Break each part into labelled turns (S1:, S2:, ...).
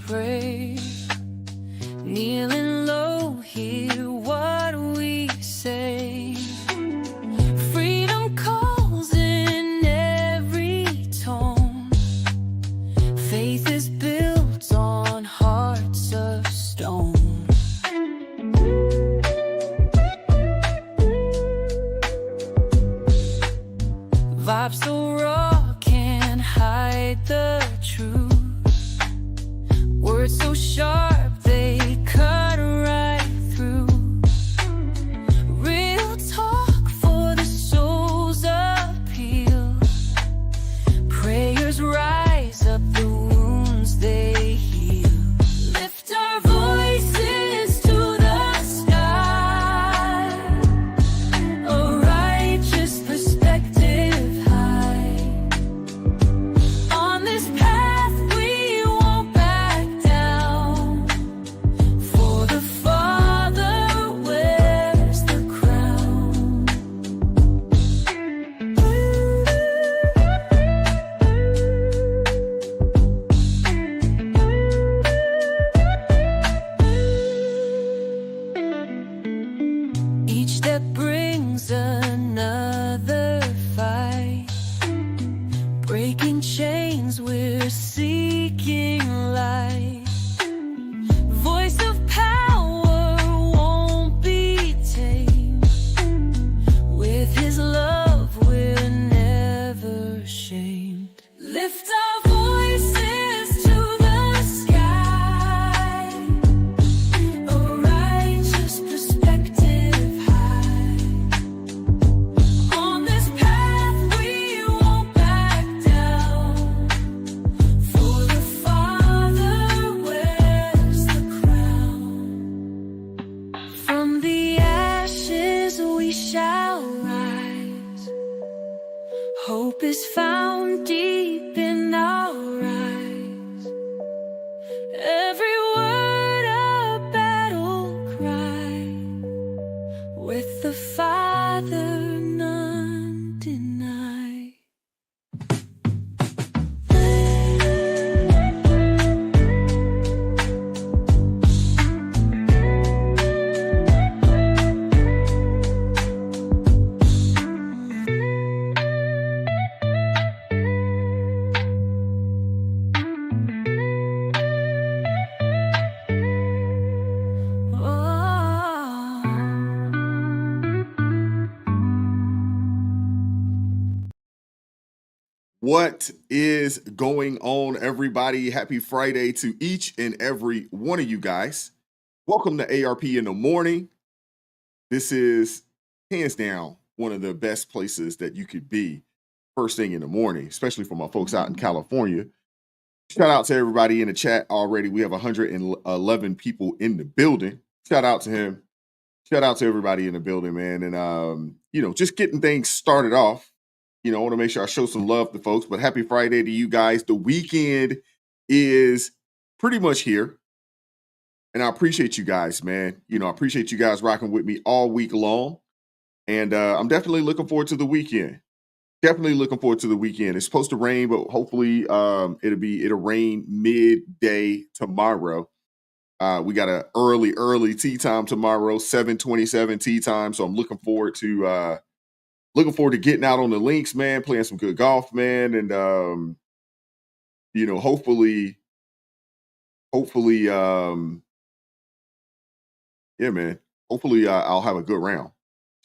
S1: pray, kneeling low, hear what we say. Freedom calls in every tone. Faith is built on hearts of stone. Vibes so raw, can't hide the truth. Words so sharp, they cut right through. Real talk for the soul's appeal. Prayers rise up, the wounds they heal. Lift our voices to the sky, a righteous perspective high. On this path we won't back down, for the Father wears the crown. Each step brings another fight. Breaking chains, we're seeking light. Voice of power won't be tamed. With His love, we're never ashamed. Lift our voices to the sky, a righteous perspective high. On this path we won't back down, for the Father wears the crown. From the ashes we shall rise. Hope is found deep in our eyes. Every word a battle cry. With the Father none deny.
S2: What is going on, everybody? Happy Friday to each and every one of you guys. Welcome to ARP in the morning. This is hands down one of the best places that you could be first thing in the morning, especially for my folks out in California. Shout out to everybody in the chat already. We have 111 people in the building. Shout out to him. Shout out to everybody in the building, man. And, just getting things started off. I want to make sure I show some love to folks, but happy Friday to you guys. The weekend is pretty much here. And I appreciate you guys, man. I appreciate you guys rocking with me all week long. And I'm definitely looking forward to the weekend. Definitely looking forward to the weekend. It's supposed to rain, but hopefully it'll rain midday tomorrow. We got an early tea time tomorrow, 7:27 tea time. So I'm looking forward to getting out on the links, man, playing some good golf, man. And, hopefully, yeah, man, hopefully I'll have a good round.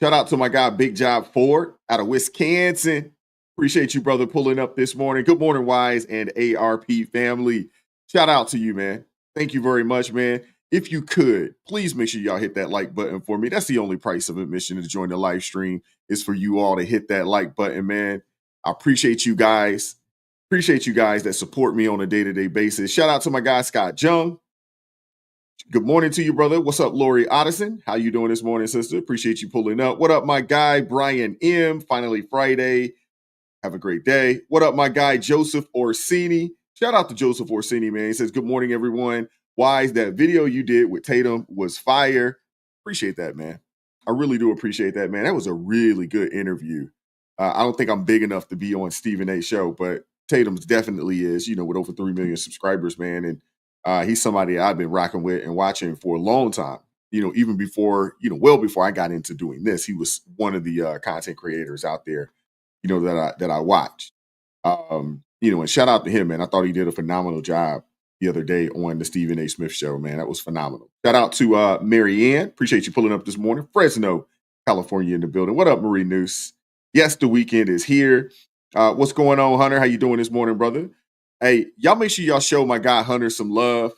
S2: Shout out to my guy, Big Job Ford out of Wisconsin. Appreciate you, brother, pulling up this morning. Good morning, Wise and ARP family. Shout out to you, man. Thank you very much, man. If you could, please make sure y'all hit that like button for me. That's the only price of admission to join the live stream is for you all to hit that like button, man. I appreciate you guys. Appreciate you guys that support me on a day-to-day basis. Shout out to my guy, Scott Jung. Good morning to you, brother. What's up, Lori Otteson? How you doing this morning, sister? Appreciate you pulling up. What up, my guy, Brian M? Finally Friday. Have a great day. What up, my guy, Joseph Orsini? Shout out to Joseph Orsini, man. He says, good morning, everyone. Wise, that video you did with Tatum was fire. Appreciate that, man. I really do appreciate that, man. That was a really good interview. I don't think I'm big enough to be on Stephen A. show, but Tatum's definitely is, with over 3 million subscribers, man. And He's somebody I've been rocking with and watching for a long time. Even before, well before I got into doing this, he was one of the content creators out there, that I watch. And shout out to him, man. I thought he did a phenomenal job the other day on the Stephen A. Smith show, man. That was phenomenal. Shout out to Mary Ann. Appreciate you pulling up this morning. Fresno, California in the building. What up, Marie Noose? Yes, the weekend is here. What's going on, Hunter? How you doing this morning, brother? Hey, y'all make sure y'all show my guy Hunter some love.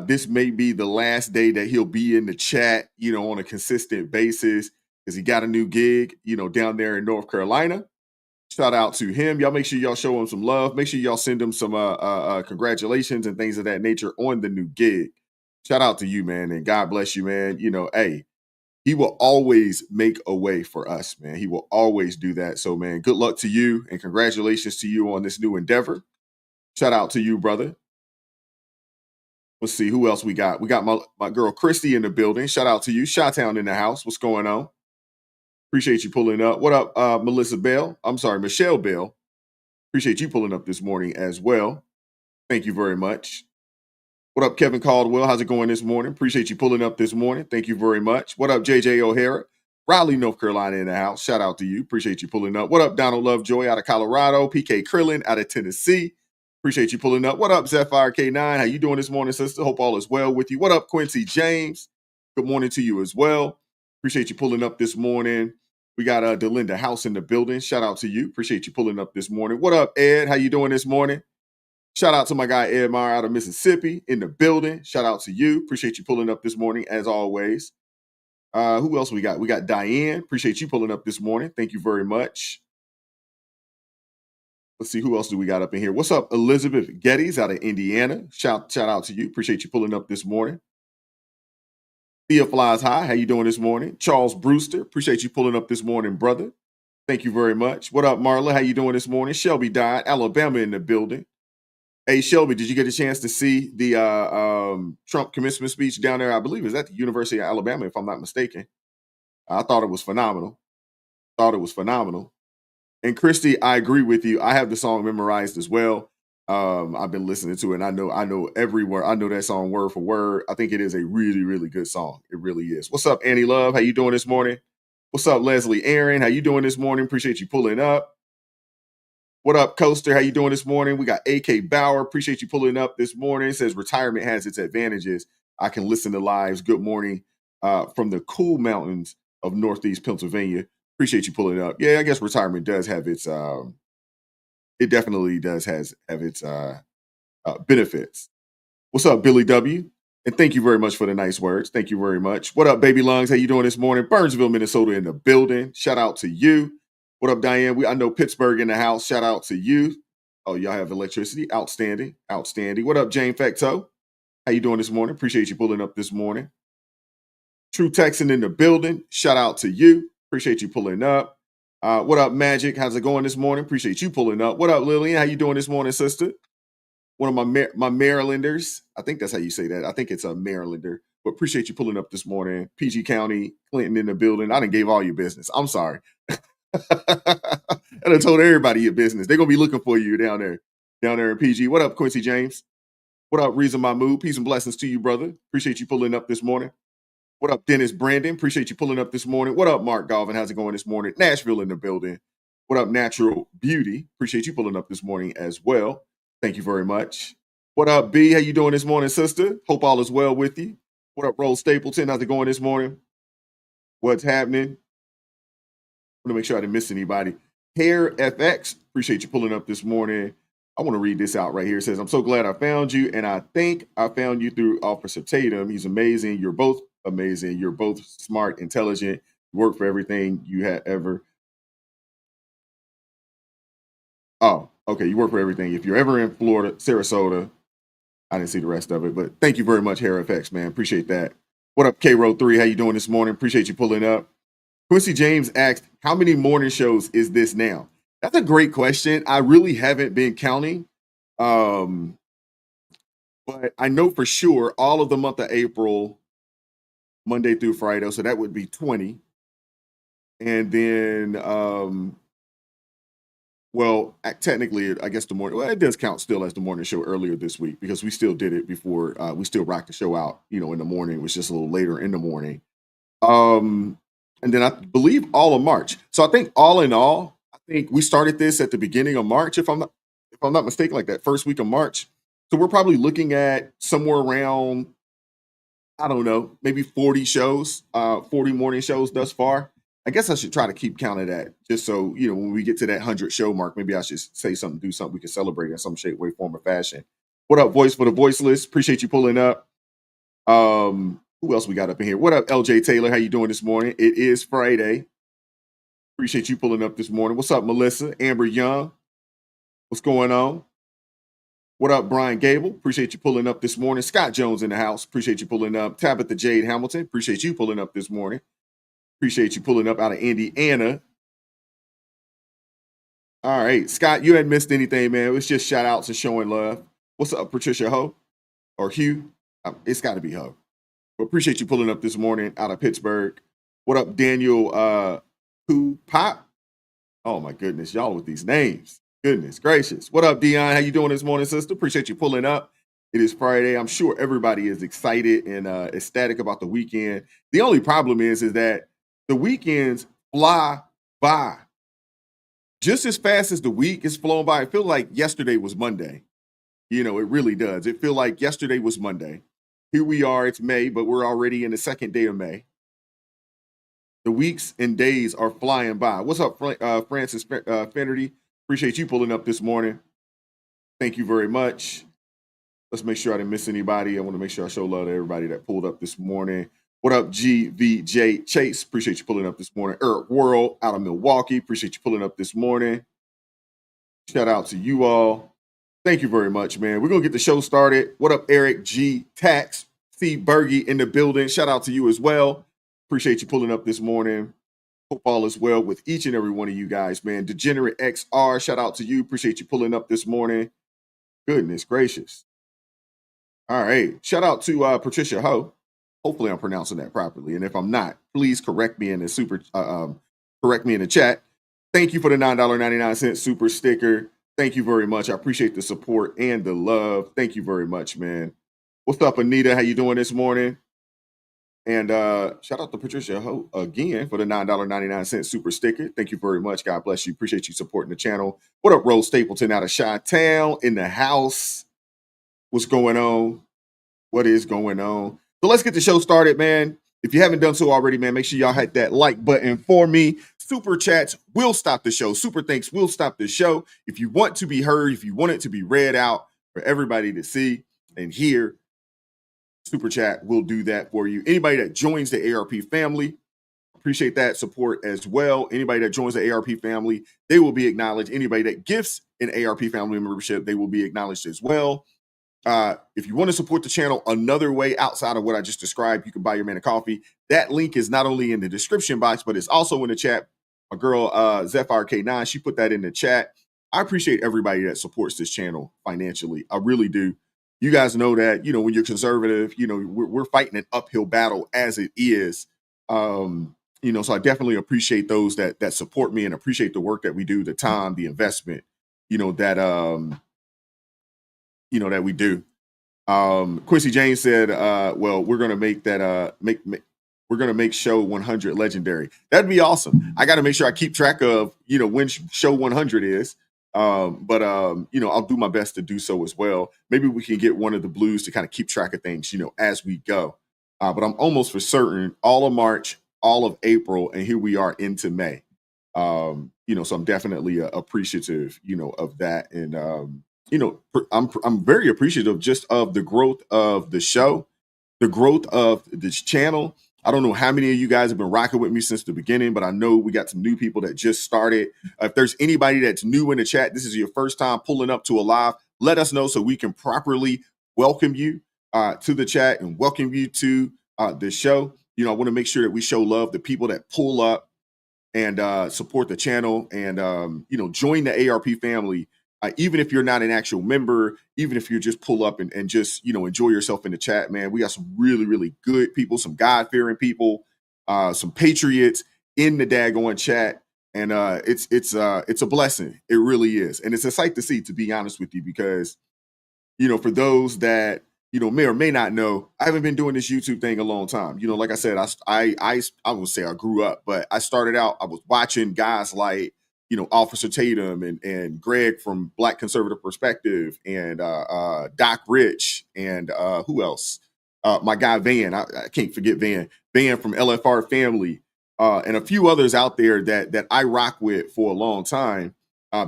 S2: This may be the last day that he'll be in the chat, on a consistent basis because he got a new gig, down there in North Carolina. Shout out to him. Y'all make sure y'all show him some love. Make sure y'all send him some congratulations and things of that nature on the new gig. Shout out to you, man, and God bless you, man. Hey, he will always make a way for us, man. He will always do that. So, man, good luck to you and congratulations to you on this new endeavor. Shout out to you, brother. Let's see who else we got. We got my girl Christy in the building. Shout out to you. Chi-Town in the house. What's going on? Appreciate you pulling up. What up, Melissa Bell? I'm sorry, Michelle Bell. Appreciate you pulling up this morning as well. Thank you very much. What up, Kevin Caldwell? How's it going this morning? Appreciate you pulling up this morning. Thank you very much. What up, JJ O'Hara? Raleigh, North Carolina in the house. Shout out to you. Appreciate you pulling up. What up, Donald Lovejoy out of Colorado? PK Krillin out of Tennessee. Appreciate you pulling up. What up, Zephyr K9? How you doing this morning, sister? Hope all is well with you. What up, Quincy James? Good morning to you as well. Appreciate you pulling up this morning. We got Delinda House in the building. Shout out to you. Appreciate you pulling up this morning. What up, Ed? How you doing this morning? Shout out to my guy Ed Meyer out of Mississippi in the building. Shout out to you. Appreciate you pulling up this morning as always. Who else we got? We got Diane. Appreciate you pulling up this morning. Thank you very much. Let's see who else do we got up in here. What's up, Elizabeth Geddes out of Indiana? Shout out to you. Appreciate you pulling up this morning. Thea Flies High. How you doing this morning? Charles Brewster. Appreciate you pulling up this morning, brother. Thank you very much. What up, Marla? How you doing this morning? Shelby died. Alabama in the building. Hey, Shelby, did you get a chance to see the Trump commencement speech down there? I believe it was at the University of Alabama, if I'm not mistaken. I thought it was phenomenal. And Christy, I agree with you. I have the song memorized as well. I've been listening to it, and I know every word. I know that song word for word. I think it is a really, really good song. It really is. What's up, Annie Love? How you doing this morning? What's up, Leslie Aaron? How you doing this morning? Appreciate you pulling up. What up, Coaster? How you doing this morning? We got AK Bauer. Appreciate you pulling up this morning. It says retirement has its advantages. I can listen to lives. Good morning from the cool mountains of Northeast Pennsylvania. Appreciate you pulling up. Yeah, I guess retirement does have its it definitely does have its benefits. What's up, Billy W? And thank you very much for the nice words. Thank you very much. What up, Baby Lungs? How you doing this morning? Burnsville, Minnesota in the building. Shout out to you. What up, Diane? I know Pittsburgh in the house. Shout out to you. Oh, y'all have electricity. Outstanding. What up, Jane Fecto? How you doing this morning? Appreciate you pulling up this morning. True Texan in the building. Shout out to you. Appreciate you pulling up. What up, Magic? How's it going this morning? Appreciate you pulling up. What up, Lillian? How you doing this morning, sister? One of my Marylanders. I think that's how you say that. I think it's a Marylander. But appreciate you pulling up this morning. PG County, Clinton in the building. I done gave all your business. I'm sorry. I done told everybody your business. They're gonna be looking for you down there in PG. What up, Quincy James? What up, Reason My Mood? Peace and blessings to you, brother. Appreciate you pulling up this morning. What up, Dennis Brandon? Appreciate you pulling up this morning. What up, Mark Galvin? How's it going this morning? Nashville in the building. What up, Natural Beauty? Appreciate you pulling up this morning as well. Thank you very much. What up, B? How you doing this morning, sister? Hope all is well with you. What up, Rose Stapleton? How's it going this morning? What's happening? I want to make sure I didn't miss anybody. Hair FX, appreciate you pulling up this morning. I want to read this out right here. It says, I'm so glad I found you, and I think I found you through Officer Tatum. He's amazing. You're both amazing. You're both smart, intelligent. You work for everything you had ever. Oh, okay. You work for everything. If you're ever in Florida, Sarasota, I didn't see the rest of it, but thank you very much, Hair FX, man. Appreciate that. What up, K-Row3? How you doing this morning? Appreciate you pulling up. Quincy James asked, how many morning shows is this now? That's a great question. I really haven't been counting. But I know for sure all of the month of April, Monday through Friday, so that would be 20. And then Well, technically, I guess the morning. Well, it does count still as the morning show earlier this week because we still did it before. We still rocked the show out, in the morning. It was just a little later in the morning. Um, and then I believe all of March. So I think all in all, I think we started this at the beginning of March, if I'm not mistaken, like that first week of March. So we're probably looking at somewhere around, I don't know, maybe 40 shows, 40 morning shows thus far. I guess I should try to keep count of that just so, when we get to that 100 show mark, maybe I should say something, do something we can celebrate in some shape, way, form, or fashion. What up, Voice for the Voiceless? Appreciate you pulling up. Who else we got up in here? What up, LJ Taylor? How you doing this morning? It is Friday. Appreciate you pulling up this morning. What's up, Melissa? Amber Young? What's going on? What up, Brian Gable? Appreciate you pulling up this morning. Scott Jones in the house. Appreciate you pulling up. Tabitha Jade Hamilton. Appreciate you pulling up this morning. Appreciate you pulling up out of Indiana. All right, Scott, you hadn't missed anything, man. It was just shout outs and showing love. What's up, Patricia Ho or Hugh? It's got to be Ho. But appreciate you pulling up this morning out of Pittsburgh. What up, Daniel? Who Pop? Oh my goodness, y'all with these names. Goodness gracious. What up, Dion? How you doing this morning, sister? Appreciate you pulling up. It is Friday. I'm sure everybody is excited and ecstatic about the weekend. The only problem is that the weekends fly by just as fast as the week is flown by. I feel like yesterday was Monday. It really does. It feel like yesterday was Monday. Here we are. It's May, but we're already in the second day of May. The weeks and days are flying by. What's up, Francis Finnerty? Appreciate you pulling up this morning. Thank you very much. Let's make sure I didn't miss anybody. I want to make sure I show love to everybody that pulled up this morning. What up, GVJ Chase? Appreciate you pulling up this morning. Eric World out of Milwaukee. Appreciate you pulling up this morning. Shout out to you all. Thank you very much, man. We're going to get the show started. What up, Eric G. Tax? Steve Berge in the building. Shout out to you as well. Appreciate you pulling up this morning. Hope all is well with each and every one of you guys, man. Degenerate XR, shout out to you. Appreciate you pulling up this morning. Goodness gracious. All right. Shout out to Patricia Ho. Hopefully I'm pronouncing that properly. And if I'm not, please correct me in the correct me in the chat. Thank you for the $9.99 super sticker. Thank you very much. I appreciate the support and the love. Thank you very much, man. What's up, Anita? How you doing this morning? And shout out to Patricia Ho again for the $9.99 super sticker. Thank you very much. God bless you. Appreciate you supporting the channel. What up, Rose Stapleton out of Chi-Town in the house? What's going on? What is going on? So let's get the show started, man. If you haven't done so already, man, make sure y'all hit that like button for me. Super chats will stop the show. Super thanks will stop the show. If you want to be heard, if you want it to be read out for everybody to see and hear, Super Chat will do that for you. Anybody that joins the ARP family, appreciate that support as well. Anybody that joins the ARP family, they will be acknowledged. Anybody that gifts an ARP family membership, they will be acknowledged as well. If you want to support the channel another way outside of what I just described, you can buy your man a coffee. That link is not only in the description box, but it's also in the chat. My girl, Zephyr K9, she put that in the chat. I appreciate everybody that supports this channel financially. I really do. You guys know that, when you're conservative, we're fighting an uphill battle as it is. So I definitely appreciate those that support me and appreciate the work that we do, the time, the investment, that we do. Quincy James said, well, we're going to make that, we're going to make show 100 legendary. That'd be awesome. I got to make sure I keep track of, when show 100 is. But I'll do my best to do so as well. Maybe we can get one of the blues to kind of keep track of things, as we go. But I'm almost for certain all of March, all of April, and here we are into May. So I'm definitely appreciative, of that. And, I'm very appreciative just of the growth of the show, the growth of this channel. I don't know how many of you guys have been rocking with me since the beginning, but I know we got some new people that just started. If there's anybody that's new in the chat, this is your first time pulling up to a live, let us know so we can properly welcome you to the chat and welcome you to the show. I want to make sure that we show love to people that pull up and support the channel and, join the ARP family. Even if you're not an actual member, even if you just pull up and just, enjoy yourself in the chat, man, we got some really, really good people, some God-fearing people, some patriots in the daggone chat. and it's a blessing. It really is, and it's a sight to see, to be honest with you, because for those that may or may not know, I haven't been doing this YouTube thing a long time. Like I said, I would say I grew up, but I started out. I was watching guys like Officer Tatum and Greg from Black Conservative Perspective, and Doc Rich, and who else? My guy Van. I can't forget Van. Van from LFR Family, and a few others out there that I rock with for a long time.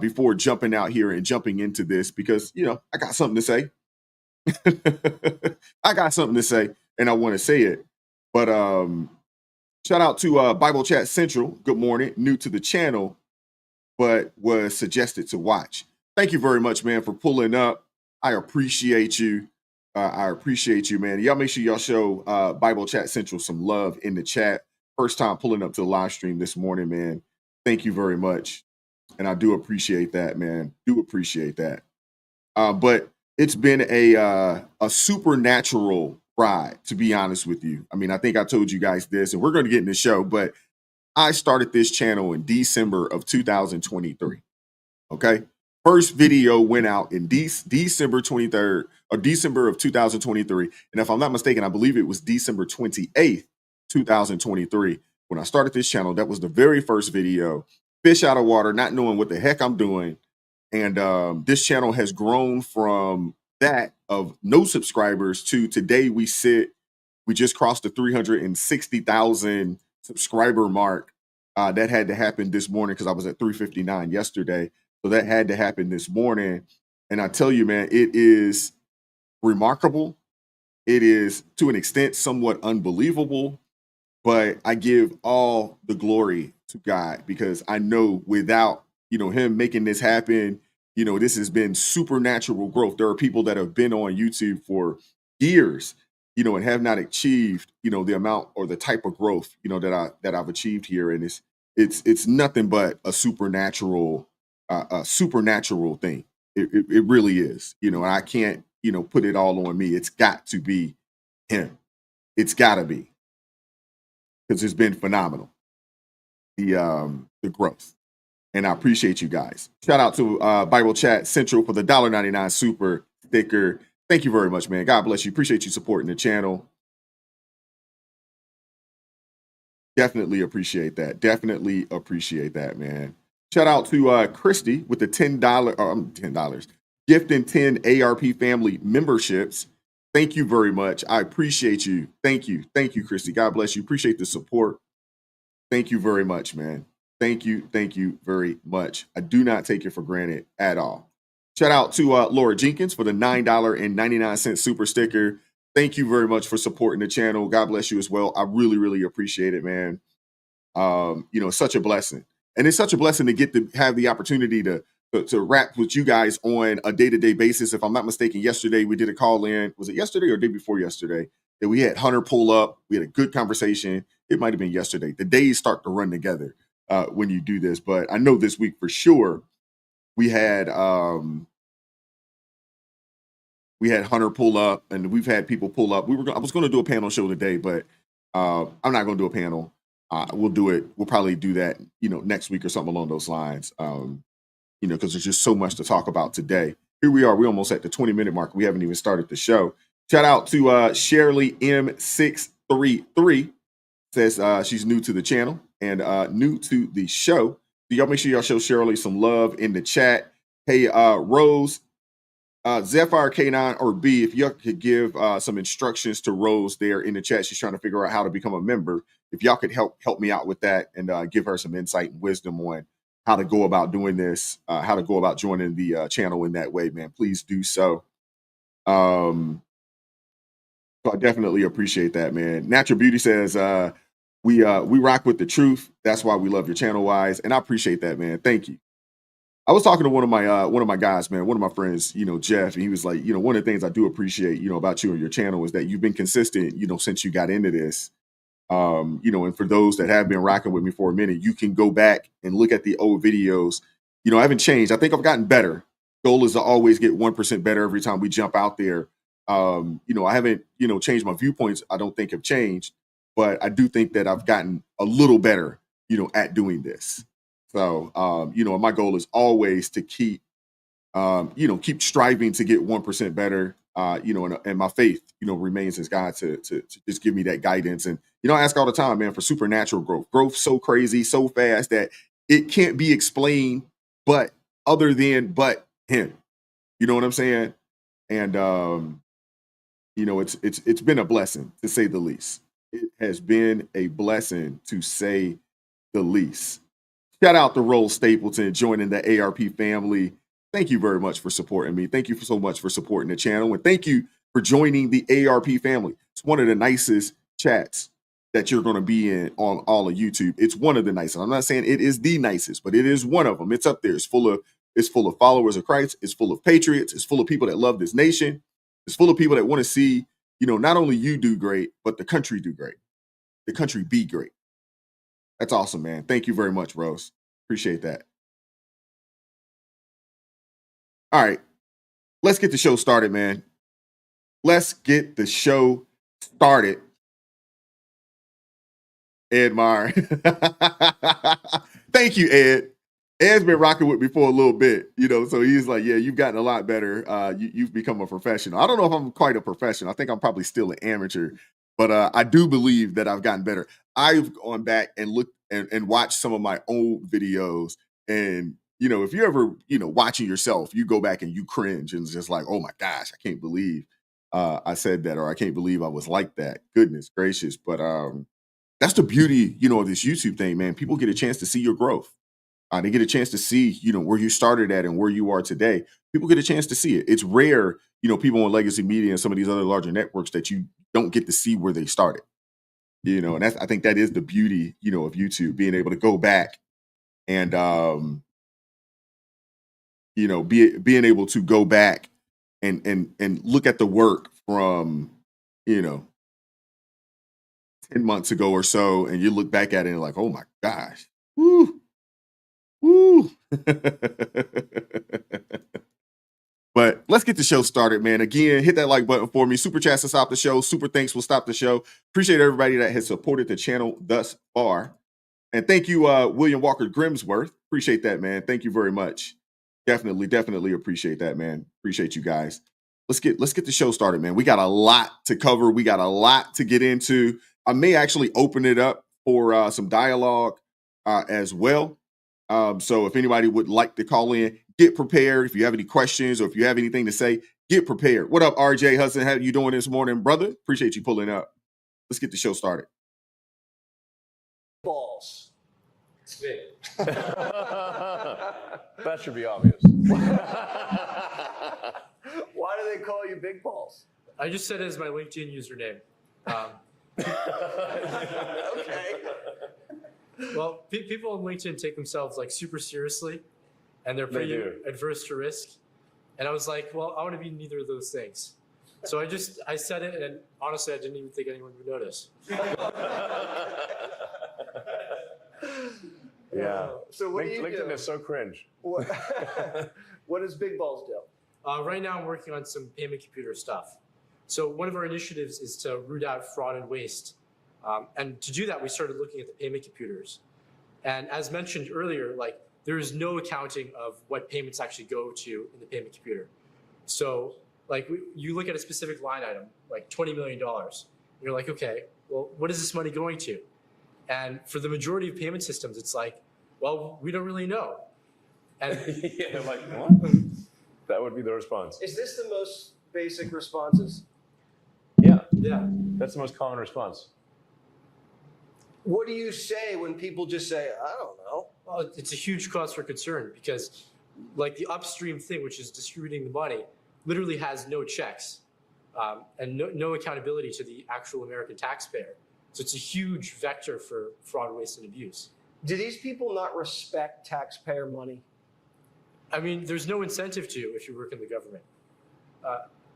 S2: Before jumping out here and jumping into this, because I got something to say. I got something to say, and I want to say it. But shout out to Bible Chat Central. Good morning, new to the channel, but was suggested to watch. Thank you very much, man, for pulling up. I appreciate you. I appreciate you, man. Y'all make sure y'all show Bible Chat Central some love in the chat. First time pulling up to the live stream this morning, man. Thank you very much. And I do appreciate that, man. Do appreciate that. But it's been a supernatural ride, to be honest with you. I mean, I think I told you guys this, and we're going to get in the show, but I started this channel in December of 2023. Okay. First video went out in December 23rd or December of 2023. And if I'm not mistaken, I believe it was December 28th, 2023. When I started this channel, that was the very first video. Fish out of water, not knowing what the heck I'm doing. And this channel has grown from that of no subscribers to today we just crossed the 360,000 subscriber mark. That had to happen this morning because I was at 359 yesterday. So that had to happen this morning. And I tell you, man, it is remarkable. It is, to an extent, somewhat unbelievable. But I give all the glory to God, because I know without him making this happen, this has been supernatural growth. There are people that have been on YouTube for years, and have not achieved, the amount or the type of growth, that I've achieved here. And it's nothing but a supernatural thing. It really is, and I can't, put it all on me. It's got to be him. It's gotta be, because it's been phenomenal. The growth. And I appreciate you guys. Shout out to Bible Chat Central for the $1.99 super sticker. Thank you very much, man. God bless you. Appreciate you supporting the channel. Definitely appreciate that. Definitely appreciate that, man. Shout out to Christy with the $10 gifting 10 ARP family memberships. Thank you very much. I appreciate you. Thank you. Thank you, Christy. God bless you. Appreciate the support. Thank you very much, man. Thank you. Thank you very much. I do not take it for granted at all. Shout out to Laura Jenkins for the $9.99 super sticker. Thank you very much for supporting the channel. God bless you as well. I really, really appreciate it, man. It's such a blessing. And it's such a blessing to get to have the opportunity to rap with you guys on a day-to-day basis. If I'm not mistaken, yesterday we did a call in. Was it yesterday or day before yesterday? That we had Hunter pull up. We had a good conversation. It might have been yesterday. The days start to run together when you do this. But I know this week for sure we had Hunter pull up, and we've had people pull up. I was going to do a panel show today, but I'm not going to do a panel. We'll do it. We'll probably do that, next week or something along those lines. Because there's just so much to talk about today. Here we are. We're almost at the 20-minute mark. We haven't even started the show. Shout out to Shirley M633. Says she's new to the channel and new to the show. So y'all make sure y'all show Shirley some love in the chat. Hey, Rose, Zephyr K9 or B, if y'all could give some instructions to Rose there in the chat. She's trying to figure out how to become a member. If y'all could help me out with that and give her some insight and wisdom on how to go about doing this, how to go about joining the channel in that way, man, please do so. So I definitely appreciate that, man. Natural Beauty says, we rock with the truth. That's why we love your channel, Wise. And I appreciate that, man. Thank you. I was talking to one of my guys, man, one of my friends, Jeff, and he was like, one of the things I do appreciate, about you and your channel is that you've been consistent, since you got into this. And for those that have been rocking with me for a minute, you can go back and look at the old videos. I haven't changed. I think I've gotten better. Goal is to always get 1% better every time we jump out there. I haven't, changed my viewpoints. I don't think have changed, but I do think that I've gotten a little better, at doing this. So, my goal is always to keep, keep striving to get 1% better. And my faith, remains as God to just give me that guidance. And, I ask all the time, man, for supernatural growth so crazy, so fast that it can't be explained, but but him, you know what I'm saying? And, it's been a blessing to say the least. It has been a blessing to say the least. Shout out to Roll Stapleton joining the ARP family. Thank you very much for supporting me. Thank you so much for supporting the channel. And thank you for joining the ARP family. It's one of the nicest chats that you're going to be in on all of YouTube. It's one of the nicest. I'm not saying it is the nicest, but it is one of them. It's up there. It's full of followers of Christ. It's full of patriots. It's full of people that love this nation. It's full of people that want to see, not only you do great, but the country do great. The country be great. That's awesome, man. Thank you very much, Rose. Appreciate that. All right. Let's get the show started, man. Let's get the show started. Ed Meyer. Thank you, Ed. Ed's been rocking with me for a little bit, so he's like, yeah, you've gotten a lot better. You've become a professional. I don't know if I'm quite a professional. I think I'm probably still an amateur, but I do believe that I've gotten better. I've gone back and looked and watched some of my old videos. And, if you're ever, watching yourself, you go back and you cringe and it's just like, oh my gosh, I can't believe I said that, or I can't believe I was like that. Goodness gracious. But that's the beauty, of this YouTube thing, man. People get a chance to see your growth. They get a chance to see, where you started at and where you are today. People get a chance to see it. It's rare, people on legacy media and some of these other larger networks that you don't get to see where they started. And I think that is the beauty, of YouTube, being able to go back and, being able to go back and look at the work from, 10 months ago or so, and you look back at it and like, oh my gosh, woo. Woo. But let's get the show started, man. Again, hit that like button for me. Super chats to stop the show. Super thanks will stop the show. Appreciate everybody that has supported the channel thus far. And thank you, William Walker Grimsworth. Appreciate that, man. Thank you very much. Definitely appreciate that, man. Appreciate you guys. Let's get the show started, man. We got a lot to cover. We got a lot to get into. I may actually open it up for some dialogue as well. So if anybody would like to call in, get prepared. If you have any questions or if you have anything to say, get prepared. What up, RJ Hudson? How you doing this morning, brother? Appreciate you pulling up. Let's get the show started.
S3: Balls.
S4: It's big. That should be obvious.
S3: Why do they call you Big Balls?
S4: I just said it as my LinkedIn username.
S3: Okay.
S4: Well, people on LinkedIn take themselves like super seriously, and they're pretty adverse to risk. And I was like, well, I want to be neither of those things. So I said it, and honestly, I didn't even think anyone would notice.
S3: Yeah. So what do you
S4: LinkedIn
S3: do?
S4: is so cringe.
S3: What does Big Balls do?
S4: Right now, I'm working on some payment computer stuff. So one of our initiatives is to root out fraud and waste. And to do that, we started looking at the payment computers. And as mentioned earlier, like there is no accounting of what payments actually go to in the payment computer. So like you look at a specific line item, like $20 million. You're like, okay, well, what is this money going to? And for the majority of payment systems, it's like, well, we don't really know. And
S5: yeah, like what? That would be the response.
S3: Is this the most basic responses?
S5: Yeah,
S4: yeah,
S5: that's the most common response.
S3: What do you say when people just say, I don't know?
S4: Well, it's a huge cause for concern because like the upstream thing, which is distributing the money, literally has no checks and no accountability to the actual American taxpayer. So it's a huge vector for fraud, waste, and abuse.
S3: Do these people not respect taxpayer money?
S4: I mean, there's no incentive to if you work in the government.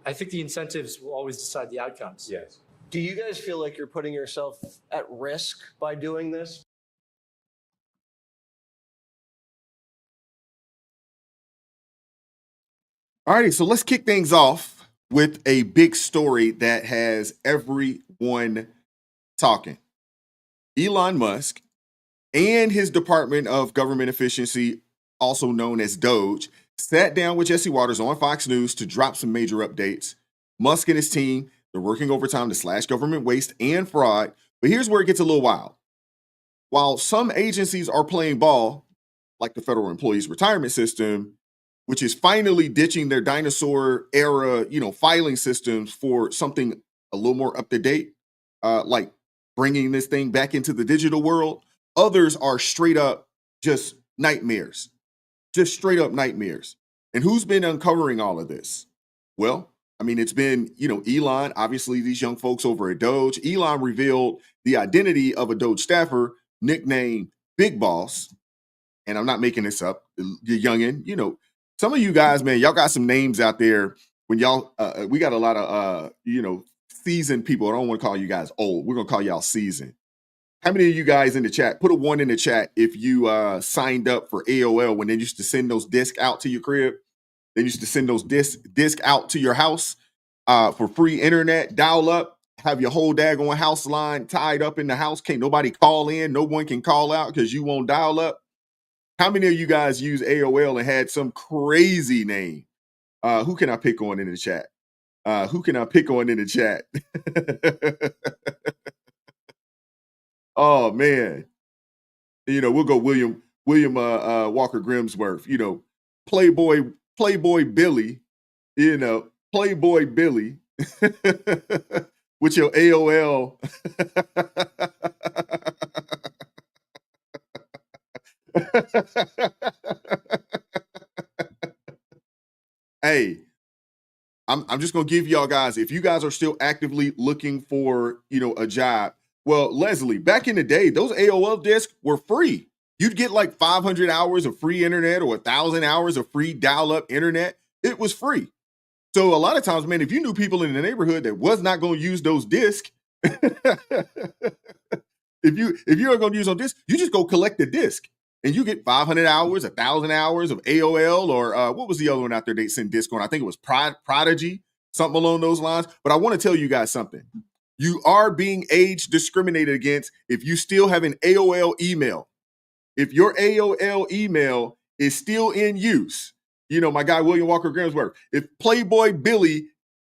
S4: I think the incentives will always decide the outcomes.
S5: Yes.
S3: Do you guys feel like you're putting yourself at risk by doing this?
S2: All righty, so let's kick things off with a big story that has everyone talking. Elon Musk and his Department of Government Efficiency, also known as DOGE, sat down with Jesse Waters on Fox News to drop some major updates. Musk and his team, they're working overtime to slash government waste and fraud. But here's where it gets a little wild. While some agencies are playing ball, like the Federal Employees Retirement System, which is finally ditching their dinosaur era, filing systems for something a little more up to date, like bringing this thing back into the digital world. Others are straight up just nightmares, just straight up nightmares. And who's been uncovering all of this? Well, I mean, it's been, Elon, obviously these young folks over at Doge. Elon revealed the identity of a Doge staffer nicknamed Big Boss. And I'm not making this up, the youngin', some of you guys, man, y'all got some names out there when y'all, we got a lot of, seasoned people. I don't want to call you guys old. We're going to call y'all seasoned. How many of you guys in the chat, put a 1 in the chat if you signed up for AOL when they used to send those discs out to your crib? They used to send those discs out to your house for free internet, dial up, have your whole daggone house line tied up in the house. Can't nobody call in. No one can call out because you won't dial up. How many of you guys use AOL and had some crazy name? Who can I pick on in the chat? Who can I pick on in the chat? Oh man, we'll go William Walker Grimsworth. Playboy Billy. Playboy Billy with your AOL. Hey, I'm just gonna give y'all guys, if you guys are still actively looking for a job. Well, Leslie, back in the day, those AOL discs were free. You'd get like 500 hours of free internet or 1,000 hours of free dial-up internet. It was free. So a lot of times, man, if you knew people in the neighborhood that was not going to use those discs, if you are going to use those discs, you just go collect the disc and you get 500 hours, 1,000 hours of AOL, or what was the other one out there they sent disc on? I think it was Prodigy, something along those lines. But I want to tell you guys something. You are being age discriminated against if you still have an AOL email. If your AOL email is still in use, my guy William Walker Grimsworth, if Playboy Billy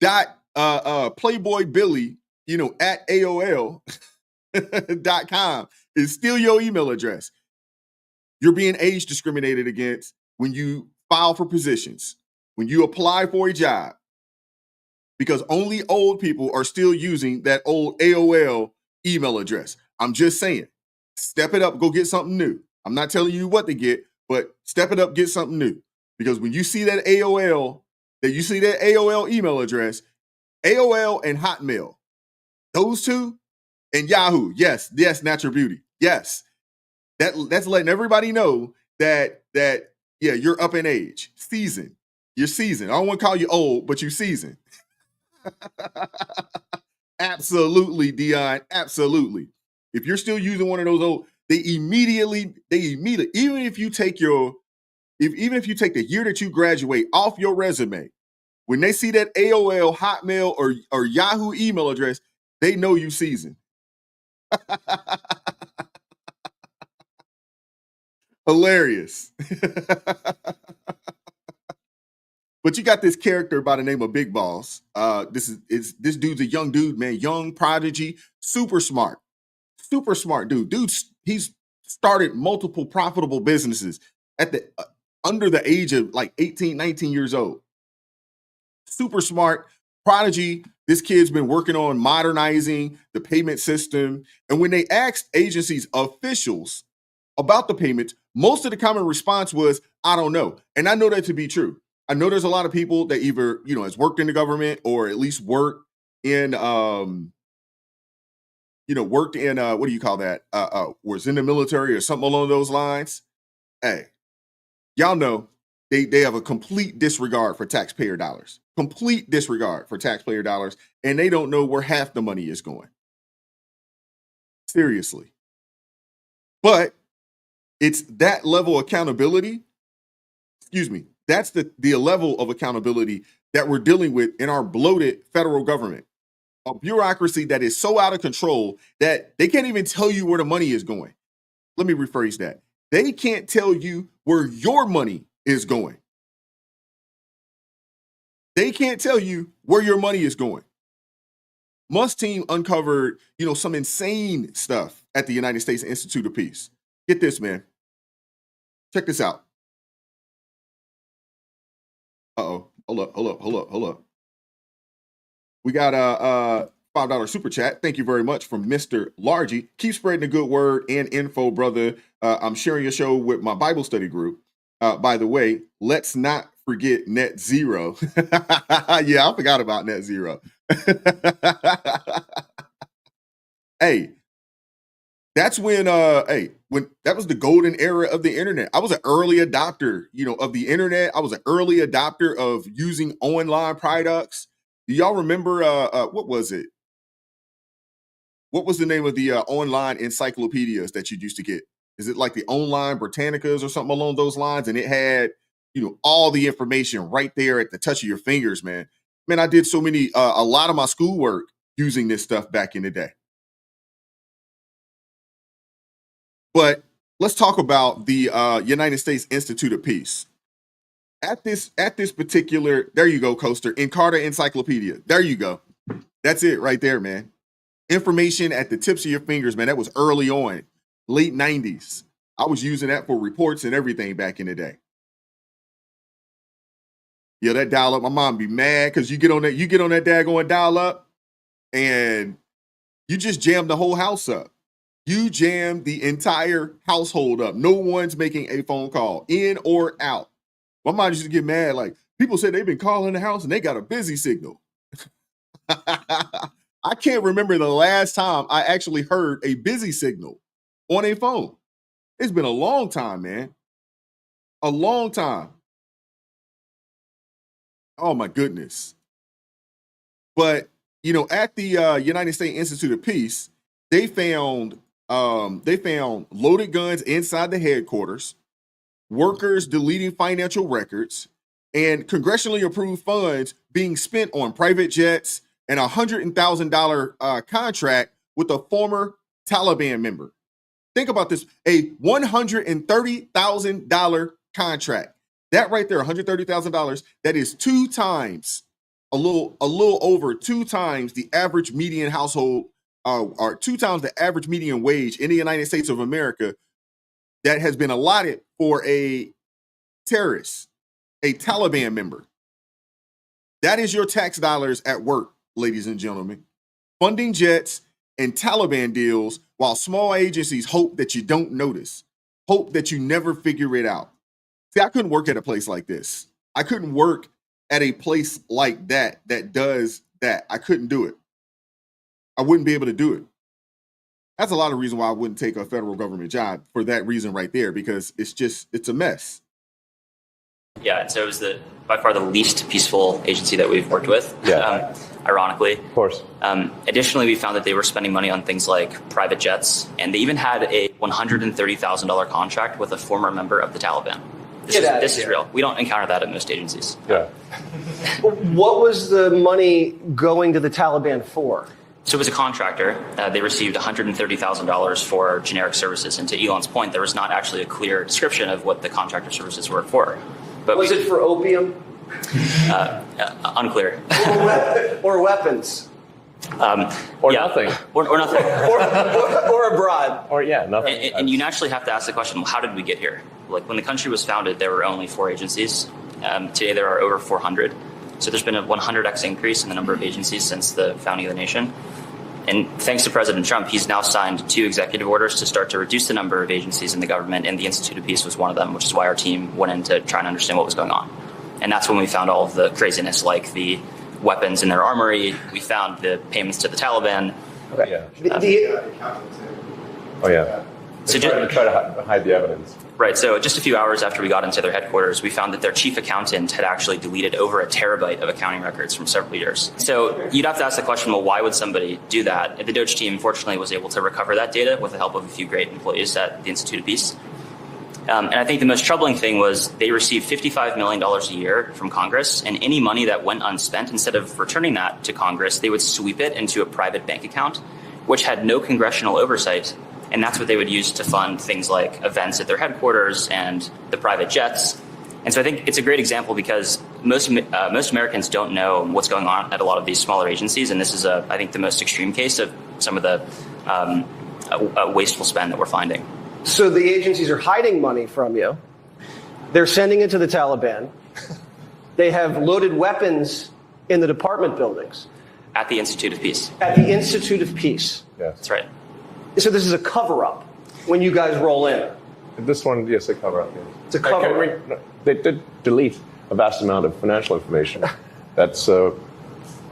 S2: at AOL.com is still your email address, you're being age discriminated against when you file for positions, when you apply for a job, because only old people are still using that old AOL email address. I'm just saying, step it up, go get something new. I'm not telling you what to get, but step it up, get something new. Because when you see that AOL email address, AOL and Hotmail, those two, and Yahoo, yes, Natural Beauty, yes. That's letting everybody know that you're up in age, seasoned. You're seasoned. I don't want to call you old, but you're seasoned. Absolutely, Dion. Absolutely. If you're still using one of those old, they immediately, even if you take the year that you graduate off your resume, when they see that AOL, Hotmail, or Yahoo email address, they know you seasoned. Hilarious. But you got this character by the name of Big Boss. This dude's a young dude, man, young prodigy, super smart dude. He's started multiple profitable businesses at the under the age of like 18, 19 years old. Super smart prodigy. This kid's been working on modernizing the payment system. And when they asked agencies officials about the payments, most of the common response was, I don't know. And I know that to be true. I know there's a lot of people that either, has worked in the government or at least worked in, what do you call that? Was in the military or something along those lines. Hey, y'all know they have a complete disregard for taxpayer dollars, and they don't know where half the money is going. Seriously. But it's that level of accountability. Excuse me. That's the level of accountability that we're dealing with in our bloated federal government. A bureaucracy that is so out of control that they can't even tell you where the money is going. let me rephrase that. They can't tell you where your money is going. They can't tell you where your money is going. Musk team uncovered, some insane stuff at the United States Institute of Peace. Get this, man. Check this out. Uh-oh. Hold up. We got a $5 super chat. Thank you very much from Mr. Largy. Keep spreading the good word and info, brother. I'm sharing your show with my Bible study group. By the way, let's not forget net zero. Yeah, I forgot about net zero. Hey, that's when that was the golden era of the internet. I was an early adopter, of the internet. I was an early adopter of using online products. Do y'all remember what was it? What was the name of the online encyclopedias that you used to get? Is it like the Online Britannicas or something along those lines? And it had, all the information right there at the touch of your fingers, man. Man, I did a lot of my schoolwork using this stuff back in the day. But let's talk about the United States Institute of Peace. At this particular, there you go, Coaster, Encarta Encyclopedia. There you go. That's it right there, man. Information at the tips of your fingers, man. That was early on, late 90s. I was using that for reports and everything back in the day. Yeah, that dial up, my mom be mad because you get on that daggone dial up and you just jam the whole house up. You jam the entire household up. No one's making a phone call in or out. My mom used to get mad. Like, people said they've been calling the house and they got a busy signal. I can't remember the last time I actually heard a busy signal on a phone. It's been a long time, man. A long time. Oh my goodness. But, at the United States Institute of Peace, they found loaded guns inside the headquarters, workers deleting financial records, and congressionally approved funds being spent on private jets and a $100,000 contract with a former Taliban member. Think about this, a $130,000 contract. That right there, $130,000, that is a little over 2 times the average median household, or 2 times the average median wage in the United States of America that has been allotted for a terrorist, a Taliban member. That is your tax dollars at work, ladies and gentlemen. Funding jets and Taliban deals while small agencies hope that you don't notice, hope that you never figure it out. See, I couldn't work at a place like this. I couldn't work at a place like that does that. I couldn't do it. I wouldn't be able to do it. That's a lot of reason why I wouldn't take a federal government job, for that reason right there, because it's a mess.
S6: Yeah, and so it was by far the least peaceful agency that we've worked with, ironically.
S5: Of course.
S6: Additionally, we found that they were spending money on things like private jets, and they even had a $130,000 contract with a former member of the Taliban. This is real. We don't encounter that at most agencies.
S5: Yeah.
S3: What was the money going to the Taliban for?
S6: So as a contractor, they received $130,000 for generic services. And to Elon's point, there was not actually a clear description of what the contractor services were for. But
S3: was it for opium?
S6: Unclear.
S3: Or weapons?
S5: Or nothing.
S6: Or nothing.
S3: or abroad.
S5: Or nothing.
S6: And you naturally have to ask the question, well, how did we get here? Like, when the country was founded, there were only 4 agencies. Today, there are over 400. So there's been a 100x increase in the number of agencies since the founding of the nation. And thanks to President Trump, he's now signed 2 executive orders to start to reduce the number of agencies in the government, and the Institute of Peace was one of them, which is why our team went in to try and understand what was going on. And that's when we found all of the craziness, like the weapons in their armory. We found the payments to the Taliban.
S3: Okay.
S6: So
S5: try to hide the evidence.
S6: Right. So just a few hours after we got into their headquarters, we found that their chief accountant had actually deleted over 1 terabyte of accounting records from several years. So you'd have to ask the question, well, why would somebody do that? The DOGE team, fortunately, was able to recover that data with the help of a few great employees at the Institute of Peace. And I think the most troubling thing was they received $55 million a year from Congress, and any money that went unspent, instead of returning that to Congress, they would sweep it into a private bank account, which had no congressional oversight And that's what they would use to fund things like events at their headquarters and the private jets. And so I think it's a great example because most Americans don't know what's going on at a lot of these smaller agencies. And this is, I think, the most extreme case of some of the wasteful spend that we're finding.
S3: So the agencies are hiding money from you. They're sending it to the Taliban. They have loaded weapons in the department buildings.
S6: At the Institute of Peace.
S3: At the Institute of Peace.
S5: Yes.
S6: That's right.
S3: So this is a cover-up when you guys roll in.
S5: This one, yes, they cover up. Yes.
S3: It's a cover-up.
S5: No, they did delete a vast amount of financial information. That's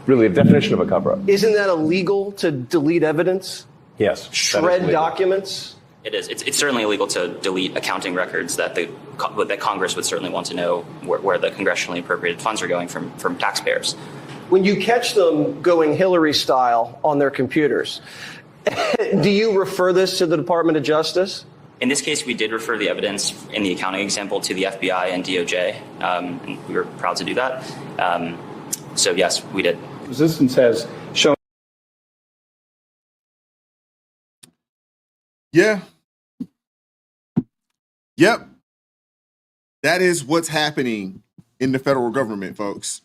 S5: really a definition of a cover-up.
S3: Isn't that illegal to delete evidence?
S5: Yes.
S3: Shred documents?
S6: It is. It's certainly illegal to delete accounting records that that Congress would certainly want to know where the congressionally appropriated funds are going from taxpayers.
S3: When you catch them going Hillary style on their computers, do you refer this to the Department of Justice?
S6: In this case, we did refer the evidence in the accounting example to the FBI and DOJ, and we were proud to do that. So yes, we did.
S7: Resistance has shown.
S2: Yeah. Yep. That is what's happening in the federal government, folks.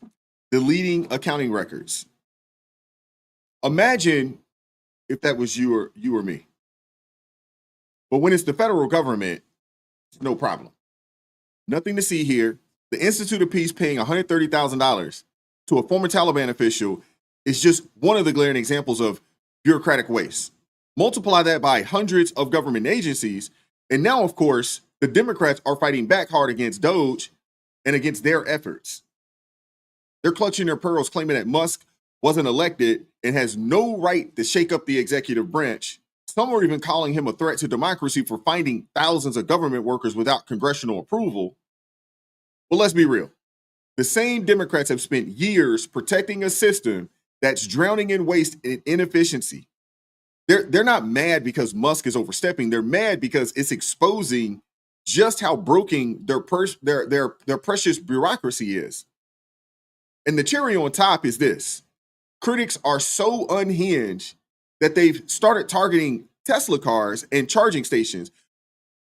S2: Deleting accounting records. Imagine if that was you or me. But when it's the federal government, it's no problem. Nothing to see here. The Institute of Peace paying $130,000 to a former Taliban official is just one of the glaring examples of bureaucratic waste. Multiply that by hundreds of government agencies, and now, of course, the Democrats are fighting back hard against DOGE and against their efforts. They're clutching their pearls, claiming that Musk wasn't elected and has no right to shake up the executive branch. Some are even calling him a threat to democracy for finding thousands of government workers without congressional approval. Well, let's be real. The same Democrats have spent years protecting a system that's drowning in waste and inefficiency. They're not mad because Musk is overstepping. They're mad because it's exposing just how broken their precious bureaucracy is. And the cherry on top is this. Critics are so unhinged that they've started targeting Tesla cars and charging stations,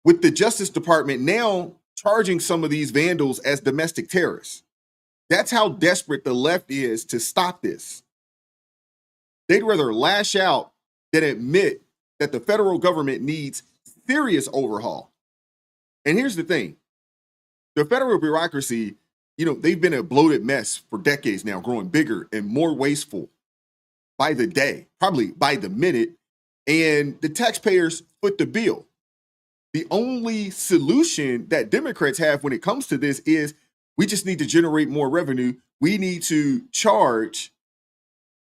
S2: with the Justice Department now charging some of these vandals as domestic terrorists. That's how desperate the left is to stop this. They'd rather lash out than admit that the federal government needs serious overhaul. And here's the thing. The federal bureaucracy, they've been a bloated mess for decades now, growing bigger and more wasteful by the day, probably by the minute, and the taxpayers foot the bill. The only solution that Democrats have when it comes to this is we just need to generate more revenue. We need to charge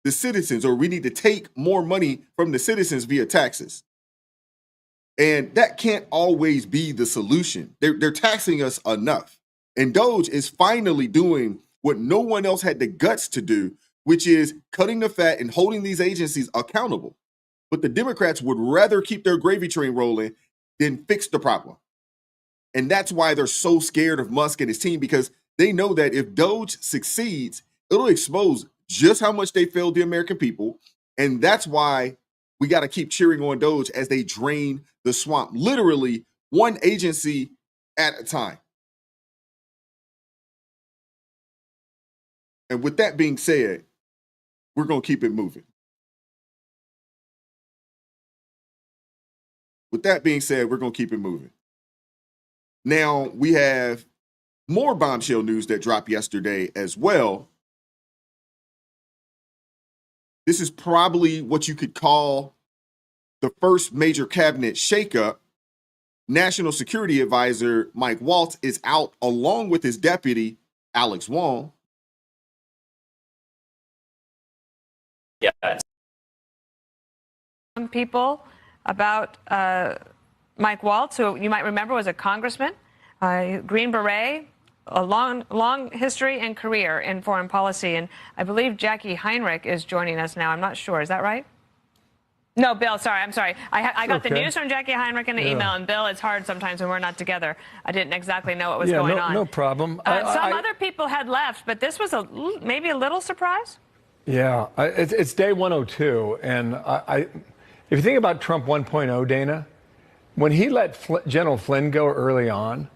S2: the citizens, or we need to take more money from the citizens via taxes. And that can't always be the solution. They're taxing us enough. And DOGE is finally doing what no one else had the guts to do, which is cutting the fat and holding these agencies accountable. But the Democrats would rather keep their gravy train rolling than fix the problem. And that's why they're so scared of Musk and his team, because they know that if DOGE succeeds, it'll expose just how much they failed the American people. And that's why we got to keep cheering on DOGE as they drain the swamp, literally one agency at a time. And with that being said, we're going to keep it moving. With that being said, we're going to keep it moving. Now, we have more bombshell news that dropped yesterday as well. This is probably what you could call the first major cabinet shakeup. National Security Advisor Mike Waltz is out along with his deputy, Alex Wong.
S6: Yeah.
S8: Some people about Mike Waltz, who you might remember was a congressman, Green Beret, a long history and career in foreign policy. And I believe Jackie Heinrich is joining us now. I'm not sure. Is that right? No, Bill, sorry. I'm sorry. I got the news from Jackie Heinrich in the email. And Bill, it's hard sometimes when we're not together. I didn't exactly know what was going on.
S9: No problem.
S8: Some other people had left, but this was maybe a little surprise.
S9: Yeah, it's day 102, and If you think about Trump 1.0, Dana, when he let General Flynn go early on,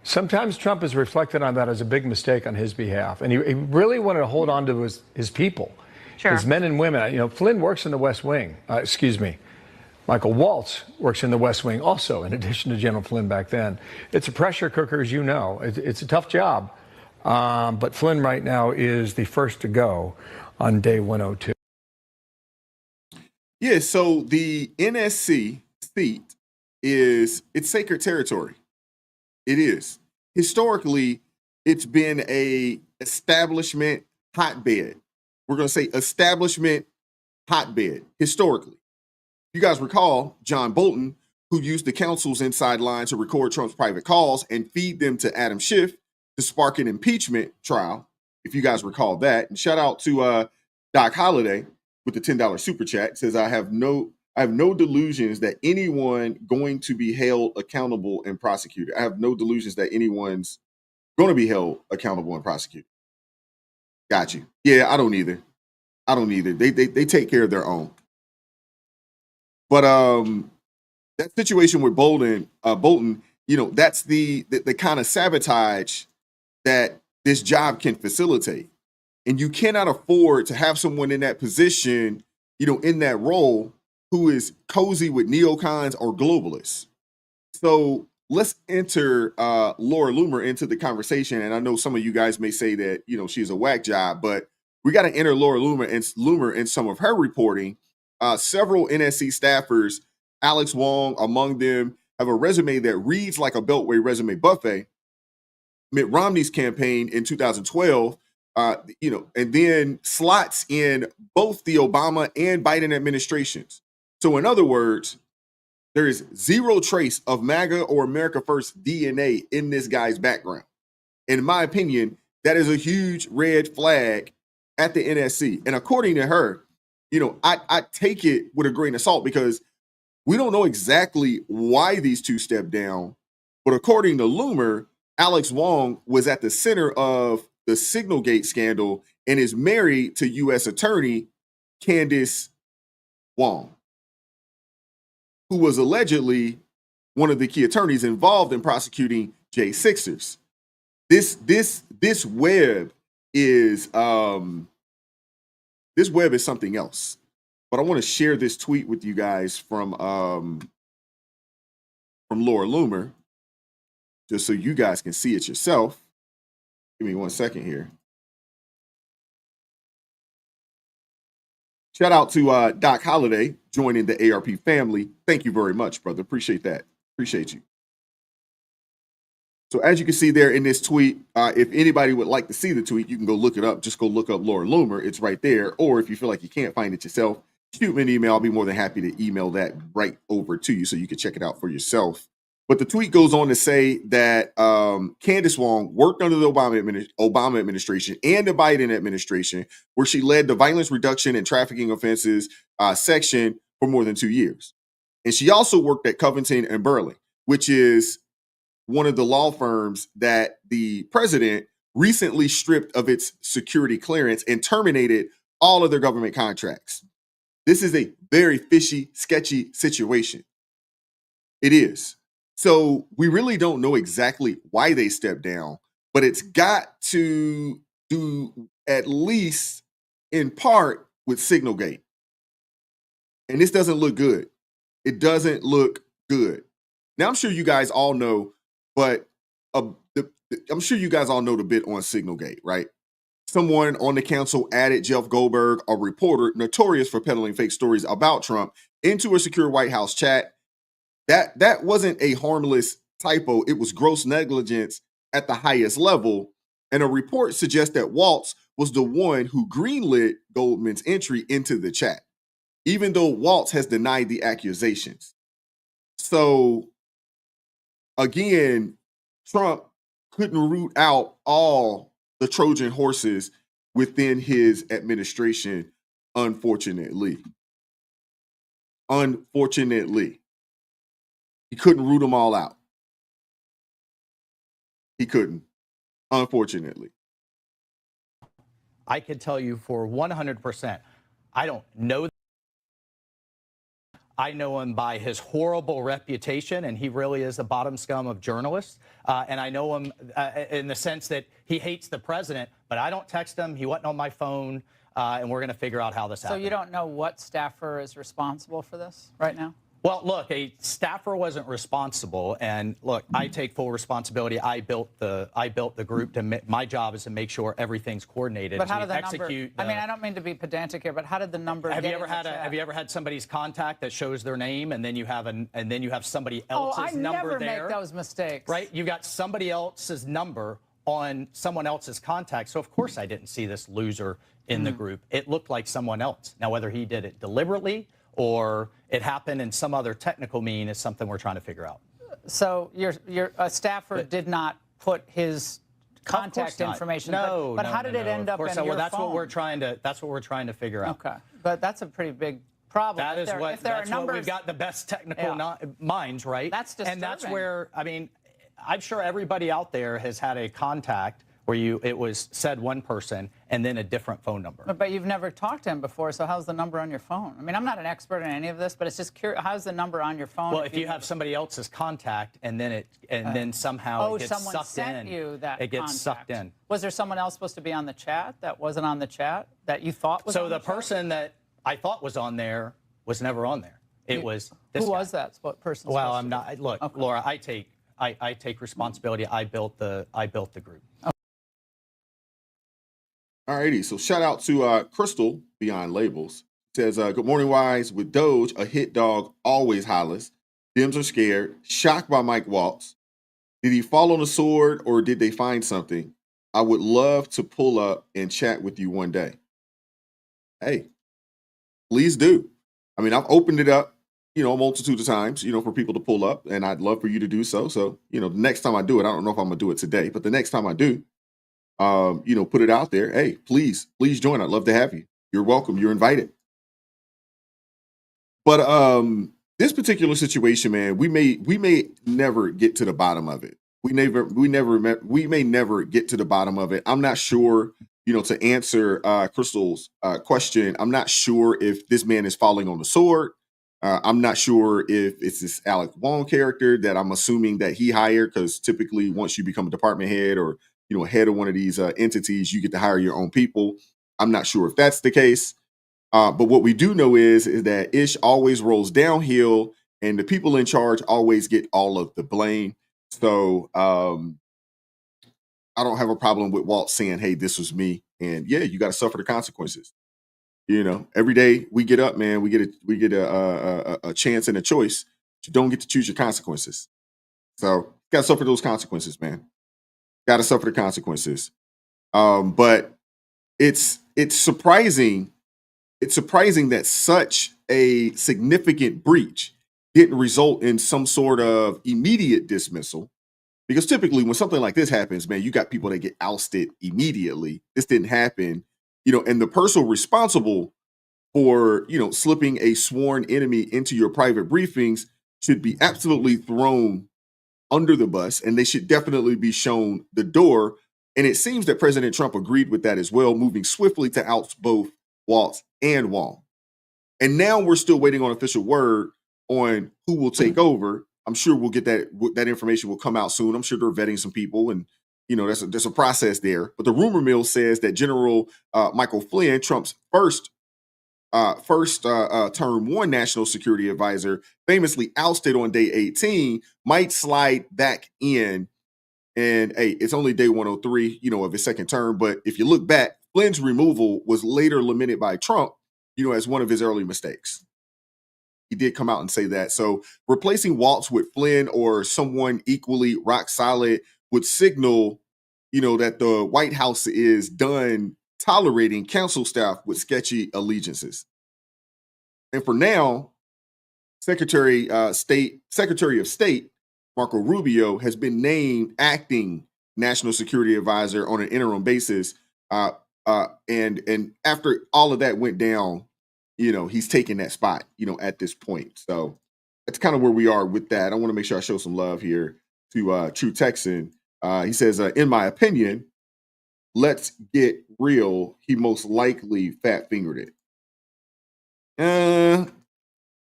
S9: sometimes Trump has reflected on that as a big mistake on his behalf. And he really wanted to hold on to his people, his men and women. You know, Flynn works in the West Wing. Michael Waltz works in the West Wing also, in addition to General Flynn back then. It's a pressure cooker, as you know. It's a tough job. But Flynn right now is the first to go on day 102.
S2: Yeah, so the NSC seat it's sacred territory. It is. Historically, it's been a establishment hotbed. We're going to say establishment hotbed, historically. You guys recall John Bolton, who used the council's inside line to record Trump's private calls and feed them to Adam Schiff to spark an impeachment trial, if you guys recall that. And shout out to Doc Holliday with the $10 super chat. It says, I have no delusions that anyone going to be held accountable and prosecuted. I have no delusions that anyone's going to be held accountable and prosecuted. Got you. Yeah, I don't either. They take care of their own. But that situation with Bolton, you know, that's the kind of sabotage that this job can facilitate. And you cannot afford to have someone in that position, you know, in that role who is cozy with neocons or globalists. So let's enter Laura Loomer into the conversation. And I know some of you guys may say that, you know, she's a whack job, but we got to enter Laura Loomer in some of her reporting. Several NSC staffers, Alex Wong among them, have a resume that reads like a Beltway resume buffet. Mitt Romney's campaign in 2012, you know, and then slots in both the Obama and Biden administrations. So in other words, there is zero trace of MAGA or America First DNA in this guy's background. In my opinion, that is a huge red flag at the NSC. And according to her, you know, I take it with a grain of salt because we don't know exactly why these two stepped down. But according to Loomer, Alex Wong was at the center of the Signalgate scandal and is married to U.S. Attorney Candace Wong, who was allegedly one of the key attorneys involved in prosecuting J6ers. This web is something else. But I want to share this tweet with you guys from Laura Loomer, just so you guys can see it yourself. Give me 1 second here. Shout out to Doc Holliday joining the ARP family. Thank you very much, brother. Appreciate that. Appreciate you. So as you can see there in this tweet, if anybody would like to see the tweet, you can go look it up. Just go look up Laura Loomer. It's right there. Or if you feel like you can't find it yourself, shoot me an email. I'll be more than happy to email that right over to you so you can check it out for yourself. But the tweet goes on to say that Candace Wong worked under the Obama administration and the Biden administration, where she led the violence reduction and trafficking offenses section for more than 2 years. And she also worked at Covington and Burling, which is one of the law firms that the president recently stripped of its security clearance and terminated all of their government contracts. This is a very fishy, sketchy situation. It is. So we really don't know exactly why they stepped down, but it's got to do at least in part with Signalgate. And this doesn't look good. It doesn't look good. Now, I'm sure you guys all know, but I'm sure you guys all know the bit on Signalgate, right? Someone on the council added Jeff Goldberg, a reporter notorious for peddling fake stories about Trump, into a secure White House chat. That wasn't a harmless typo. It was gross negligence at the highest level. And a report suggests that Waltz was the one who greenlit Goldman's entry into the chat, even though Waltz has denied the accusations. So again, Trump couldn't root out all the Trojan horses within his administration, unfortunately. Unfortunately. He couldn't root them all out. He couldn't, unfortunately.
S10: I can tell you for 100%, I don't know. I know him by his horrible reputation, and he really is the bottom scum of journalists. And I know him in the sense that he hates the president, but I don't text him. He wasn't on my phone, and we're going to figure out how this happened.
S11: So you don't know what staffer is responsible for this right now?
S10: Well, look, a staffer wasn't responsible, and look, I take full responsibility. I built the group. My job is to make sure everything's coordinated.
S11: But how did the
S10: execute?
S11: number? I mean, I don't mean to be pedantic here, but how did the number?
S10: Have you ever had somebody's contact that shows their name, and then you have somebody else's number there?
S11: I never make those mistakes.
S10: Right? You got somebody else's number on someone else's contact. So of course I didn't see this loser in the group. It looked like someone else. Now whether he did it deliberately or it happened in some other technical mean is something we're trying to figure out.
S11: So your staffer did not put his contact information.
S10: No,
S11: but how did it end up in your
S10: that's
S11: phone?
S10: what we're trying to figure out.
S11: Okay, but that's a pretty big problem.
S10: That is what we've got the best technical minds, right?
S11: That's disturbing.
S10: And that's where, I mean, I'm sure everybody out there has had a contact where it was said one person and then a different phone number.
S11: But you've never talked to him before, so how's the number on your phone? I mean, I'm not an expert in any of this, but it's just curious. How's the number on your phone?
S10: Well, if you have somebody else's contact and then somehow it gets
S11: someone
S10: sucked
S11: sent
S10: in,
S11: you that
S10: it gets
S11: contact.
S10: sucked in.
S11: Was there someone else supposed to be on the chat that wasn't on the chat that you thought was?
S10: So
S11: on
S10: the
S11: the chat?
S10: person that I thought was on there was never on there. It was this
S11: who
S10: guy.
S11: was that? What person?
S10: Well, I'm not. Look, okay. Laura, I take responsibility. I built the group.
S2: Alrighty, so shout out to Crystal Beyond Labels. Says, good morning, Wise. With DOGE, a hit dog always hollers. Dems are scared, shocked by Mike Waltz. Did he fall on the sword or did they find something? I would love to pull up and chat with you one day. Hey, please do. I mean, I've opened it up, a multitude of times, for people to pull up, and I'd love for you to do so. So, the next time I do it, I don't know if I'm going to do it today, but the next time I do, put it out there. Hey, please join. I'd love to have you. You're welcome. You're invited. But this particular situation, man, we may never get to the bottom of it. We may never get to the bottom of it. I'm not sure, to answer Crystal's question. I'm not sure if this man is falling on the sword. I'm not sure if it's this Alec Wong character that I'm assuming that he hired, because typically once you become a department head or head of one of these entities, you get to hire your own people. I'm not sure if that's the case. But what we do know is that ish always rolls downhill and the people in charge always get all of the blame. So I don't have a problem with Walt saying, hey, this was me. And yeah, you got to suffer the consequences. Every day we get up, man, we get a chance and a choice. You don't get to choose your consequences. So you got to suffer those consequences, man. Got to suffer the consequences. But it's surprising. It's surprising that such a significant breach didn't result in some sort of immediate dismissal. Because typically when something like this happens, man, you got people that get ousted immediately. This didn't happen, and the person responsible for, slipping a sworn enemy into your private briefings should be absolutely thrown under the bus, and they should definitely be shown the door. And it seems that President Trump agreed with that as well, moving swiftly to oust both Waltz and Wong. And now we're still waiting on official word on who will take over. I'm sure we'll get that information will come out soon. I'm sure they're vetting some people, and there's a process there. But the rumor mill says that General Michael Flynn, Trump's first term one national security advisor, famously ousted on day 18, might slide back in. And hey, it's only day 103, of his second term. But if you look back, Flynn's removal was later lamented by Trump, as one of his early mistakes. He did come out and say that. So replacing Waltz with Flynn or someone equally rock solid would signal, that the White House is done tolerating council staff with sketchy allegiances. And for now, Secretary of State Marco Rubio has been named acting national security advisor on an interim basis. And after all of that went down, he's taking that spot, at this point. So that's kind of where we are with that. I want to make sure I show some love here to True Texan. He says, in my opinion, let's get real. He most likely fat fingered it.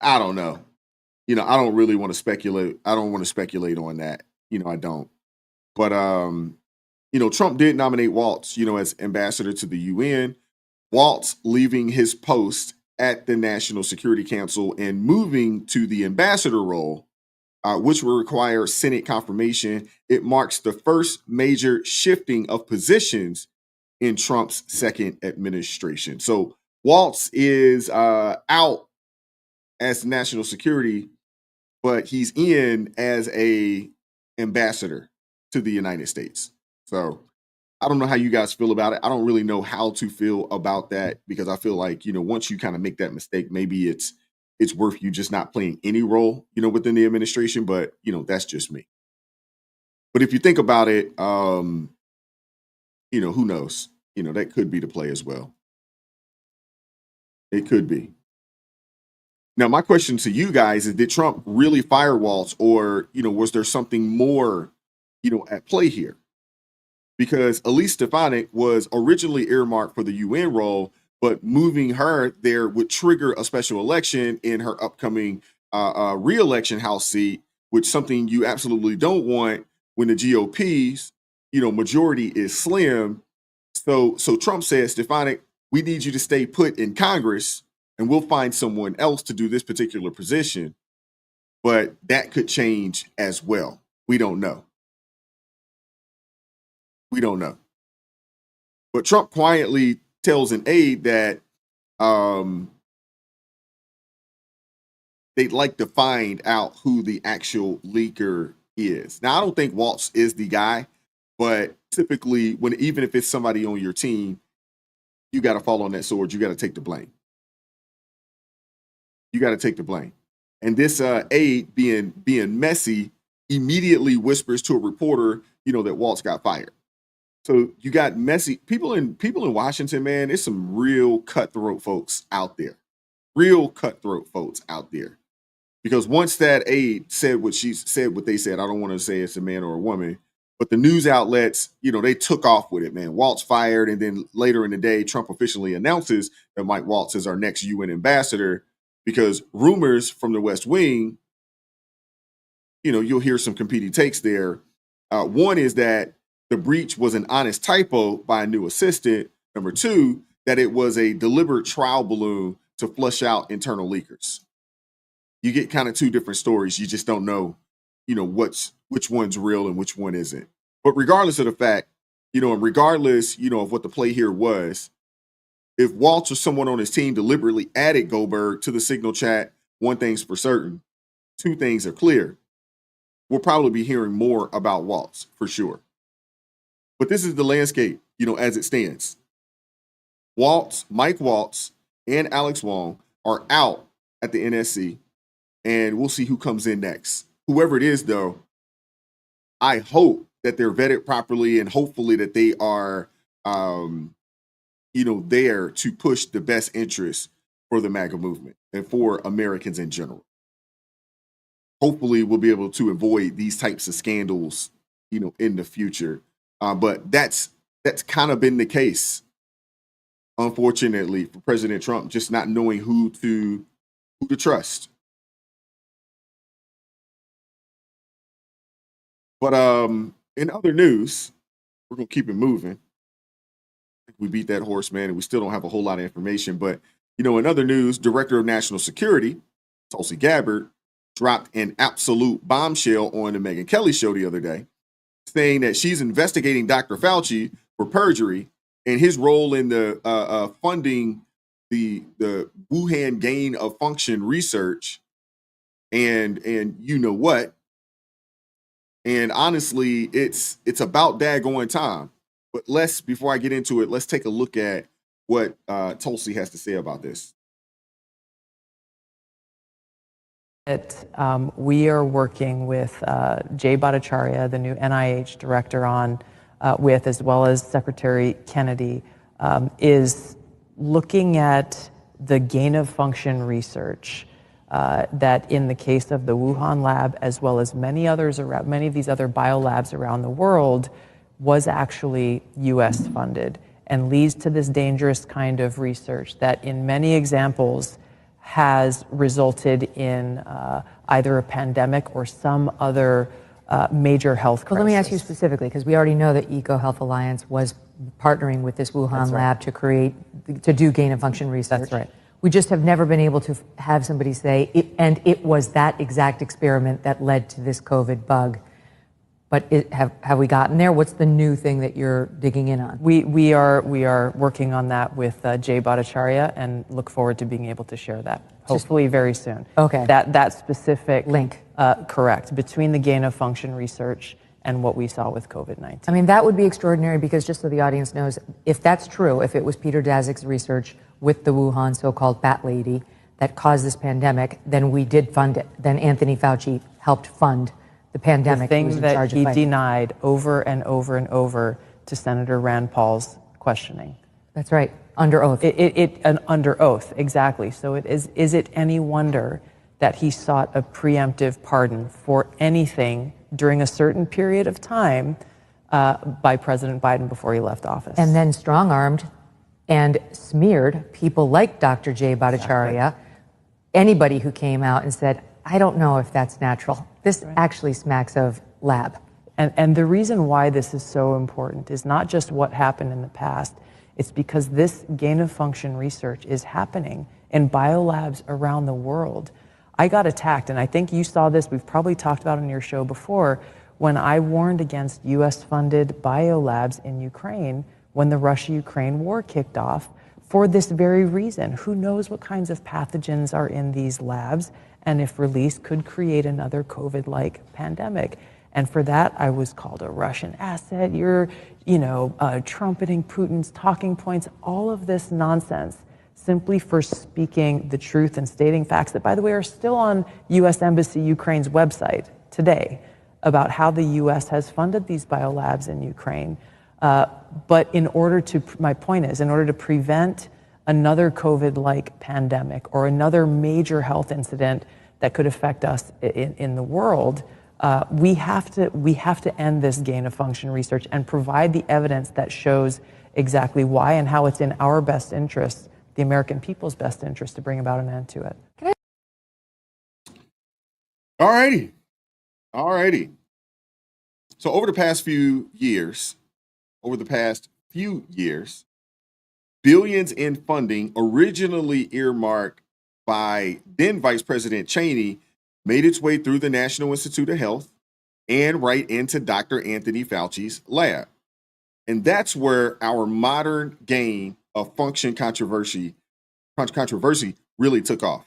S2: I don't know. I don't really want to speculate. I don't want to speculate on that. I don't. But Trump did nominate Waltz, as ambassador to the UN. Waltz leaving his post at the National Security Council and moving to the ambassador role, which will require Senate confirmation. It marks the first major shifting of positions in Trump's second administration. So Waltz is out as national security, but he's in as a ambassador to the United States. So I don't know how you guys feel about it. I don't really know how to feel about that, because I feel like, once you kind of make that mistake, maybe it's worth you just not playing any role, within the administration. But, that's just me. But if you think about it, who knows? That could be the play as well. It could be. Now, my question to you guys is, did Trump really fire Waltz, or, was there something more, at play here? Because Elise Stefanik was originally earmarked for the UN role, but moving her there would trigger a special election in her upcoming re-election House seat, which something you absolutely don't want when the GOP's, majority is slim. So Trump says, Stefanik, we need you to stay put in Congress, and we'll find someone else to do this particular position. But that could change as well. We don't know. We don't know. But Trump quietly tells an aide that they'd like to find out who the actual leaker is. Now, I don't think Waltz is the guy, but typically, even if it's somebody on your team, you got to fall on that sword. You got to take the blame. You got to take the blame. And this aide, being messy, immediately whispers to a reporter, that Waltz got fired. So you got messy people in Washington, man. There's some real cutthroat folks out there. Real cutthroat folks out there. Because once that aide said what they said, I don't want to say it's a man or a woman, but the news outlets, they took off with it, man. Waltz fired, and then later in the day, Trump officially announces that Mike Waltz is our next UN ambassador, because rumors from the West Wing, you'll hear some competing takes there. One is that the breach was an honest typo by a new assistant. Number two, that it was a deliberate trial balloon to flush out internal leakers. You get kind of two different stories. You just don't know, which one's real and which one isn't. But regardless of the fact, and regardless, of what the play here was, if Waltz or someone on his team deliberately added Goldberg to the Signal chat, one thing's for certain, two things are clear. We'll probably be hearing more about Waltz for sure. But this is the landscape, as it stands. Mike Waltz, and Alex Wong are out at the NSC, and we'll see who comes in next. Whoever it is, though, I hope that they're vetted properly, and hopefully that they are, there to push the best interests for the MAGA movement and for Americans in general. Hopefully, we'll be able to avoid these types of scandals, in the future. But that's kind of been the case, unfortunately, for President Trump, just not knowing who to trust. But in other news, we're gonna keep it moving. We beat that horse, man, and we still don't have a whole lot of information. But in other news, Director of National Security, Tulsi Gabbard, dropped an absolute bombshell on the Megyn Kelly show the other day, saying that she's investigating Dr. Fauci for perjury and his role in the funding the Wuhan gain of function research, and you know what? And honestly, it's about daggone time. But before I get into it, let's take a look at what Tulsi has to say about this.
S12: We are working with Jay Bhattacharya, the new NIH director, as well as Secretary Kennedy, is looking at the gain of function research that, in the case of the Wuhan lab, as well as many of these other biolabs around the world, was actually U.S. funded and leads to this dangerous kind of research that, in many examples, has resulted in either a pandemic or some other major health crisis.
S13: Well, let me ask you specifically, because we already know that EcoHealth Alliance was partnering with this Wuhan lab to do gain of function research.
S12: That's right.
S13: We just have never been able to have somebody say, it was that exact experiment that led to this COVID bug. But have we gotten there? What's the new thing that you're digging in on?
S12: We are working on that with Jay Bhattacharya and look forward to being able to share that hopefully very soon.
S13: Okay.
S12: That specific
S13: link,
S12: correct, between the gain of function research and what we saw with COVID-19.
S13: I mean, that would be extraordinary because just so the audience knows, if that's true, if it was Peter Daszak's research with the Wuhan so-called bat lady that caused this pandemic, then we did fund it. Then Anthony Fauci helped fund the pandemic.
S12: The thing that he denied over and over and over to Senator Rand Paul's questioning.
S13: That's right, under oath.
S12: Under oath, exactly. So is it any wonder that he sought a preemptive pardon for anything during a certain period of time by President Biden before he left office?
S13: And then strong-armed and smeared people like Dr. Jay Bhattacharya, anybody who came out and said, I don't know if that's natural. This actually smacks of lab.
S12: And the reason why this is so important is not just what happened in the past, it's because this gain of function research is happening in biolabs around the world. I got attacked, and I think you saw this, we've probably talked about it on your show before, when I warned against US-funded biolabs in Ukraine when the Russia-Ukraine war kicked off for this very reason. Who knows what kinds of pathogens are in these labs, and if released, could create another COVID-like pandemic. And for that, I was called a Russian asset. You're, trumpeting Putin's talking points, all of this nonsense, simply for speaking the truth and stating facts that, by the way, are still on U.S. Embassy Ukraine's website today about how the U.S. has funded these biolabs in Ukraine. But my point is, in order to prevent another COVID-like pandemic or another major health incident that could affect us in the world, we have to end this gain of function research and provide the evidence that shows exactly why and how it's in our best interest, the American people's best interest, to bring about an end to it.
S2: All righty. So over the past few years, billions in funding originally earmarked by then Vice President Cheney made its way through the National Institute of Health and right into Dr. Anthony Fauci's lab. And that's where our modern gain of function controversy really took off.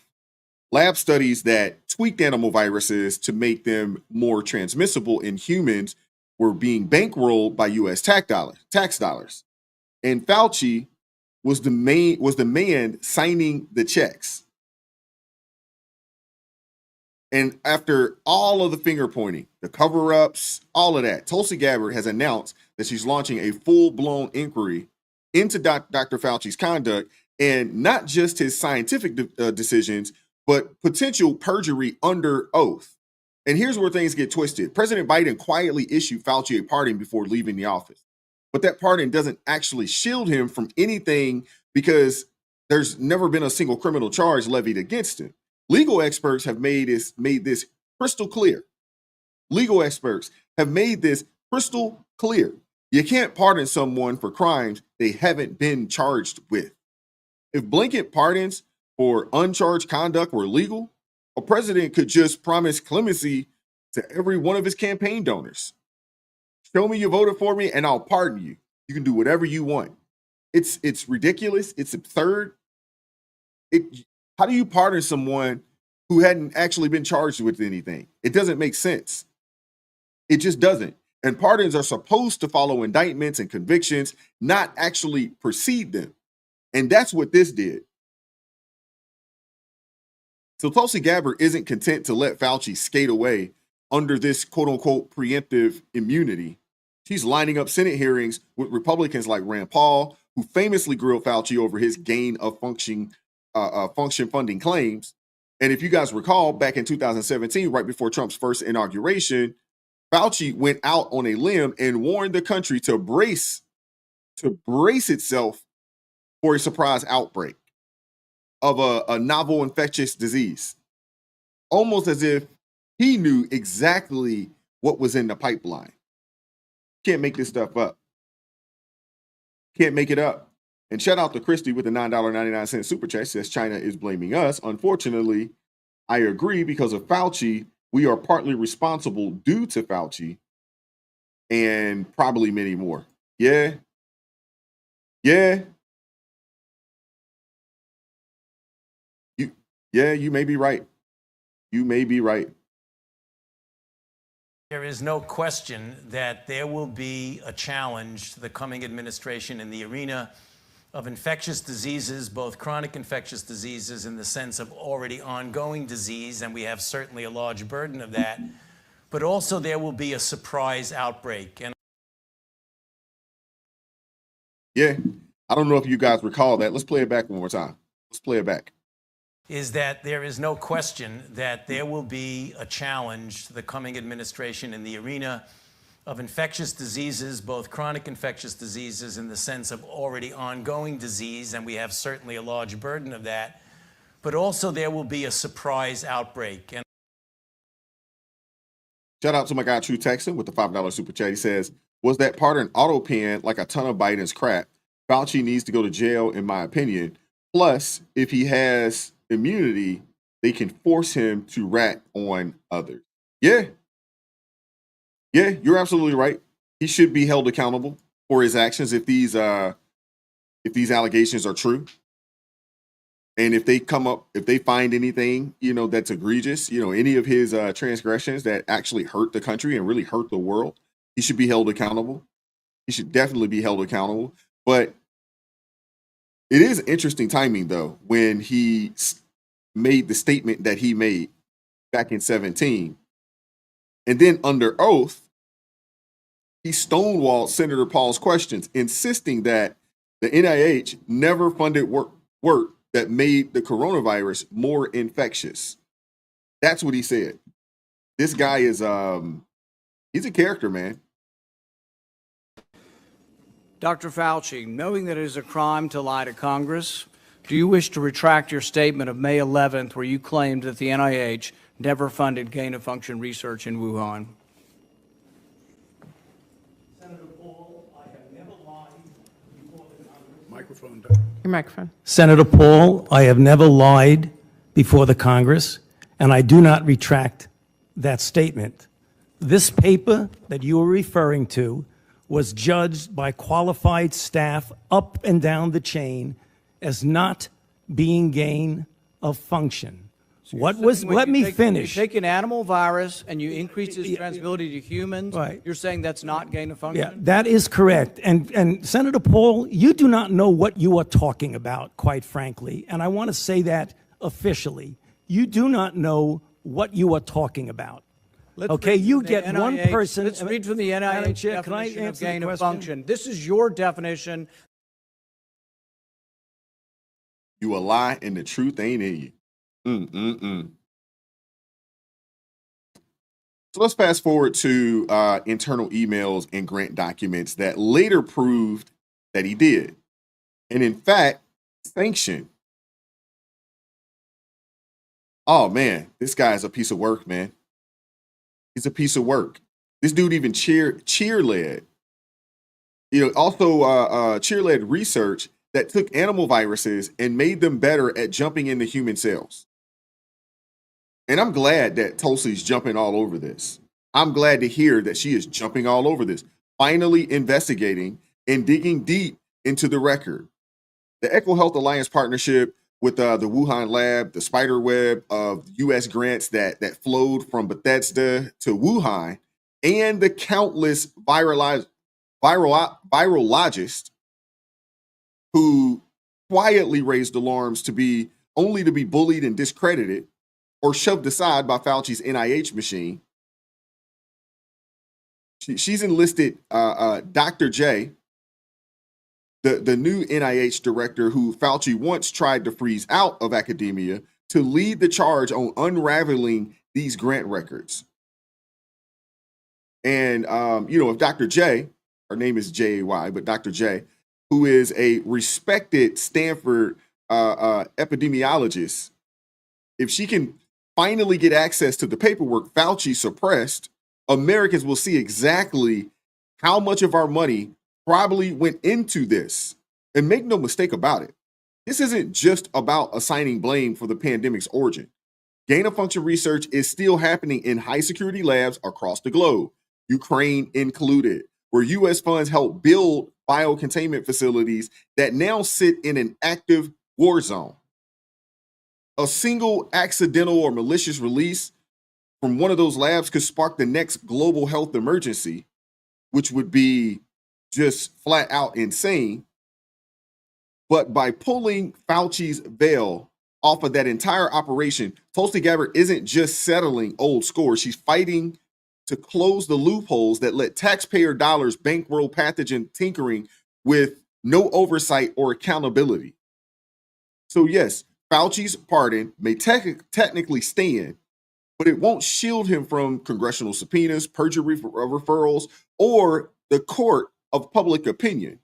S2: Lab studies that tweaked animal viruses to make them more transmissible in humans were being bankrolled by U.S. tax dollars. And Fauci was the man signing the checks. And after all of the finger pointing, the cover-ups, all of that, Tulsi Gabbard has announced that she's launching a full-blown inquiry into Dr. Fauci's conduct, and not just his scientific decisions, but potential perjury under oath. And here's where things get twisted. President Biden quietly issued Fauci a pardon before leaving the office. But that pardon doesn't actually shield him from anything because there's never been a single criminal charge levied against him. Legal experts have made this crystal clear. You can't pardon someone for crimes they haven't been charged with. If blanket pardons for uncharged conduct were legal, a president could just promise clemency to every one of his campaign donors. Show me you voted for me and I'll pardon you. You can do whatever you want. It's ridiculous. It's absurd. How do you pardon someone who hadn't actually been charged with anything? It doesn't make sense. It just doesn't. And pardons are supposed to follow indictments and convictions, not actually precede them. And that's what this did. So Tulsi Gabbard isn't content to let Fauci skate away under this quote unquote preemptive immunity. She's lining up Senate hearings with Republicans like Rand Paul, who famously grilled Fauci over his gain of function funding claims. And if you guys recall, back in 2017, right before Trump's first inauguration, Fauci went out on a limb and warned the country to brace itself for a surprise outbreak. of a novel infectious disease, almost as if he knew exactly what was in the pipeline. Can't make this stuff up. Can't make it up. And shout out to Christy with the $9.99 super chat, says China is blaming us. Unfortunately, I agree, because of Fauci, we are partly responsible due to Fauci and probably many more. Yeah. Yeah. You may be right. You may be right.
S14: There is no question that there will be a challenge to the coming administration in the arena of infectious diseases, both chronic infectious diseases in the sense of already ongoing disease, and we have certainly a large burden of that, but also there will be a surprise outbreak. And
S2: yeah, I don't know if you guys recall that. Let's play it back one more time. Let's play it back.
S14: Is that there is no question that there will be a challenge to the coming administration in the arena of infectious diseases, both chronic infectious diseases in the sense of already ongoing disease, and we have certainly a large burden of that, but also there will be a surprise outbreak. And
S2: shout out to my guy True Texan with the $5 super chat. He says, was that part an auto pen like a ton of Biden's crap? Fauci needs to go to jail, in my opinion. Plus, if he has immunity, they can force him to rat on others. Yeah, you're absolutely right. He should be held accountable for his actions if these allegations are true. And if they find anything, that's egregious, any of his transgressions that actually hurt the country and really hurt the world, he should be held accountable. He should definitely be held accountable. But it is interesting timing, though, when he made the statement that he made back in 2017. And then under oath, he stonewalled Senator Paul's questions, insisting that the NIH never funded work that made the coronavirus more infectious. That's what he said. This guy is, he's a character, man.
S15: Dr. Fauci, knowing that it is a crime to lie to Congress, do you wish to retract your statement of May 11th where you claimed that the NIH never funded gain-of-function research in Wuhan?
S11: Senator Paul, I have never lied before the Congress.
S15: Microphone.
S12: Your microphone.
S14: Senator Paul, I have never lied before the Congress, and I do not retract that statement. This paper that you are referring to was judged by qualified staff up and down the chain as not being gain of function. Let me finish.
S15: You take an animal virus and you increase its transmissibility to humans,
S14: right.
S15: You're saying that's not gain of function?
S14: Yeah, that is correct. And Senator Paul, you do not know what you are talking about, quite frankly. And I want to say that officially. You do not know what you are talking about. Okay, you get one person.
S15: Let's read from the NIH definition of gain of function. This is your definition.
S2: You a lie and the truth ain't in you. So let's fast forward to internal emails and grant documents that later proved that he did. And in fact, sanctioned. Oh man, this guy is a piece of work, man. He's a piece of work. This dude even cheer-led. Also cheer-led research that took animal viruses and made them better at jumping into human cells. And I'm glad that Tulsi's jumping all over this. I'm glad to hear that she is jumping all over this, finally investigating and digging deep into the record. The EcoHealth Alliance partnership with the Wuhan lab, the spider web of U.S. grants that flowed from Bethesda to Wuhan, and the countless virologists who quietly raised alarms to be bullied and discredited or shoved aside by Fauci's NIH machine. She's enlisted Dr. J, the new NIH director who Fauci once tried to freeze out of academia, to lead the charge on unraveling these grant records. And, if Dr. J, her name is J-A-Y, but Dr. J, who is a respected Stanford epidemiologist, if she can finally get access to the paperwork Fauci suppressed, Americans will see exactly how much of our money probably went into this. And make no mistake about it, this isn't just about assigning blame for the pandemic's origin. Gain-of-function research is still happening in high-security labs across the globe, Ukraine included, where U.S. funds help build biocontainment facilities that now sit in an active war zone. A single accidental or malicious release from one of those labs could spark the next global health emergency, which would be just flat out insane. But by pulling Fauci's veil off of that entire operation, Tulsi Gabbard isn't just settling old scores. She's fighting to close the loopholes that let taxpayer dollars bankroll pathogen tinkering with no oversight or accountability. So yes, Fauci's pardon may technically stand, but it won't shield him from congressional subpoenas, perjury referrals, or the court of public opinion.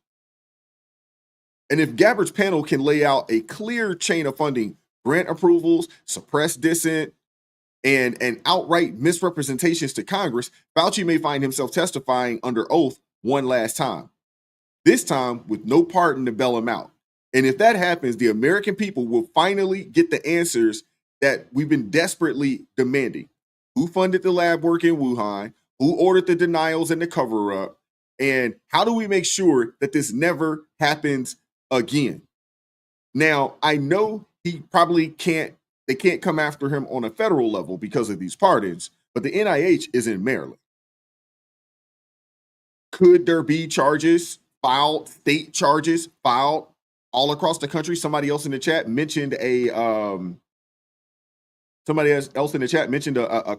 S2: And if Gabbard's panel can lay out a clear chain of funding, grant approvals, suppressed dissent, and outright misrepresentations to Congress, Fauci may find himself testifying under oath one last time, this time with no pardon to bail him out. And if that happens, the American people will finally get the answers that we've been desperately demanding. Who funded the lab work in Wuhan? Who ordered the denials and the cover-up? And how do we make sure that this never happens again? Now, I know he probably they can't come after him on a federal level because of these pardons, but the NIH is in Maryland. Could there be charges filed, state charges filed all across the country? Somebody else in the chat mentioned a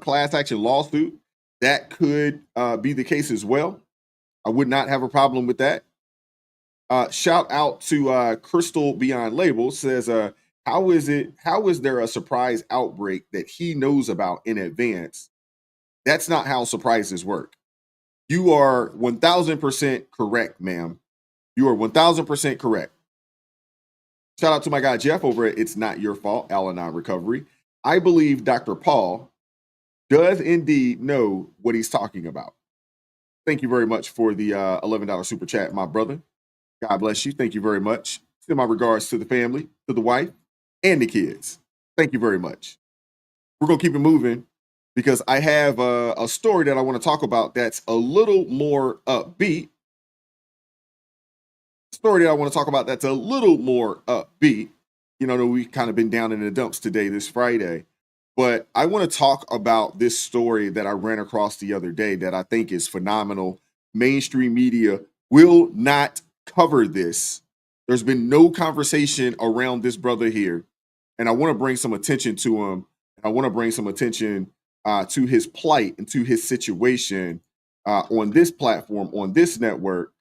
S2: class action lawsuit. That could be the case as well. I would not have a problem with that. Shout out to Crystal Beyond Labels, says, how is there a surprise outbreak that he knows about in advance? That's not how surprises work. You are 1000% correct, ma'am. You are 1000% correct. Shout out to my guy Jeff over at It's Not Your Fault, Al-Anon Recovery. I believe Dr. Paul does indeed know what he's talking about. Thank you very much for the $11 super chat, my brother. God bless you. Thank you very much. Send my regards to the family, to the wife, and the kids. Thank you very much. We're going to keep it moving because I have a story that I want to talk about that's a little more upbeat. You know, we've kind of been down in the dumps today, this Friday. But I want to talk about this story that I ran across the other day that I think is phenomenal. Mainstream media will not cover this. There's been no conversation around this brother here. And I want to bring some attention to him. I want to bring some attention to his plight and to his situation on this platform, on this network,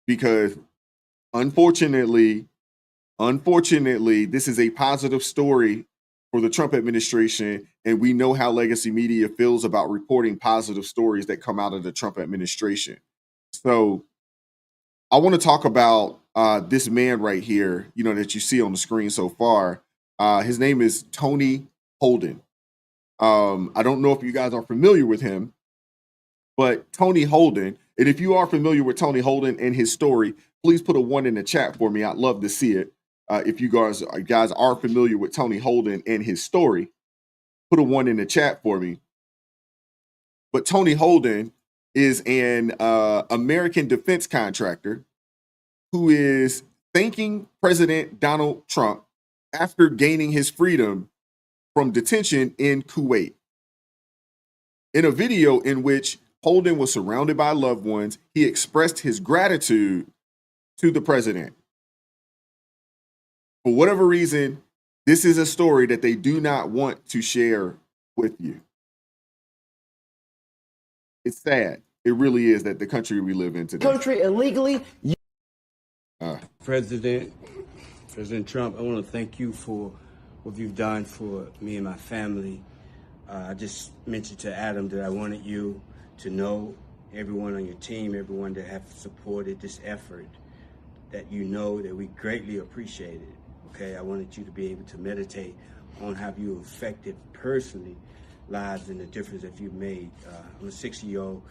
S2: because unfortunately, this is a positive story for the Trump administration, and we know how legacy media feels about reporting positive stories that come out of the Trump administration. So I want to talk about this man right here, you know, that you see on the screen so far. His name is Tony Holden. I don't know if you guys are familiar with him, but Tony Holden, and if you are familiar with Tony Holden and his story, please put a 1 in the chat for me. I'd love to see it. If you guys are familiar with Tony Holden and his story, put a 1 in the chat for me. But Tony Holden is an American defense contractor who is thanking President Donald Trump after gaining his freedom from detention in Kuwait. In a video in which Holden was surrounded by loved ones, he expressed his gratitude to the president. For whatever reason, this is a story that they do not want to share with you. It's sad. It really is that the country we live in today.
S16: Country illegally.
S17: President Trump, I want to thank you for what you've done for me and my family. I just mentioned to Adam that I wanted you to know, everyone on your team, everyone that have supported this effort, that you know that we greatly appreciate it. Okay, I wanted you to be able to meditate on how you affected personally lives and the difference that you've made. I'm a 60-year-old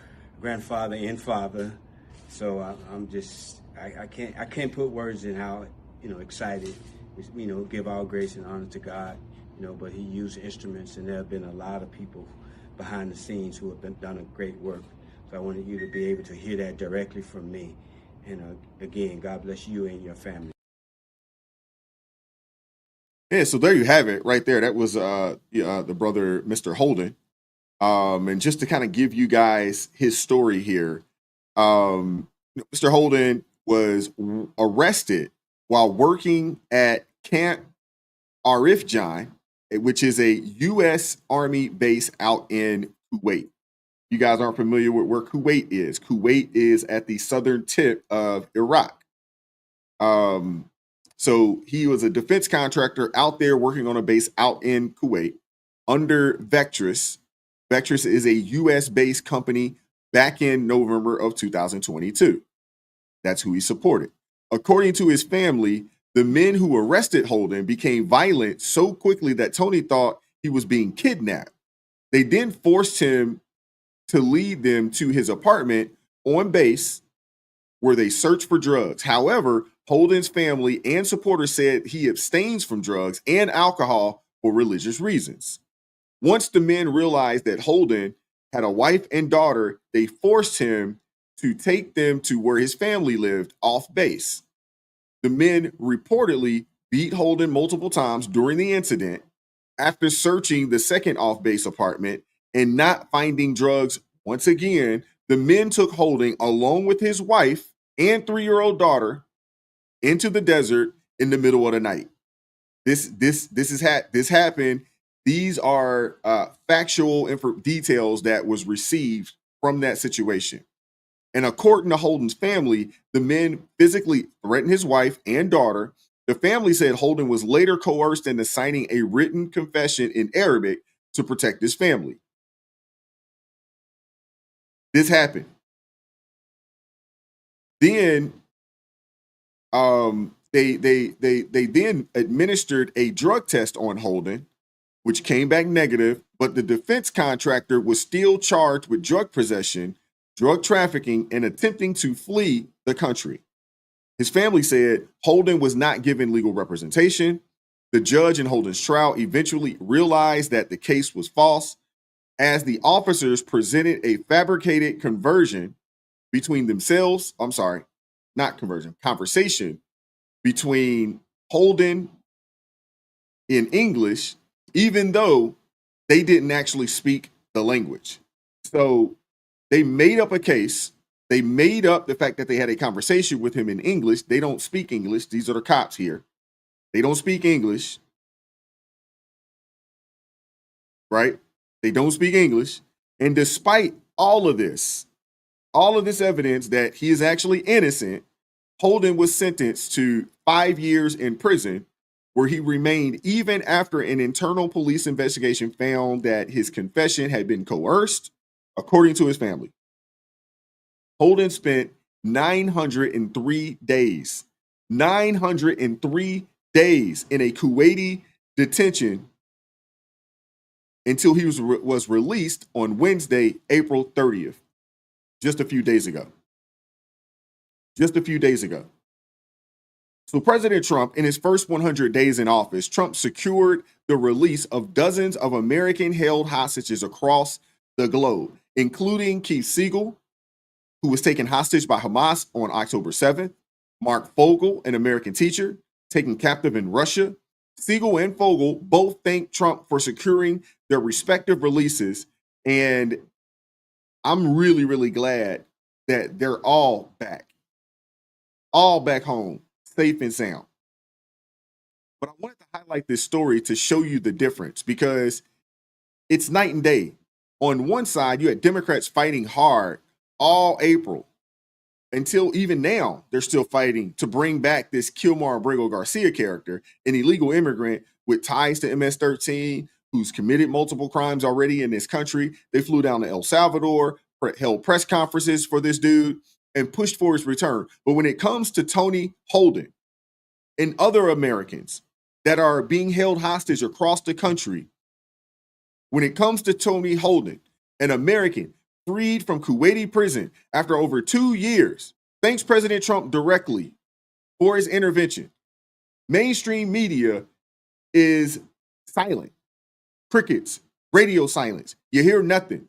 S17: grandfather and father, so I can't put words in how excited. Give all grace and honor to God. But He used instruments, and there have been a lot of people behind the scenes who have done a great work. So I wanted you to be able to hear that directly from me. And again, God bless you and your family.
S2: Yeah, so there you have it right there. That was the brother, Mr. Holden. And just to kind of give you guys his story here, Mr. Holden was arrested while working at Camp Arifjan, which is a U.S. Army base out in Kuwait. You guys aren't familiar with where Kuwait is. Kuwait is at the southern tip of Iraq. So he was a defense contractor out there working on a base out in Kuwait under Vectrus. Vectrus is a U.S.-based company back in November of 2022. That's who he supported. According to his family, the men who arrested Holden became violent so quickly that Tony thought he was being kidnapped. They then forced him to lead them to his apartment on base where they searched for drugs. However, Holden's family and supporters said he abstains from drugs and alcohol for religious reasons. Once the men realized that Holden had a wife and daughter, they forced him to take them to where his family lived off base. The men reportedly beat Holden multiple times during the incident. After searching the second off-base apartment and not finding drugs once again, the men took Holden along with his wife and 3-year-old daughter into the desert in the middle of the night. This happened. These are factual details that was received from that situation. And according to Holden's family, the men physically threatened his wife and daughter. The family said Holden was later coerced into signing a written confession in Arabic to protect his family. This happened. Then they then administered a drug test on Holden, which came back negative, but the defense contractor was still charged with drug possession, drug trafficking, and attempting to flee the country. His family said Holden was not given legal representation. The judge in Holden's trial eventually realized that the case was false as the officers presented a fabricated conversation between Holden in English, even though they didn't actually speak the language. So they made up a case. They made up the fact that they had a conversation with him in English. They don't speak English. These are the cops here. They don't speak English, right? They don't speak English. And despite all of this evidence that he is actually innocent, Holden was sentenced to 5 years in prison, where he remained even after an internal police investigation found that his confession had been coerced, according to his family. Holden spent 903 days in a Kuwaiti detention until he was released on Wednesday, April 30th, just a few days ago. So President Trump, in his first 100 days in office, Trump secured the release of dozens of American-held hostages across the globe, including Keith Siegel, who was taken hostage by Hamas on October 7th, Mark Fogel, an American teacher, taken captive in Russia. Siegel and Fogel both thanked Trump for securing their respective releases, and I'm really, really glad that they're all back home, safe and sound. But I wanted to highlight this story to show you the difference, because it's night and day. On one side, you had Democrats fighting hard all April until even now, they're still fighting to bring back this Kilmar Abrego Garcia character, an illegal immigrant with ties to MS-13, who's committed multiple crimes already in this country. They flew down to El Salvador, held press conferences for this dude, and pushed for his return. But when it comes to Tony Holden and other Americans that are being held hostage across the country, when it comes to Tony Holden, an American freed from Kuwaiti prison after over 2 years, thanks President Trump directly for his intervention, mainstream media is silent. Crickets, radio silence. You hear nothing.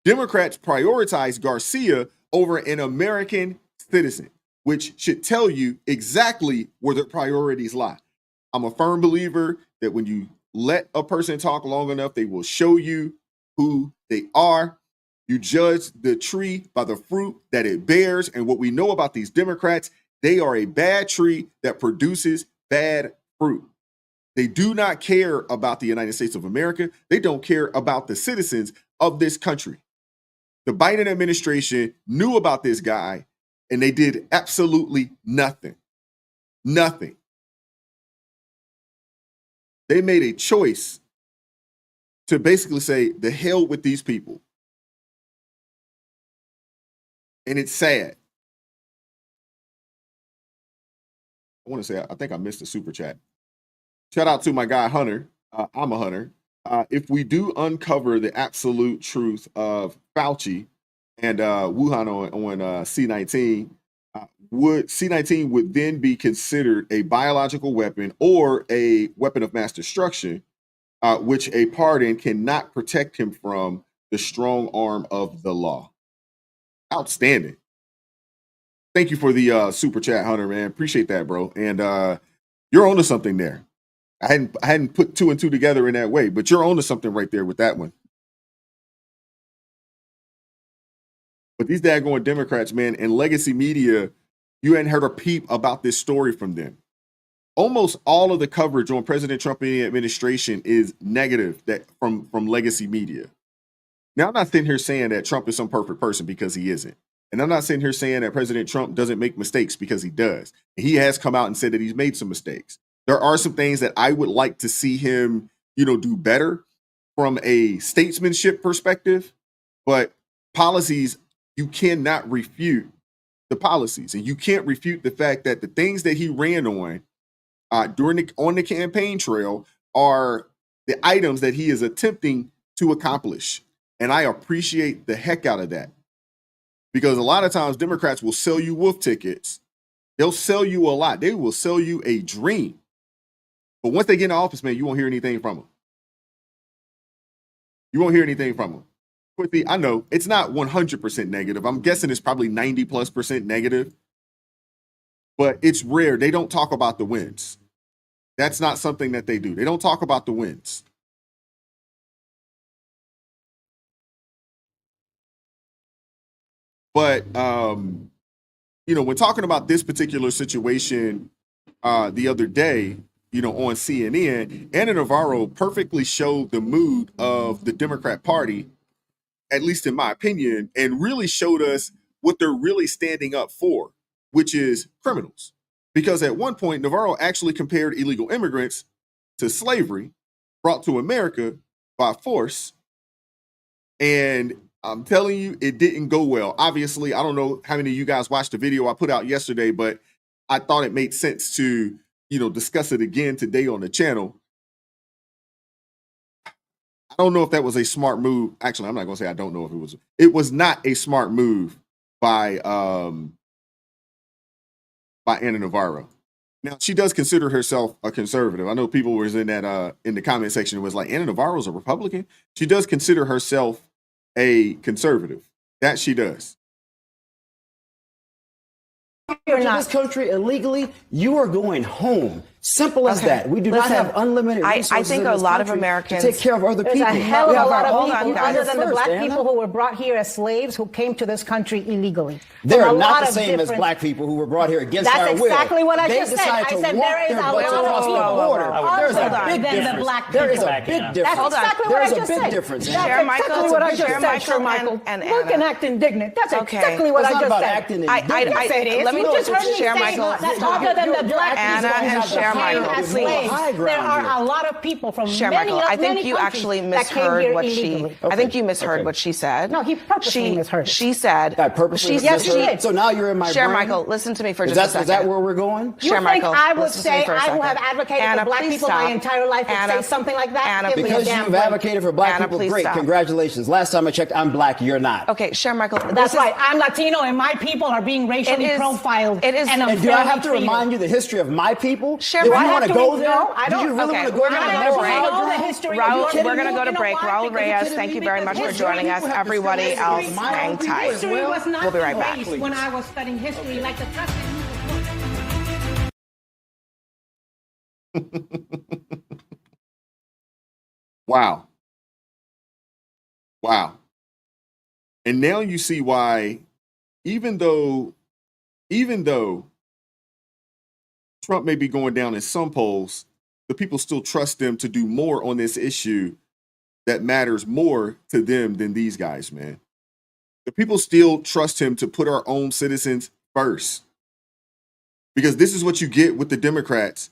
S2: Democrats prioritize Garcia over an American citizen, which should tell you exactly where their priorities lie. I'm a firm believer that when you let a person talk long enough, they will show you who they are. You judge the tree by the fruit that it bears. And what we know about these Democrats, they are a bad tree that produces bad fruit. They do not care about the United States of America. They don't care about the citizens of this country. The Biden administration knew about this guy, and they did absolutely nothing. Nothing. They made a choice to basically say, the hell with these people. And it's sad. I want to say, I think I missed a super chat. Shout out to my guy, Hunter. I'm a Hunter. If we do uncover the absolute truth of Fauci and Wuhan on C-19, C-19 would then be considered a biological weapon or a weapon of mass destruction, which a pardon cannot protect him from the strong arm of the law. Outstanding. Thank you for the super chat, Hunter, man. Appreciate that, bro. And you're onto something there. I hadn't put two and two together in that way, but you're onto something right there with that one. But these daggone Democrats, man, and legacy media, you hadn't heard a peep about this story from them. Almost all of the coverage on President Trump and the administration is negative that from legacy media. Now, I'm not sitting here saying that Trump is some perfect person, because he isn't. And I'm not sitting here saying that President Trump doesn't make mistakes, because he does. He has come out and said that he's made some mistakes. There are some things that I would like to see him, do better from a statesmanship perspective, but policies, you cannot refute the policies, and you can't refute the fact that the things that he ran on on the campaign trail are the items that he is attempting to accomplish. And I appreciate the heck out of that, because a lot of times Democrats will sell you wolf tickets. They'll sell you a lot. They will sell you a dream. But once they get in office, man, you won't hear anything from them. You won't hear anything from them. Quickly, I know it's not 100% negative. I'm guessing it's probably 90+% negative. But it's rare. They don't talk about the wins. That's not something that they do. They don't talk about the wins. But, when talking about this particular situation the other day, on CNN, Ana Navarro perfectly showed the mood of the Democrat Party, at least in my opinion, and really showed us what they're really standing up for, which is criminals. Because at one point, Navarro actually compared illegal immigrants to slavery brought to America by force. And I'm telling you, it didn't go well. Obviously, I don't know how many of you guys watched the video I put out yesterday, but I thought it made sense to, discuss it again today on the channel. I don't know if that was a smart move. Actually, I'm not going to say I don't know if it was. It was not a smart move by Ana Navarro. Now, she does consider herself a conservative. I know people was in that in the comment section. It was like, Ana Navarro's a Republican. She does consider herself a conservative. That she does.
S16: In this country illegally, you are going home. Simple as that. We do not have unlimited resources.
S18: I think
S16: in
S18: a
S16: this
S18: lot of
S16: country
S18: Americans
S16: to take care of other people.
S19: There's a hell of a lot of people,
S18: guys.
S19: other than the black people who were brought here as slaves, who came to this country illegally.
S16: They're not the same as black people who were brought here against our will.
S19: That's exactly what I
S16: They
S19: just said.
S16: decided
S19: I
S16: to
S19: said
S16: walk
S19: there is
S16: their
S19: a
S16: butts
S19: lot
S16: across
S19: of
S16: the
S19: people
S16: border. There's a
S19: other
S16: big
S19: than the
S16: difference.
S19: black
S16: There is
S19: people.
S16: a big difference.
S19: That's exactly what I
S16: There's a
S19: just
S16: big
S19: said.
S16: difference.
S19: That's exactly what I just said, Sir Michael. Look and act indignant. That's exactly what I just said.
S16: It's not about acting indignant.
S19: Yes, it is.
S18: Let me
S19: You
S18: just
S19: heard me
S18: share,
S19: say
S18: Michael.
S19: that's other than the black
S18: Anna
S19: people.
S18: and Sharon.
S19: came
S18: Michael,
S19: as
S18: please.
S19: slaves. There are a lot of people from
S18: Chair
S19: many,
S18: Michael, I
S19: many
S18: think you
S19: countries
S18: actually
S19: that came
S18: misheard
S19: here
S18: what
S19: illegally.
S18: I think you misheard what she said.
S19: No, he purposely misheard it.
S18: She said.
S16: I purposely
S19: Yes, she did.
S16: So now you're in my
S18: Chair
S16: brain?
S18: Michael, listen to me for
S16: Is
S18: just a second.
S16: Is that where we're going?
S19: You
S18: Chair
S19: think
S18: Michael,
S19: I would
S18: listen to me
S19: say,
S18: for a
S19: I who
S18: second.
S19: have advocated
S18: Anna,
S19: for black
S18: please
S19: people
S18: stop.
S19: my entire life would
S18: Anna,
S19: say something like that?
S18: Anna,
S19: Give me a
S16: Because
S19: damn
S16: you've
S19: break.
S16: advocated for black
S18: Anna,
S16: people,
S18: please
S16: great.
S18: stop.
S16: Congratulations. Last time I checked, I'm black. You're not.
S18: Okay, Chair Michael.
S19: That's right. I'm Latino, and my people are being racially profiled.
S18: It is.
S19: And
S16: And do I have to remind you the history of my people?
S18: Chair
S16: Do you
S18: Michael.
S16: want to go there?
S19: No, I don't.
S16: Do you really
S18: Okay,
S16: want to go
S18: we're
S16: there?
S18: gonna
S16: and
S18: go to
S16: never
S18: break.
S16: have
S19: know the
S16: drawn?
S19: history.
S18: Raul, we're
S19: going to
S18: go to break. Raul Reyes, thank you very much for joining us. Everybody else, hang tight.
S19: History was not
S18: We'll be right back.
S19: erased when I was studying history, like the Tuskegee.
S2: Wow. Wow. And now you see why, even though Trump may be going down in some polls, the people still trust them to do more on this issue that matters more to them than these guys, man. The people still trust him to put our own citizens first. Because this is what you get with the Democrats.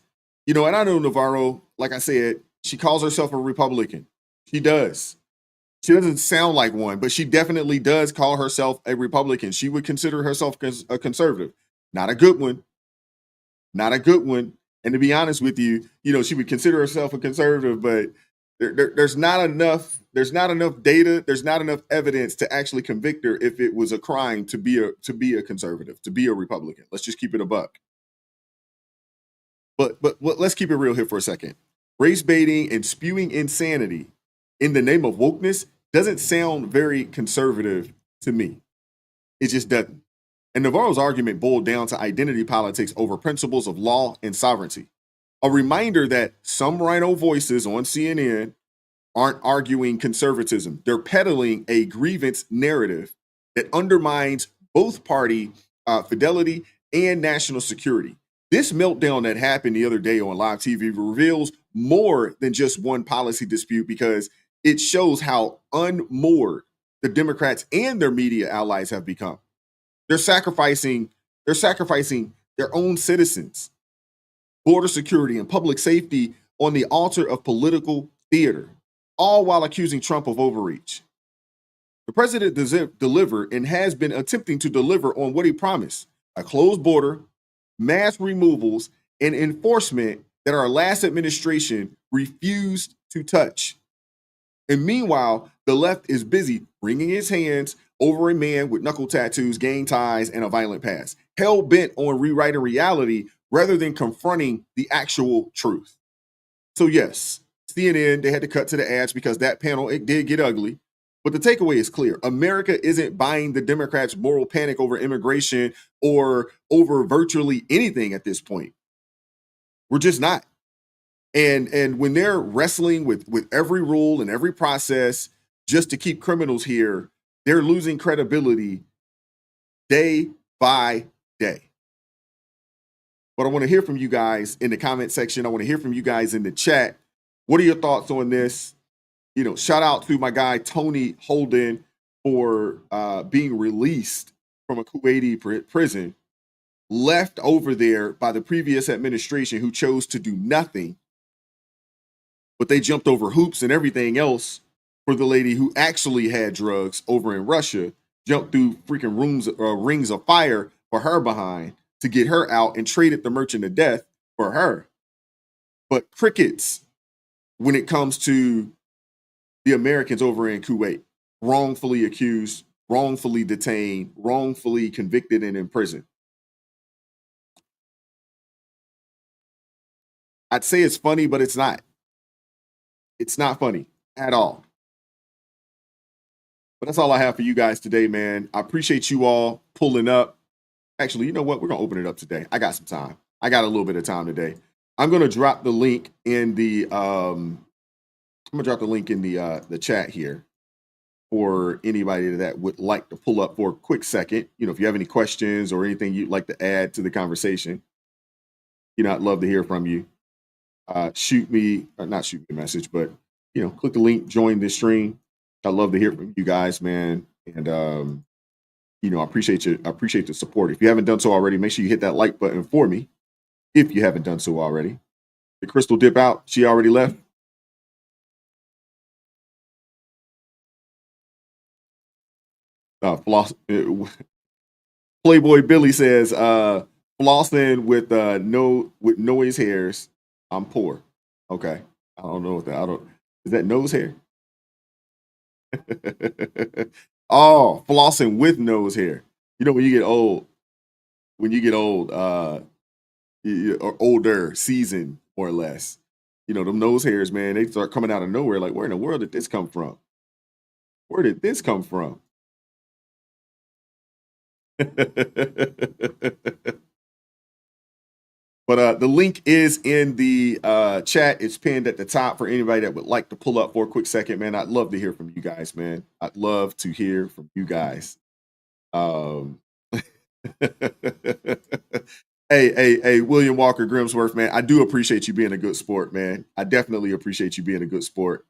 S2: You know, and I know Navarro, like I said, she calls herself a Republican. She does. She doesn't sound like one, but she definitely does call herself a Republican. She would consider herself a conservative. Not a good one. Not a good one. And to be honest with you, you know, she would consider herself a conservative, but there's not enough data, there's not enough evidence to actually convict her if it was a crime to be a conservative, to be a Republican. Let's just keep it a buck. But let's keep it real here for a second. Race baiting and spewing insanity in the name of wokeness doesn't sound very conservative to me. It just doesn't. And Navarro's argument boiled down to identity politics over principles of law and sovereignty. A reminder that some rhino voices on CNN aren't arguing conservatism. They're peddling a grievance narrative that undermines both party fidelity and national security. This meltdown that happened the other day on live TV reveals more than just one policy dispute because it shows how unmoored the Democrats and their media allies have become. They're sacrificing their own citizens, border security, and public safety on the altar of political theater, all while accusing Trump of overreach. The president delivered and has been attempting to deliver on what he promised: a closed border, mass removals, and enforcement that our last administration refused to touch. And meanwhile, the left is busy wringing its hands over a man with knuckle tattoos, gang ties, and a violent past, hell-bent on rewriting reality rather than confronting the actual truth. So yes, CNN, they had to cut to the ads because that panel, it did get ugly. But the takeaway is clear. America isn't buying the Democrats' moral panic over immigration or over virtually anything at this point. We're just not. And when they're wrestling with every rule and every process just to keep criminals here, they're losing credibility day by day. But I want to hear from you guys in the comment section. I want to hear from you guys in the chat. What are your thoughts on this? You know, shout out to my guy, Tony Holden, for being released from a Kuwaiti prison, left over there by the previous administration who chose to do nothing. But they jumped over hoops and everything else for the lady who actually had drugs over in Russia, jumped through freaking rings of fire for her behind to get her out and traded the merchant of death for her. But crickets when it comes to the Americans over in Kuwait, wrongfully accused, wrongfully detained, wrongfully convicted and imprisoned. I'd say it's funny, but it's not. It's not funny at all. But that's all I have for you guys today, man. I appreciate you all pulling up. Actually, you know what? We're going to open it up today. I got some time. I got a little bit of time today. I'm going to drop the link in the the chat here for anybody that would like to pull up for a quick second. You know, if you have any questions or anything you'd like to add to the conversation, you know, I'd love to hear from you. Shoot me a message, but, you know, click the link, join this stream. I'd love to hear from you guys, man. And, you know, I appreciate you. I appreciate the support. If you haven't done so already, make sure you hit that like button for me. If you haven't done so already, Did Crystal dip out? She already left? Floss. Playboy Billy says, flossing with nose hairs. I'm poor. Okay. I don't know what that. Is that nose hair? Oh, flossing with nose hair. You know, when you get old, or older, seasoned, more or less, you know, them nose hairs, man, they start coming out of nowhere. Like, where in the world did this come from? Where did this come from? But the link is in the chat. It's pinned at the top for anybody that would like to pull up for a quick second, man. I'd love to hear from you guys, man. I'd love to hear from you guys. Hey, William Walker Grimsworth, man. I do appreciate you being a good sport, man. I definitely appreciate you being a good sport.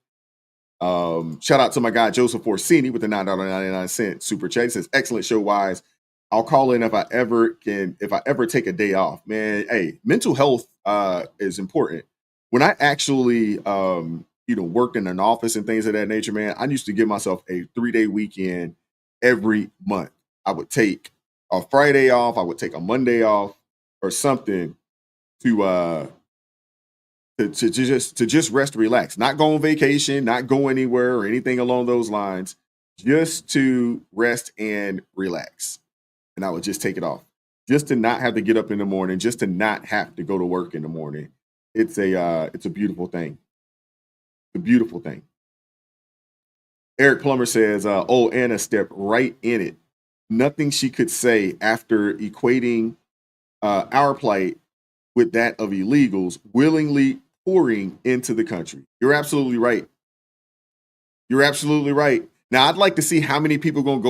S2: Shout out to my guy Joseph Orsini with the $9.99 super chat. He says, excellent show wise. I'll call in if I ever take a day off. Man, hey, mental health is important. When I actually worked in an office and things of that nature, man, I used to give myself a 3-day weekend every month. I would take a Friday off, I would take a Monday off or something to just rest and relax. Not go on vacation, not go anywhere or anything along those lines, just to rest and relax. And I would just take it off, just to not have to get up in the morning, just to not have to go to work in the morning. It's a beautiful thing. It's a beautiful thing. Eric Plummer says, "Oh, Anna stepped right in it. Nothing she could say after equating our plight with that of illegals willingly pouring into the country." You're absolutely right. You're absolutely right. Now, I'd like to see how many people gonna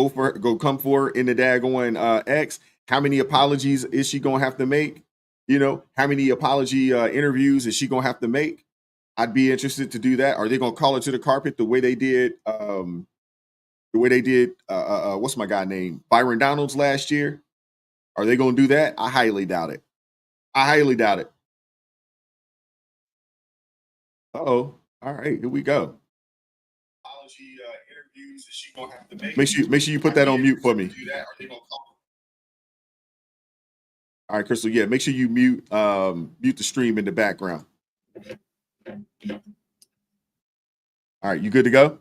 S2: come for her in the daggone X. How many apologies is she gonna have to make? You know, how many apology interviews is she gonna have to make? I'd be interested to do that. Are they gonna call her to the carpet the way they did? What's my guy name? Byron Donalds last year. Are they gonna do that? I highly doubt it. I highly doubt it. Uh-oh. All right, here we go. Interviews that she gonna have to make sure you put that on mute for me. All right, Crystal. Yeah, make sure you mute the stream in the background. All right, you good to go?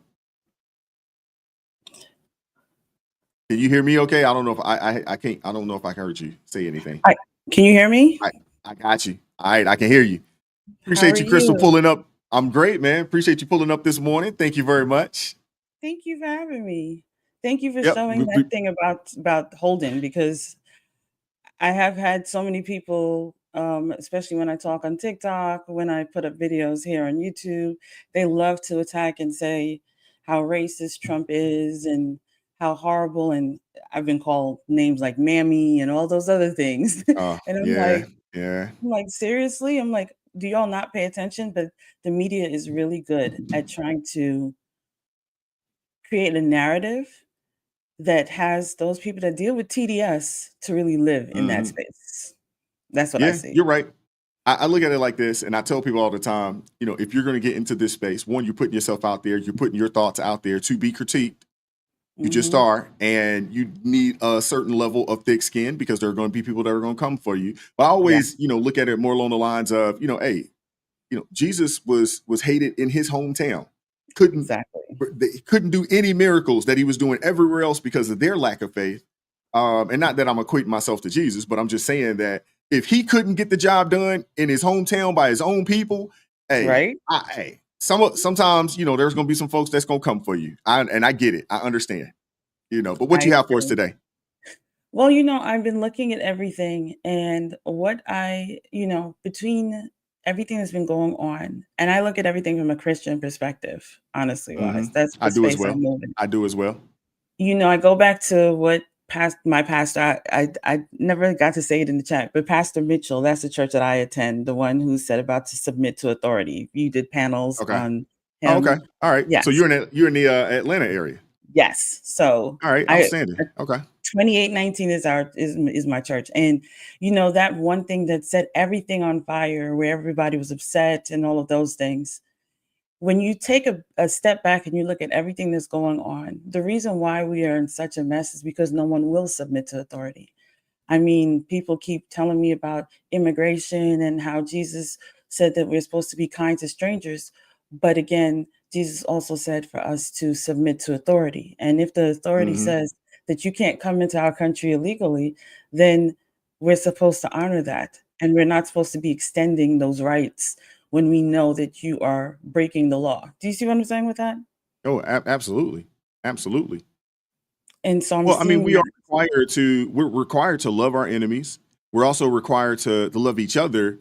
S2: Can you hear me okay? I don't know if I can't. I don't know if I heard you say anything.
S20: Can you hear me?
S2: I got you. All right, I can hear you. Appreciate you, Crystal, pulling up. I'm great, man. Appreciate you pulling up this morning. Thank you very much.
S20: Thank you for having me. Thank you for showing that thing about Holden, because I have had so many people, especially when I talk on TikTok, when I put up videos here on YouTube, they love to attack and say how racist Trump is and how horrible. And I've been called names like Mammy and all those other things. And I'm like, seriously? I'm like, do y'all not pay attention? But the media is really good at trying to create a narrative that has those people that deal with TDS to really live in that space. That's what I see.
S2: You're right. I look at it like this, and I tell people all the time, you know, if you're going to get into this space, one, you're putting yourself out there, you're putting your thoughts out there to be critiqued. You just are, and you need a certain level of thick skin because there are going to be people that are going to come for you. But I always, look at it more along the lines of, hey, Jesus was hated in his hometown. They couldn't do any miracles that he was doing everywhere else because of their lack of faith. And not that I'm equating myself to Jesus, but I'm just saying that if he couldn't get the job done in his hometown by his own people, sometimes there's going to be some folks that's going to come for you. I get it. I understand. But what you have for us today?
S20: Well, I've been looking at everything, and what between everything that's been going on, and I look at everything from a Christian perspective, honestly wise. That's the space I'm moving.
S2: I do as well.
S20: I go back to what my pastor, I never got to say it in the chat, but Pastor Mitchell, that's the church that I attend, the one who said about to submit to authority. You did panels on him.
S2: Okay. All right. Yes. So you're in the Atlanta area.
S20: Yes. So
S2: All right,
S20: I
S2: outstanding. Okay.
S20: 2819 is my church. And you know, that one thing that set everything on fire, where everybody was upset and all of those things. When you take a step back and you look at everything that's going on, the reason why we are in such a mess is because no one will submit to authority. I mean, people keep telling me about immigration and how Jesus said that we're supposed to be kind to strangers. But again, Jesus also said for us to submit to authority. And if the authority
S2: Mhm.
S20: says that you can't come into our country illegally, then we're supposed to honor that. And we're not supposed to be extending those rights when we know that you are breaking the law. Do you see what I'm saying with that?
S2: Oh, absolutely. Absolutely.
S20: And so I'm
S2: Well, I mean,
S20: seeing that.
S2: we're required to love our enemies. We're also required to love each other,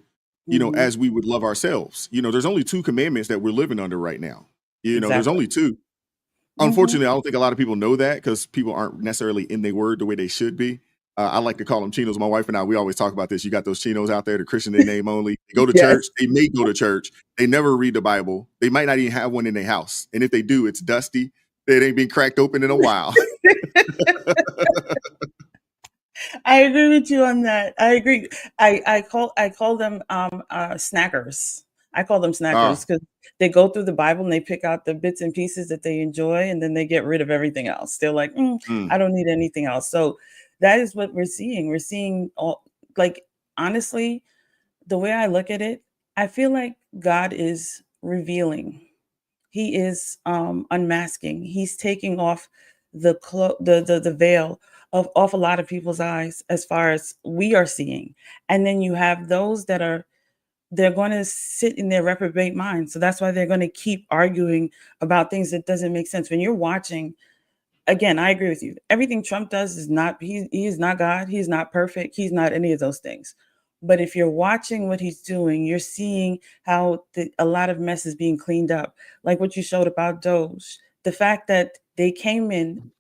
S20: Mhm.
S2: as we would love ourselves. There's only 2 commandments that we're living under right now. There's
S20: Exactly.
S2: only 2.
S20: Mhm.
S2: Unfortunately, I don't think a lot of people know that because people aren't necessarily in their word the way they should be. I like to call them chinos. My wife and I, we always talk about this. You got those chinos out there, the Christian in name only. They go to
S20: Yes.
S2: church. They may go to church. They never read the Bible. They might not even have one in their house. And if they do, it's dusty. It ain't been cracked open in a while.
S20: I agree with you on that. I agree. I call them snackers. I call them snackers
S2: Ah,
S20: because they go through the Bible and they pick out the bits and pieces that they enjoy, and then they get rid of everything else. They're like,
S2: mm,
S20: I don't need anything else. So that is what we're seeing. We're seeing all, like, honestly, the way I look at it, I feel like God is revealing. He is unmasking. He's taking off the veil of off a lot of people's eyes as far as we are seeing. And then you have those that are they're going to sit in their reprobate mind. So that's why they're going to keep arguing about things that doesn't make sense. When you're watching, again, I agree with you. Everything Trump does is not he is not God. He's not perfect. He's not any of those things. But if you're watching what he's doing, you're seeing how a lot of mess is being cleaned up. Like what you showed about DOGE. The fact that they came in,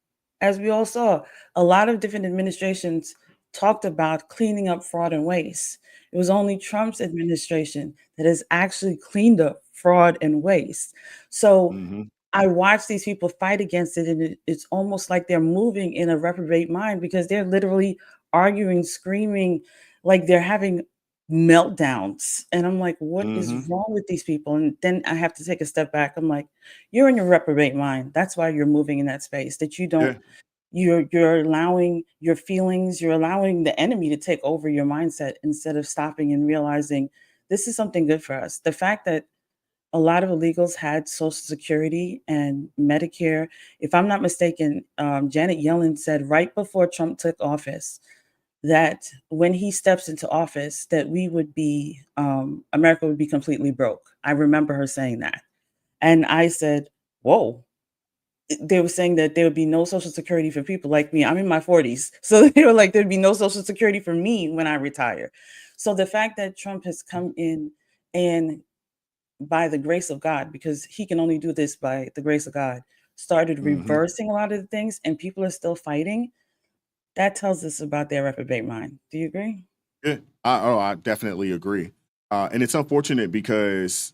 S20: as we all saw, a lot of different administrations talked about cleaning up fraud and waste. It was only Trump's administration that has actually cleaned up fraud and waste. So
S2: mhm,
S20: I watch these people fight against it, and it's almost like they're moving in a reprobate mind because they're literally arguing, screaming, like they're having meltdowns. And I'm like, what is
S2: mhm.
S20: wrong with these people? And then I have to take a step back. I'm like, you're in your reprobate mind. That's why you're moving in that space. That you don't,
S2: Yeah.
S20: you're allowing your feelings, you're allowing the enemy to take over your mindset instead of stopping and realizing this is something good for us. The fact that a lot of illegals had Social Security and Medicare. If I'm not mistaken, Janet Yellen said right before Trump took office that when he steps into office, that we would be, America would be completely broke. I remember her saying that. And I said, whoa. They were saying that there would be no Social Security for people like me. I'm in my 40s. So they were like, there'd be no Social Security for me when I retire. So the fact that Trump has come in and by the grace of God, because he can only do this by the grace of God, started
S2: Mhm.
S20: reversing a lot of the things and people are still fighting, that tells us about their reprobate mind. Do you agree?
S2: Yeah. I definitely agree. And it's unfortunate because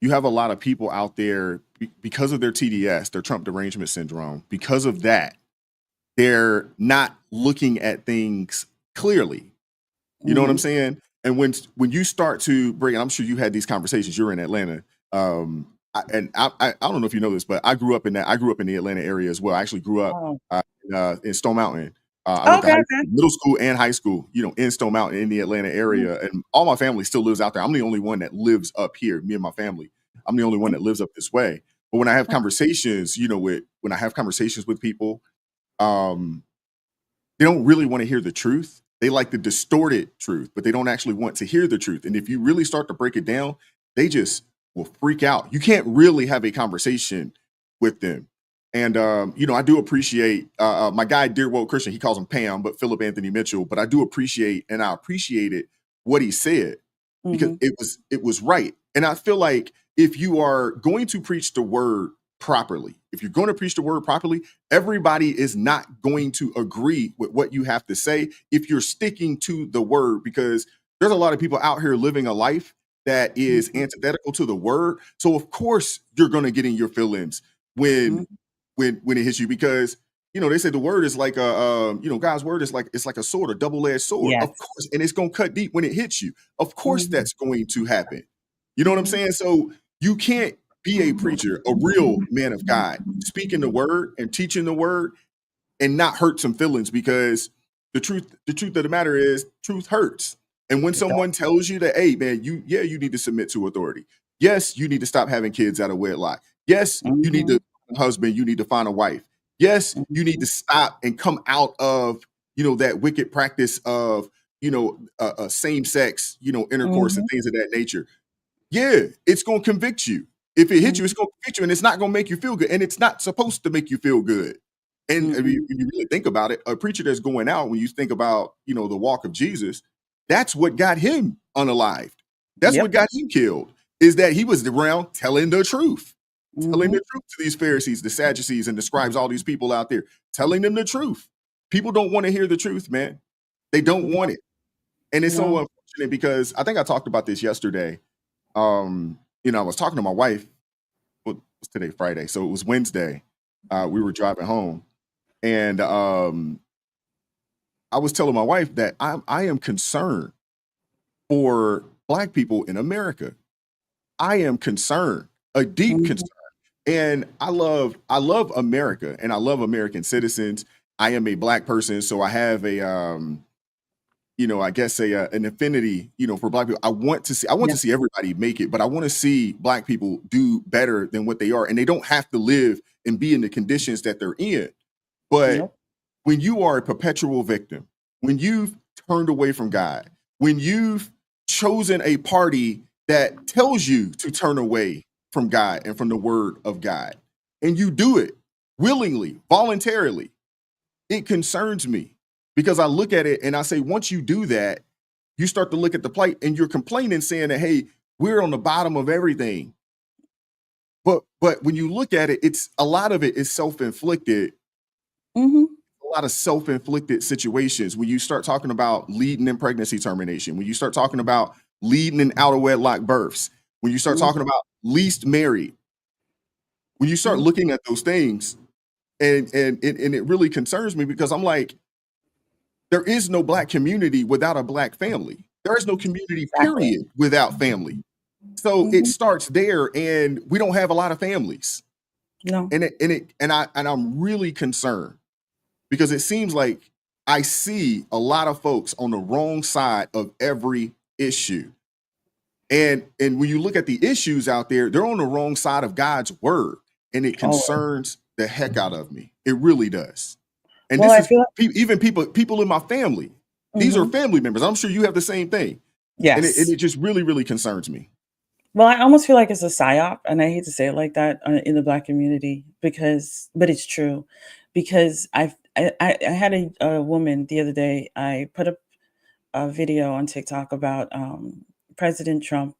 S2: you have a lot of people out there because of their TDS, their Trump derangement syndrome. Because of that, they're not looking at things clearly. You know what I'm
S20: Mhm.
S2: saying? And when you start to bring, and I'm sure you had these conversations. You're in Atlanta, I don't know if you know this, but I grew up in that. I grew up in the Atlanta area as well. I actually grew up
S20: Oh.
S2: in Stone Mountain. I went to
S20: Okay, okay.
S2: middle school and high school, in Stone Mountain in the Atlanta
S20: Mhm.
S2: area, and all my family still lives out there. I'm the only one that lives up here. Me and my family. I'm the only one that lives up this way. But when I have conversations, when I have conversations with people, um, they don't really want to hear the truth. They like the distorted truth, but they don't actually want to hear the truth. And if you really start to break it down, they just will freak out. You can't really have a conversation with them. And I do appreciate my guy, Dear Woke Christian. He calls him Pam, but Philip Anthony Mitchell. But I do appreciate, and I appreciated what he said because
S20: Mhm.
S2: it was right. And I feel like if you are going to preach the word properly, if you're going to preach the word properly, everybody is not going to agree with what you have to say if you're sticking to the word, because there's a lot of people out here living a life that is
S20: Mhm.
S2: antithetical to the word. So of course you're going to get in your feelings when
S20: Mhm.
S2: when it hits you, because they say the word is like a God's word is like, it's like a sword, a double-edged sword.
S20: Yes.
S2: Of course, and it's gonna cut deep when it hits you. Of course, that's going to happen. You know what I'm saying? So you can't be a preacher, a real man of God, speaking the word and teaching the word and not hurt some feelings, because the truth of the matter is truth hurts. And when someone tells you that, hey man, you need to submit to authority. Yes, you need to stop having kids out of wedlock. Yes, you need to find a husband, you need to find a wife. Yes, you need to stop and come out of, that wicked practice of, same sex, intercourse and things of that nature. Yeah, it's going to convict you. If it hits you, it's going to convict you, and it's not going to make you feel good. And it's not supposed to make you feel good. And I mean, when you really think about it, a preacher that's going out, when you think about, the walk of Jesus, that's what got him unalived. That's what got him killed, is that he was around telling the truth. Telling the truth to these Pharisees, the Sadducees, and the scribes, all these people out there, telling them the truth. People don't want to hear the truth, man. They don't want it. And it's so unfortunate, because I think I talked about this yesterday. I was talking to my wife. Well, it's today, Friday. So it was Wednesday. We were driving home. And I was telling my wife that I am concerned for Black people in America. I am concerned, a deep concern. And I love America, and I love American citizens. I am a Black person, so I have a I guess an affinity, for Black people. I want to see everybody make it, but I want to see Black people do better than what they are, and they don't have to live and be in the conditions that they're in. But when you are a perpetual victim, when you've turned away from God, when you've chosen a party that tells you to turn away from God and from the word of God, and you do it willingly, voluntarily, it concerns me, because I look at it and I say, once you do that, you start to look at the plight and you're complaining, saying that, hey, we're on the bottom of everything. But when you look at it, it's a lot of it is self-inflicted. A lot of self-inflicted situations. When you start talking about leading in pregnancy termination, when you start talking about leading in out of wedlock births, when you start talking about least married, when you start looking at those things, and it really concerns me, because I'm like, there is no Black community without a Black family. There is no community, period, without family. So it starts there, and we don't have a lot of families.
S20: No.
S2: And I'm really concerned, because it seems like I see a lot of folks on the wrong side of every issue. And when you look at the issues out there, they're on the wrong side of God's word, and it concerns the heck out of me. It really does. And
S20: Well,
S2: this is even people in my family. These are family members. I'm sure you have the same thing.
S20: Yes.
S2: And it just really, really concerns me.
S20: Well, I almost feel like it's a psyop, and I hate to say it like that in the Black community, but it's true, because I had a woman the other day. I put up a video on TikTok about President Trump,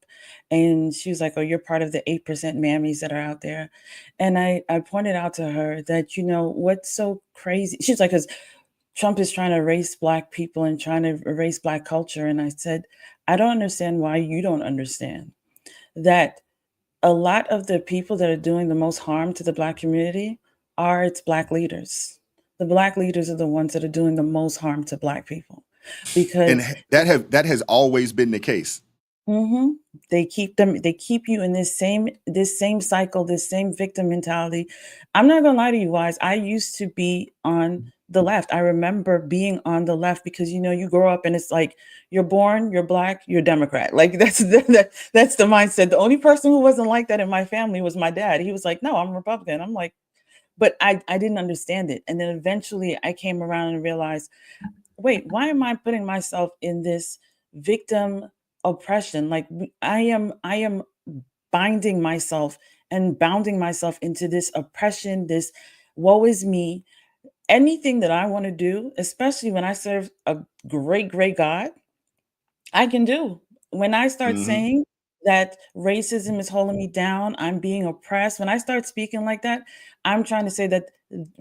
S20: and she was like, "Oh, you're part of the 8% mammies that are out there," and I pointed out to her that, what's so crazy. She's like, "Because Trump is trying to erase Black people and trying to erase Black culture," and I said, "I don't understand why you don't understand that a lot of the people that are doing the most harm to the Black community are its Black leaders. The Black leaders are the ones that are doing the most harm to Black people, because
S2: And that has always been the case.
S20: they keep you in this same cycle, this same victim mentality. I'm not gonna lie to you guys. I used to be on the left. I remember being on the left, because you grow up and it's like, you're born, you're Black, you're Democrat. Like that's the mindset. The only person who wasn't like that in my family was my dad. He was like, "No, I'm Republican." I'm like, but I didn't understand it. And then eventually I came around and realized, wait, why am I putting myself in this victim oppression? Like I am binding myself and bounding myself into this oppression, this woe is me. Anything that I want to do, especially when I serve a great, great God, I can do. When I start saying that racism is holding me down, I'm being oppressed, when I start speaking like that, I'm trying to say that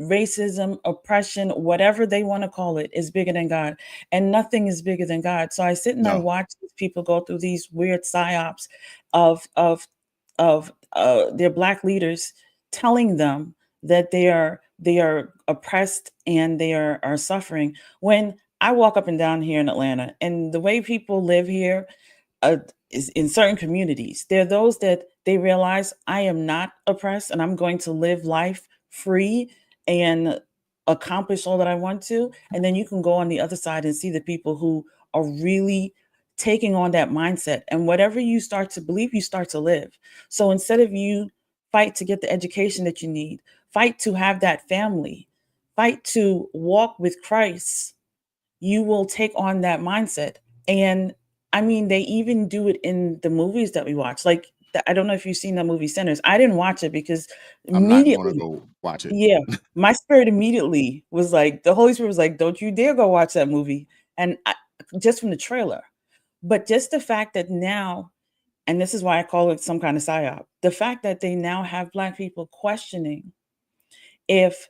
S20: racism, oppression, whatever they want to call it, is bigger than God, and nothing is bigger than God. So I sit and I watch these people go through these weird psyops of their Black leaders telling them that they are oppressed and they are suffering. When I walk up and down here in Atlanta, and the way people live here, is in certain communities, there are those that they realize I am not oppressed and I'm going to live life free and accomplish all that I want to. And then you can go on the other side and see the people who are really taking on that mindset. And whatever you start to believe, you start to live. So instead of you fight to get the education that you need, fight to have that family, fight to walk with Christ, you will take on that mindset. And I mean, they even do it in the movies that we watch. Like, I don't know if you've seen that movie Sinners. I didn't watch it because
S2: I'm not going to
S20: immediately,
S2: go watch it.
S20: yeah, my spirit immediately was like, the Holy Spirit was like, don't you dare go watch that movie. And just from the trailer, but just the fact that now, and this is why I call it some kind of psyop, the fact that they now have Black people questioning if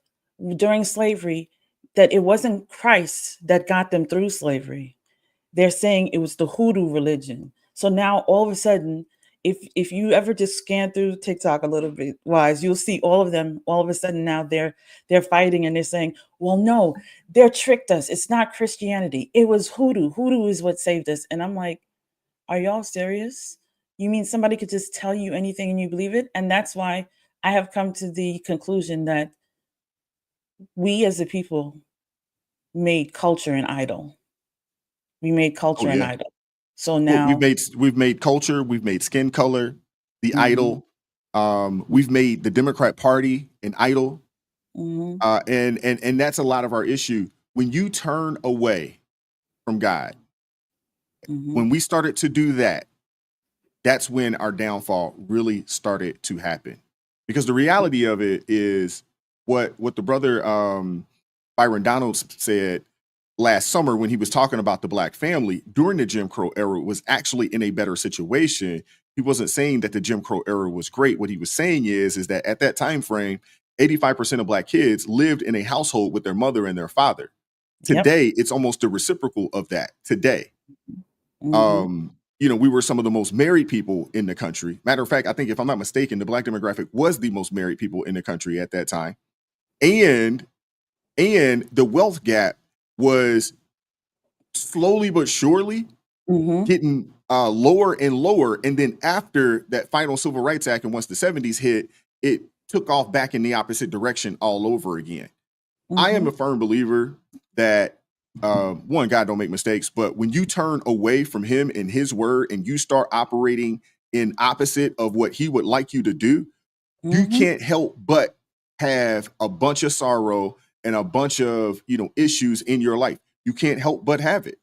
S20: during slavery, that it wasn't Christ that got them through slavery. They're saying it was the hoodoo religion. So now all of a sudden, if you ever just scan through TikTok a little bit wise, you'll see all of them. All of a sudden now they're fighting and they're saying, well, no, they tricked us. It's not Christianity. It was hoodoo. Hoodoo is what saved us. And I'm like, are y'all serious? You mean somebody could just tell you anything and you believe it? And that's why I have come to the conclusion that we as a people made culture an idol. We made culture an idol. So now
S2: we've made culture, we've made skin color the idol. We've made the Democrat Party an idol. And that's a lot of our issue. When you turn away from God, when we started to do that, that's when our downfall really started to happen. Because the reality of it is what the brother Byron Donalds said last summer when he was talking about the Black family during the Jim Crow era was actually in a better situation. He wasn't saying that the Jim Crow era was great. What he was saying is that at that time frame, 85% of Black kids lived in a household with their mother and their father. Today, it's almost the reciprocal of that today. We were some of the most married people in the country. Matter of fact, I think if I'm not mistaken, the Black demographic was the most married people in the country at that time. And the wealth gap was slowly but surely getting lower and lower. And then after that final Civil Rights Act and once the 70s hit, it took off back in the opposite direction all over again. I am a firm believer that one, God don't make mistakes, but when you turn away from him and his word and you start operating in opposite of what he would like you to do, you can't help but have a bunch of sorrow and a bunch of, issues in your life. You can't help but have it.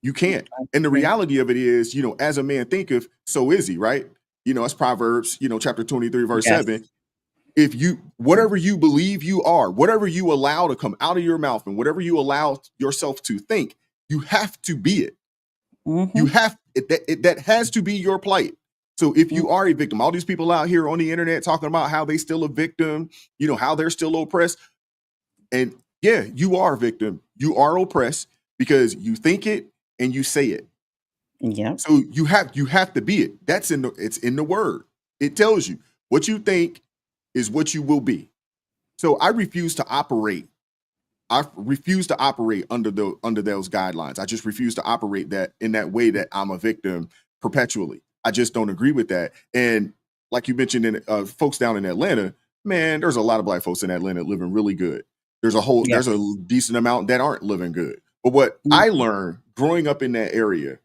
S2: You can't. And the reality of it is, as a man thinketh, so is he, right? It's Proverbs, chapter 23, verse 7. If whatever you believe you are, whatever you allow to come out of your mouth and whatever you allow yourself to think, you have to be it. You have that has to be your plight. So if you are a victim, all these people out here on the internet talking about how they still a victim, how they're still oppressed. And yeah, you are a victim. You are oppressed because you think it and you say it.
S20: Yeah.
S2: So you have to be it. It's in the word. It tells you what you think is what you will be. So I refuse to operate. I refuse to operate under those guidelines. I just refuse to operate that in that way that I'm a victim perpetually. I just don't agree with that. And like you mentioned, folks down in Atlanta, man, there's a lot of Black folks in Atlanta living really good. There's a decent amount that aren't living good. But what I learned growing up in that area,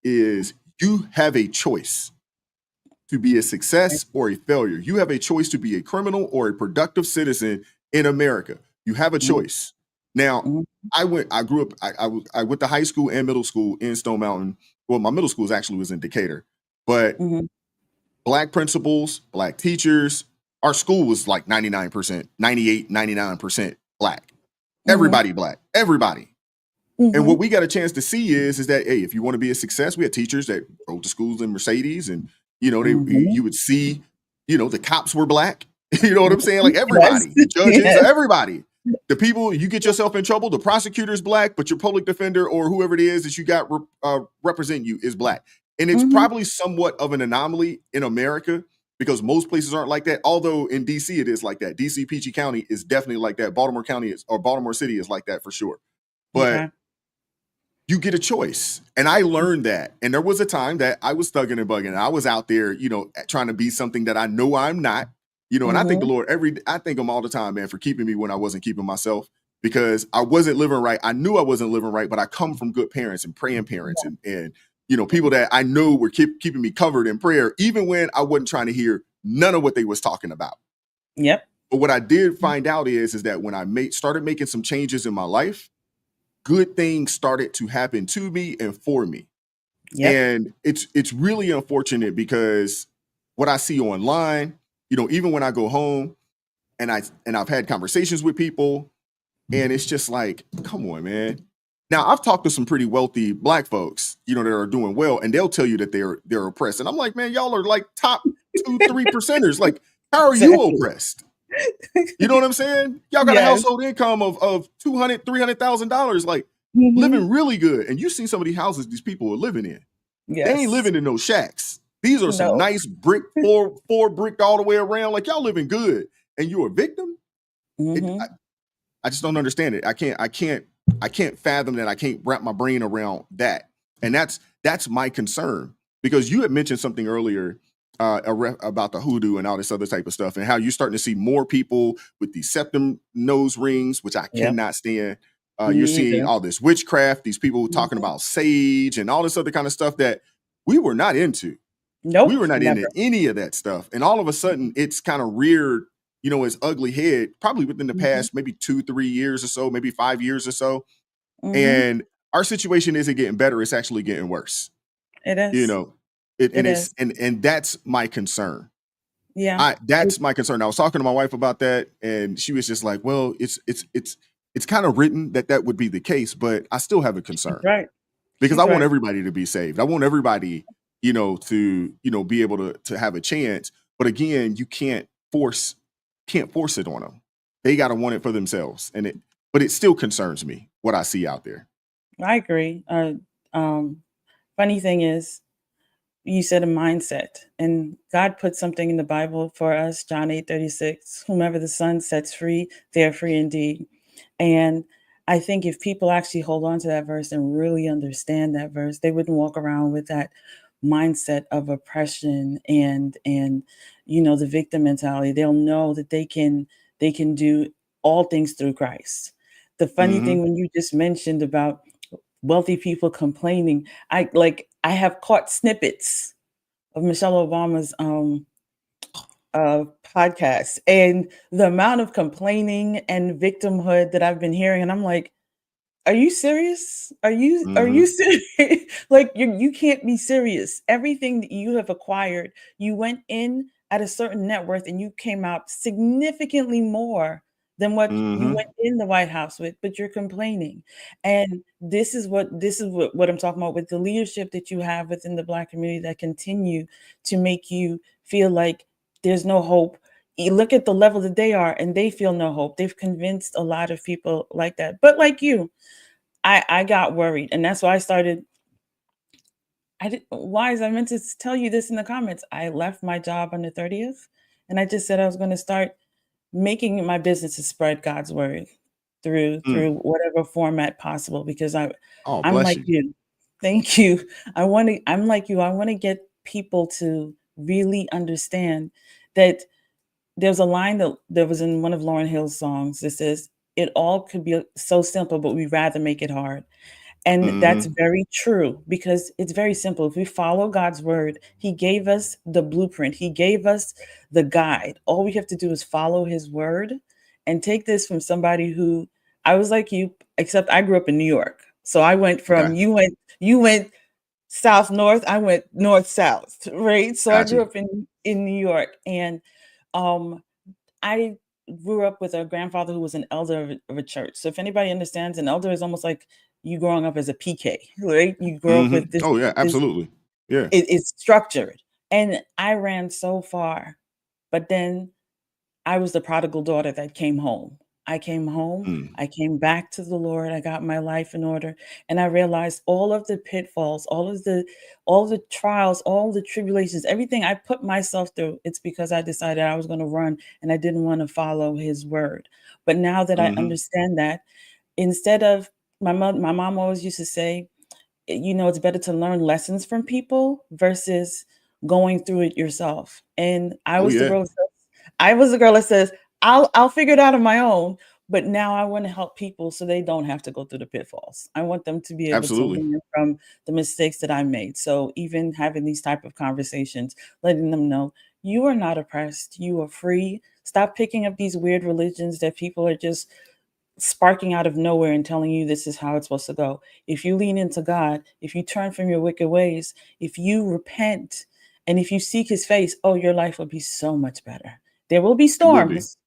S2: is you have a choice to be a success or a failure. You have a choice to be a criminal or a productive citizen in America. You have a choice. Now, I went to high school and middle school in Stone Mountain. Well, my middle school actually was in Decatur, but Black principals, Black teachers, our school was like 99%, 98, 99% Black. Everybody Black, everybody. And what we got a chance to see is that, hey, if you want to be a success, we had teachers that rode to schools in Mercedes and, you would see, the cops were Black. You know what I'm saying? Like everybody, the judges, everybody. The people, you get yourself in trouble, the prosecutor's Black, but your public defender or whoever it is that you got represent you is Black. And it's probably somewhat of an anomaly in America because most places aren't like that. Although in DC it is like that. DC Peachy County is definitely like that. Baltimore County is, or Baltimore City is like that for sure. But
S20: Okay.
S2: you get a choice. And I learned that. And there was a time that I was thugging and bugging. And I was out there, trying to be something that I know I'm not. And I thank the Lord I thank him all the time, man, for keeping me when I wasn't keeping myself, because I wasn't living right. I knew I wasn't living right, but I come from good parents and praying parents and people that I know were keeping me covered in prayer, even when I wasn't trying to hear none of what they was talking about.
S20: Yep.
S2: But what I did find out is that when I started making some changes in my life, good things started to happen to me and for me.
S20: Yep.
S2: And it's really unfortunate because what I see online, even when I go home and I've had conversations with people, and it's just like, come on, man. Now I've talked to some pretty wealthy Black folks, that are doing well, and they'll tell you that they're oppressed. And I'm like, man, y'all are like top 2-3%ers. Like, how are you oppressed? You know what I'm saying? Y'all got a household income of $200,000, $300,000, like living really good. And you see some of these houses these people are living in.
S20: Yes.
S2: They ain't living in no shacks. These are some nice brick, four brick all the way around. Like, y'all living good, and you're a victim. I just don't understand it. I can't fathom that. I can't wrap my brain around that. And that's my concern, because you had mentioned something earlier about the hoodoo and all this other type of stuff, and how you're starting to see more people with these septum nose rings, which I cannot stand. You're seeing all this witchcraft, these people talking about sage and all this other kind of stuff that we were not into.
S20: Nope.
S2: We were not
S20: never.
S2: into any of that stuff. And all of a sudden it's kind of reared, its ugly head, probably within the past maybe 2-3 years or so, maybe 5 years or so. And our situation isn't getting better, it's actually getting worse.
S20: It is.
S2: And that's my concern.
S20: Yeah.
S2: That's my concern. I was talking to my wife about that, and she was just like, well, it's kind of written that would be the case, but I still have a concern.
S20: Right.
S2: Because
S20: She's
S2: I want
S20: right.
S2: everybody to be saved. I want everybody, to be able to have a chance. But again, you can't force it on them. They got to want it for themselves. But it still concerns me what I see out there.
S20: I agree. Funny thing is, you said a mindset, and God put something in the Bible for us, John 8:36, whomever the Son sets free, they are free indeed. And I think if people actually hold on to that verse and really understand that verse, they wouldn't walk around with that mindset of oppression and the victim mentality. They'll know that they can do all things through Christ. The funny thing when you just mentioned about wealthy people complaining, I have caught snippets of Michelle Obama's podcast, and the amount of complaining and victimhood that I've been hearing, and I'm like, are you serious? Are you serious? Like, you can't be serious. Everything that you have acquired, you went in at a certain net worth and you came out significantly more than what you went in the White House with, but you're complaining. And this is what I'm talking about with the leadership that you have within the Black community that continue to make you feel like there's no hope. You look at the level that they are and they feel no hope. They've convinced a lot of people like that. But like you, I got worried, and that's why I meant to tell you this in the comments. I left my job on the 30th, and I just said I was going to start making my business to spread God's word through whatever format possible, because I'm like you. Thank you. I'm like you. I want to get people to really understand that there's a line that was in one of Lauryn Hill's songs that says, it all could be so simple, but we'd rather make it hard. And that's very true, because it's very simple. If we follow God's word, he gave us the blueprint. He gave us the guide. All we have to do is follow his word. And take this from somebody who, I was like you, except I grew up in New York. So I went from, you went south, north, I went north, south, right? So I grew up in New York, and I grew up with a grandfather who was an elder of a church. So if anybody understands, an elder is almost like you growing up as a PK, right? You grow up with this.
S2: Oh yeah, absolutely. Yeah.
S20: It's structured. And I ran so far, but then I was the prodigal daughter that came home. I came home, I came back to the Lord, I got my life in order, and I realized all of the pitfalls, all the trials, all the tribulations, everything I put myself through, it's because I decided I was going to run and I didn't want to follow his word. But now that I understand that, instead of my mom always used to say, it's better to learn lessons from people versus going through it yourself. And I was the girl that says, I'll figure it out on my own. But now I want to help people so they don't have to go through the pitfalls. I want them to be able to learn from the mistakes that I made. So even having these type of conversations, letting them know you are not oppressed, you are free. Stop picking up these weird religions that people are just sparking out of nowhere and telling you this is how it's supposed to go. If you lean into God, if you turn from your wicked ways, if you repent, and if you seek his face, your life will be so much better. There will be storms.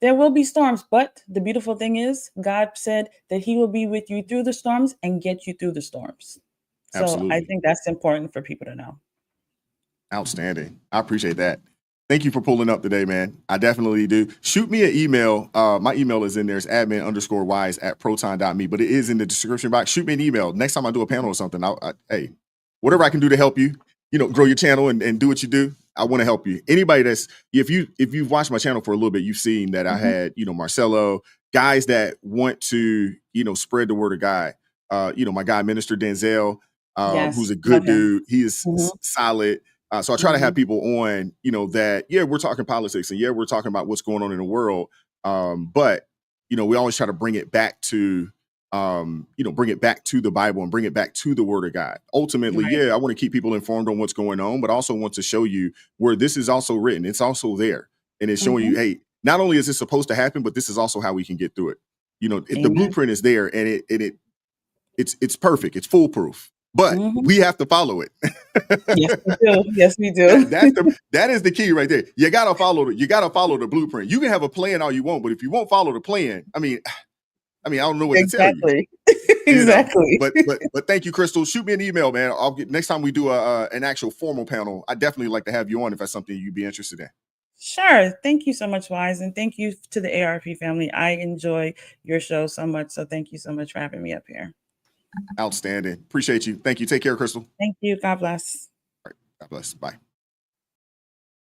S20: There will be storms, but the beautiful thing is God said that he will be with you through the storms and get you through the storms. So I think that's important for people to know.
S2: Outstanding. I appreciate that. Thank you for pulling up today, man. I definitely do. Shoot me an email. My email is in there. It's admin_wise@proton.me, but it is in the description box. Shoot me an email. Next time I do a panel or something, hey, whatever I can do to help you, grow your channel and do what you do, I want to help you. Anybody if you've watched my channel for a little bit, you've seen that I had, Marcelo, guys that want to, spread the word of God. My guy, Minister Denzel, who's a good dude. He is solid. So I try to have people on, that, we're talking politics and we're talking about what's going on in the world. But, we always try to bring it back to, the Bible and bring it back to the word of God. Ultimately, I want to keep people informed on what's going on, but also want to show you where this is also written. It's also there. And it's showing you, hey, not only is this supposed to happen, but this is also how we can get through it. If the blueprint is there and it's perfect, it's foolproof. But we have to follow it.
S20: Yes, we do. Yes, we do.
S2: That is the key right there. You gotta follow the blueprint. You can have a plan all you want, but if you won't follow the plan, I mean, I don't know what to tell you.
S20: Exactly.
S2: But thank you, Crystal. Shoot me an email, man. Next time we do an actual formal panel, I definitely like to have you on if that's something you'd be interested in.
S20: Sure. Thank you so much, Wise, and thank you to the ARP family. I enjoy your show so much, so thank you so much for having me up here.
S2: Outstanding. Appreciate you. Thank you. Take care, Crystal.
S20: Thank you. God bless.
S2: All right. God bless. Bye.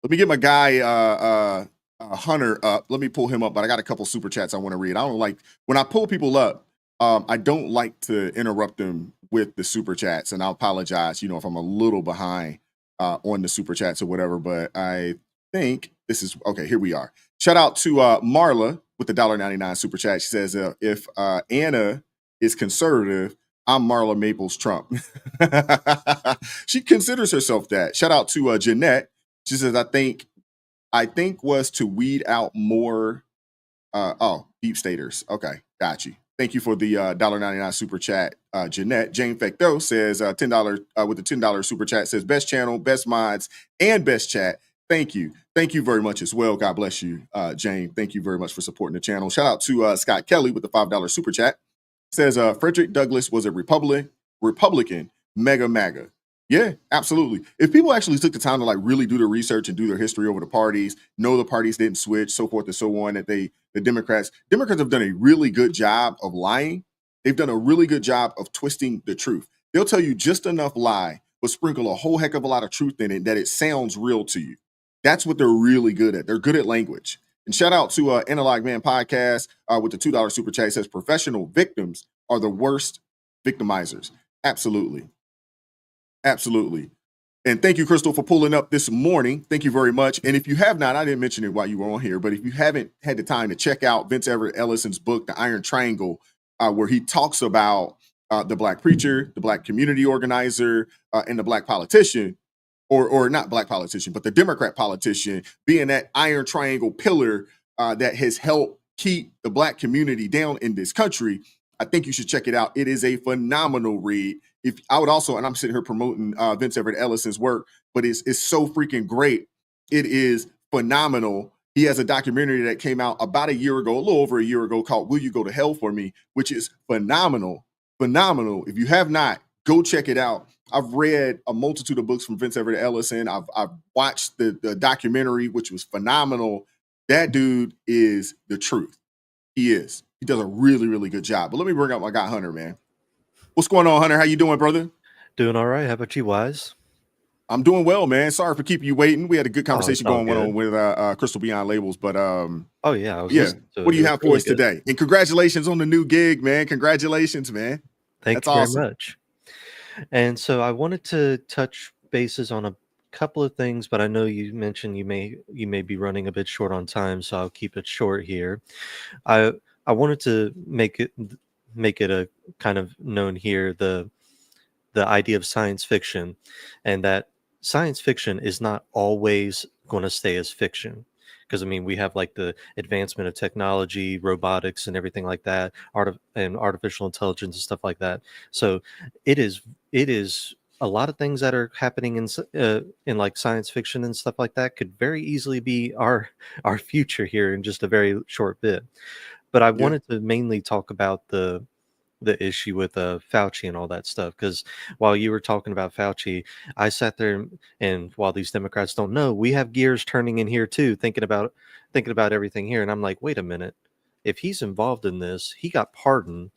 S2: Let me get my guy Hunter up. Let me pull him up, but I got a couple super chats I want to read. I don't like when I pull people up. I don't like to interrupt them with the super chats, and I'll apologize, if I'm a little behind on the super chats or whatever. But I think this is okay. Here we are. Shout out to Marla with the $1.99 super chat. She says, "If Anna is conservative, I'm Marla Maples Trump." She considers herself that. Shout out to Jeanette. She says, I think was to weed out more deep staters. Okay, got you. Thank you for the $1.99 super chat, Jeanette. Jane Fecto says $10 with the $10 super chat, says best channel, best mods, and best chat. Thank you. Thank you very much as well. God bless you, Jane. Thank you very much for supporting the channel. Shout out to Scott Kelly with the $5 super chat. Says Frederick Douglass was a Republican, mega MAGA. Yeah, absolutely. If people actually took the time to really do the research and do their history over the parties, know the parties didn't switch, so forth and so on, that the Democrats have done a really good job of lying. They've done a really good job of twisting the truth. They'll tell you just enough lie, but sprinkle a whole heck of a lot of truth in it that it sounds real to you. That's what they're really good at. They're good at language. And shout out to Analog Man Podcast with the $2 super chat. It says professional victims are the worst victimizers. Absolutely. Absolutely. And thank you, Crystal, for pulling up this morning. Thank you very much. And if you have not, I didn't mention it while you were on here, but if you haven't had the time to check out Vince Everett Ellison's book, The Iron Triangle, where he talks about the Black preacher, the Black community organizer, and the Black politician, or not Black politician, but the Democrat politician being that iron triangle pillar that has helped keep the Black community down in this country. I think you should check it out. It is a phenomenal read. If I would also, and I'm sitting here promoting Vince Everett Ellison's work, but it's so freaking great. It is phenomenal. He has a documentary that came out about a year ago, a little over a year ago, called Will You Go to Hell for Me, which is phenomenal. Phenomenal. If you have not, go check it out. I've read a multitude of books from Vince Everett Ellison. I've watched the documentary, which was phenomenal. That dude is the truth. He is. He does a really, really good job. But let me bring up my guy Hunter, man. What's going on, Hunter? How you doing, brother?
S21: Doing all right. How about you, Wise?
S2: I'm doing well, man. Sorry for keeping you waiting. We had a good conversation
S21: it's all
S2: going on
S21: good.
S2: with Crystal Beyond Labels, but
S21: Oh yeah, I was
S2: yeah.
S21: listening to
S2: What
S21: it.
S2: do you
S21: It was
S2: have for
S21: really
S2: us
S21: good.
S2: today? And congratulations on the new gig, man. Congratulations, man.
S21: Thank
S2: That's
S21: you very
S2: awesome.
S21: much. And so I wanted to touch bases on a couple of things, but I know you mentioned you may be running a bit short on time, so I'll keep it short here. I wanted to make it a kind of known here the idea of science fiction, and that science fiction is not always going to stay as fiction. Because I mean, we have like the advancement of technology, robotics, and everything like that, and artificial intelligence and stuff like that. So it is a lot of things that are happening in like science fiction and stuff like that could very easily be our future here in just a very short bit. But I wanted to mainly talk about the issue with Fauci and all that stuff, because while you were talking about Fauci, I sat there and while these Democrats don't know, we have gears turning in here too, thinking about everything here, and I'm like, wait a minute, if he's involved in this, he got pardoned,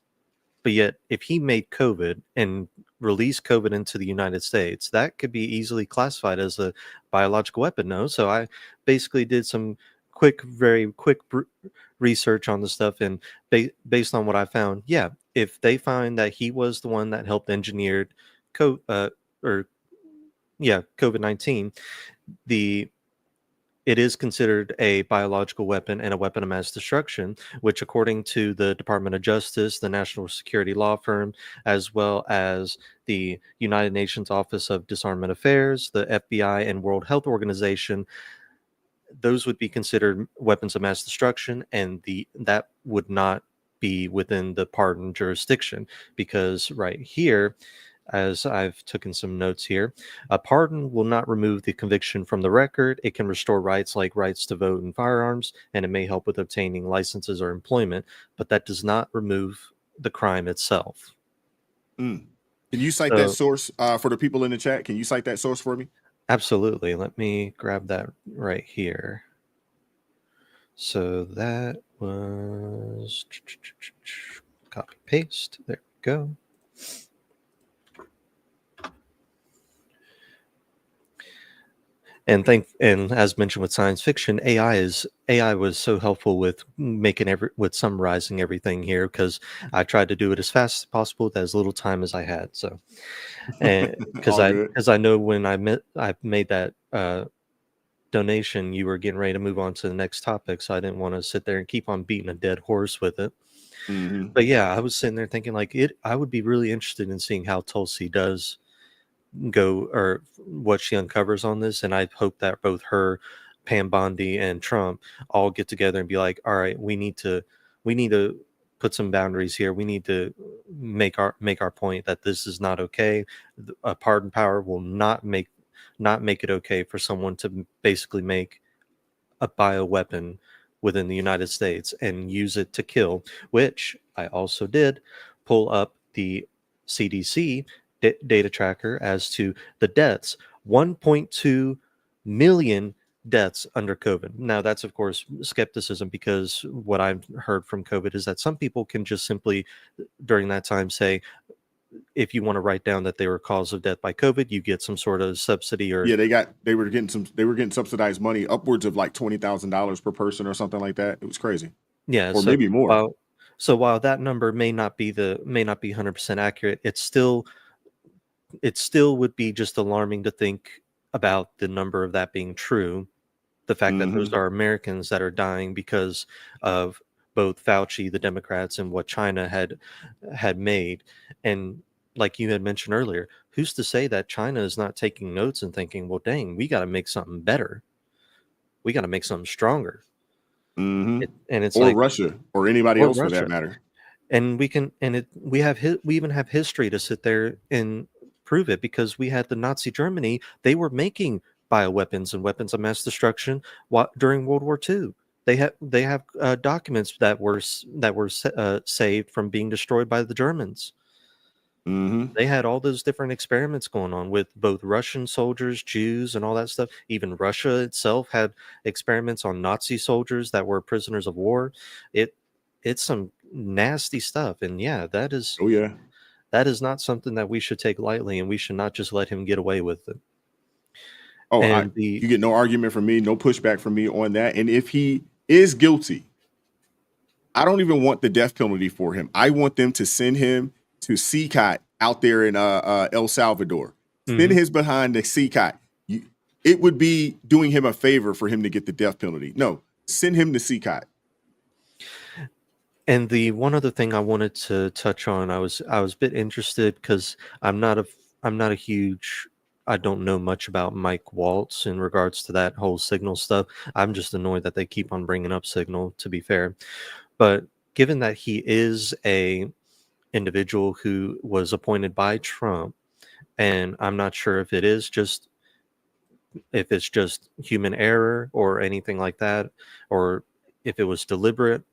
S21: but yet if he made COVID and released COVID into the United States, that could be easily classified as a biological weapon. No, so I basically did some very quick research on the stuff, and based on what I found, yeah, if they find that he was the one that helped engineered COVID-19, it is considered a biological weapon and a weapon of mass destruction, which, according to the Department of Justice, the national security law firm, as well as the United Nations Office of Disarmament Affairs, the FBI, and World Health Organization, those would be considered weapons of mass destruction, and that would not be within the pardon jurisdiction, because right here, as I've taken some notes here, a pardon will not remove the conviction from the record. It can restore rights like rights to vote and firearms, and it may help with obtaining licenses or employment, but that does not remove the crime itself.
S2: Can you cite that source for the people in the chat? Can you cite that source for me?
S21: Absolutely. Let me grab that right here. So that was copy paste. There we go. And as mentioned with science fiction, AI was so helpful with with summarizing everything here, because I tried to do it as fast as possible with as little time as I had. So, and because I know when I made that donation, you were getting ready to move on to the next topic, so I didn't want to sit there and keep on beating a dead horse with it. But yeah, I was sitting there thinking I would be really interested in seeing how Tulsi does go, or what she uncovers on this, and I hope that both her, Pam Bondi, and Trump all get together and be like, all right, we need to put some boundaries here. We need to make our point that this is not okay. A pardon power will not make it okay for someone to basically make a bioweapon within the United States and use it to kill, which I also did pull up the CDC data tracker as to the deaths. 1.2 million deaths under COVID. Now, that's of course skepticism, because what I've heard from COVID is that some people can just simply during that time say, if you want to write down that they were cause of death by COVID, you get some sort of subsidy, or
S2: they were getting subsidized money upwards of like $20,000 per person or something like that. It was crazy.
S21: Yeah,
S2: or maybe more.
S21: While that number may not be 100% accurate, it still would be just alarming to think about the number of that being true. The fact that those are Americans that are dying because of both Fauci, the Democrats, and what China had made. And like you had mentioned earlier, who's to say that China is not taking notes and thinking, well, dang, we got to make something better. We got to make something stronger. And it's
S2: or
S21: like
S2: Russia or anybody else for that matter.
S21: And we even have history to sit there and prove it, because we had the Nazi Germany. They were making bioweapons and weapons of mass destruction during World War II. They have documents that were saved from being destroyed by the Germans. They had all those different experiments going on with both Russian soldiers, Jews, and all that stuff. Even Russia itself had experiments on Nazi soldiers that were prisoners of war. It it's some nasty stuff. And yeah, that is
S2: Oh yeah.
S21: that is not something that we should take lightly, and we should not just let him get away with it.
S2: Oh,
S21: And
S2: you get no argument from me, no pushback from me on that. And if he is guilty, I don't even want the death penalty for him. I want them to send him to CCOT out there in El Salvador. Send his behind to CCOT. It would be doing him a favor for him to get the death penalty. No, send him to CCOT.
S21: And the one other thing I wanted to touch on, I was a bit interested because I'm not a huge, I don't know much about Mike Waltz in regards to that whole Signal stuff. I'm just annoyed that they keep on bringing up Signal, to be fair. But given that he is a individual who was appointed by Trump, and I'm not sure if it's just human error or anything like that, or if it was deliberate.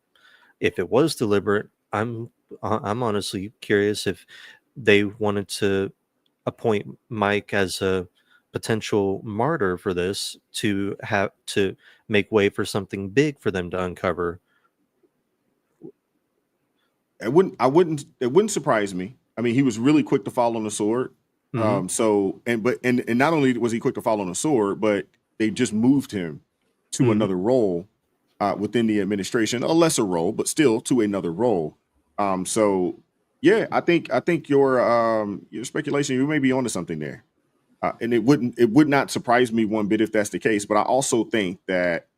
S21: If it was deliberate, I'm honestly curious if they wanted to appoint Mike as a potential martyr for this to have to make way for something big for them to uncover.
S2: It wouldn't surprise me. I mean, he was really quick to fall on the sword. So not only was he quick to fall on the sword, but they just moved him to another role within the administration, a lesser role, but still to another role. So yeah, I think your speculation, you may be onto something there. And it would not surprise me one bit if that's the case. But I also think that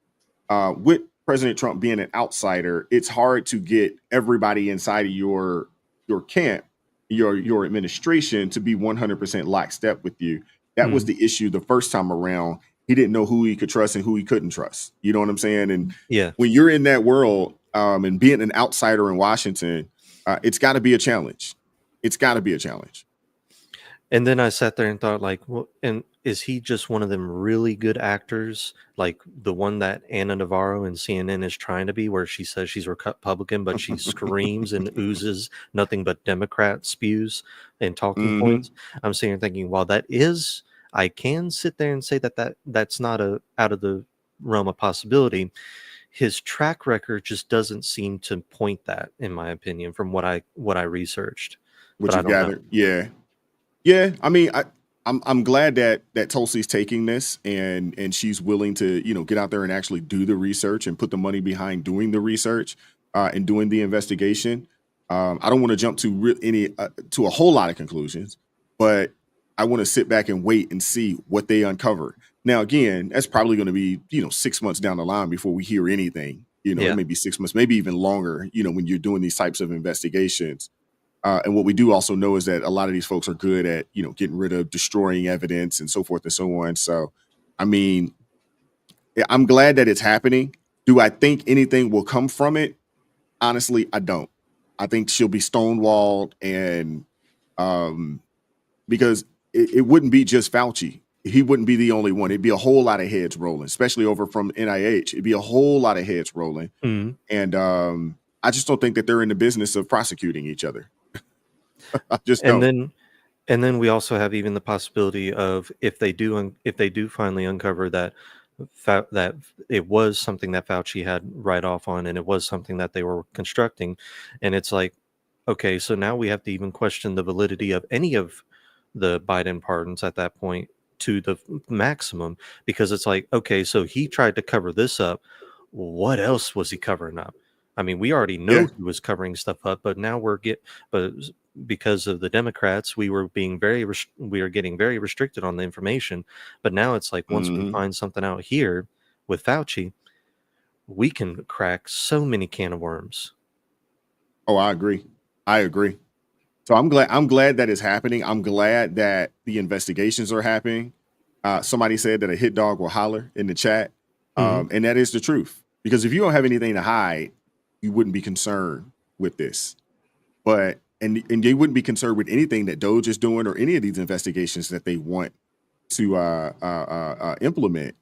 S2: with President Trump being an outsider, it's hard to get everybody inside of your camp, your administration, to be 100% lockstep with you. That was the issue the first time around. He didn't know who he could trust and who he couldn't trust. You know what I'm saying? And when you're in that world and being an outsider in Washington, it's got to be a challenge. It's got to be a challenge.
S21: And then I sat there and thought, like, well, and is he just one of them really good actors, like the one that Anna Navarro in CNN is trying to be, where she says she's Republican, but she screams and oozes nothing but Democrat spews and talking points? I'm sitting here thinking, well, I can sit there and say that's not out of the realm of possibility. His track record just doesn't seem to point that, in my opinion, from what I researched.
S2: What you gathered, yeah. I mean, I'm glad that Tulsi's taking this and she's willing to get out there and actually do the research and put the money behind doing the research and doing the investigation. I don't want to jump to a whole lot of conclusions, but I want to sit back and wait and see what they uncover. Now, again, that's probably going to be 6 months down the line before we hear anything. It may be 6 months, maybe even longer. When you're doing these types of investigations. And what we do also know is that a lot of these folks are good at, getting rid of, destroying evidence and so forth and so on. So, I mean, I'm glad that it's happening. Do I think anything will come from it? Honestly, I don't. I think she'll be stonewalled, and because it wouldn't be just Fauci. He wouldn't be the only one. It'd be a whole lot of heads rolling, especially over from NIH. It'd be a whole lot of heads rolling. And I just don't think that they're in the business of prosecuting each other. I just don't.
S21: And then we also have even the possibility of if they do finally uncover that it was something that Fauci had right off on, and it was something that they were constructing, and it's like, okay, so now we have to even question the validity of any of the Biden pardons at that point to the maximum, because it's like, okay, so he tried to cover this up. What else was he covering up? I mean, we already know he was covering stuff up, but now but because of the Democrats, we are getting very restricted on the information. But now it's like, once we find something out here with Fauci, we can crack so many can of worms.
S2: Oh, I agree. So I'm glad that it's happening. I'm glad that the investigations are happening. Somebody said that a hit dog will holler in the chat. And that is the truth. Because if you don't have anything to hide, you wouldn't be concerned with this. But and you wouldn't be concerned with anything that DOGE is doing or any of these investigations that they want to implement.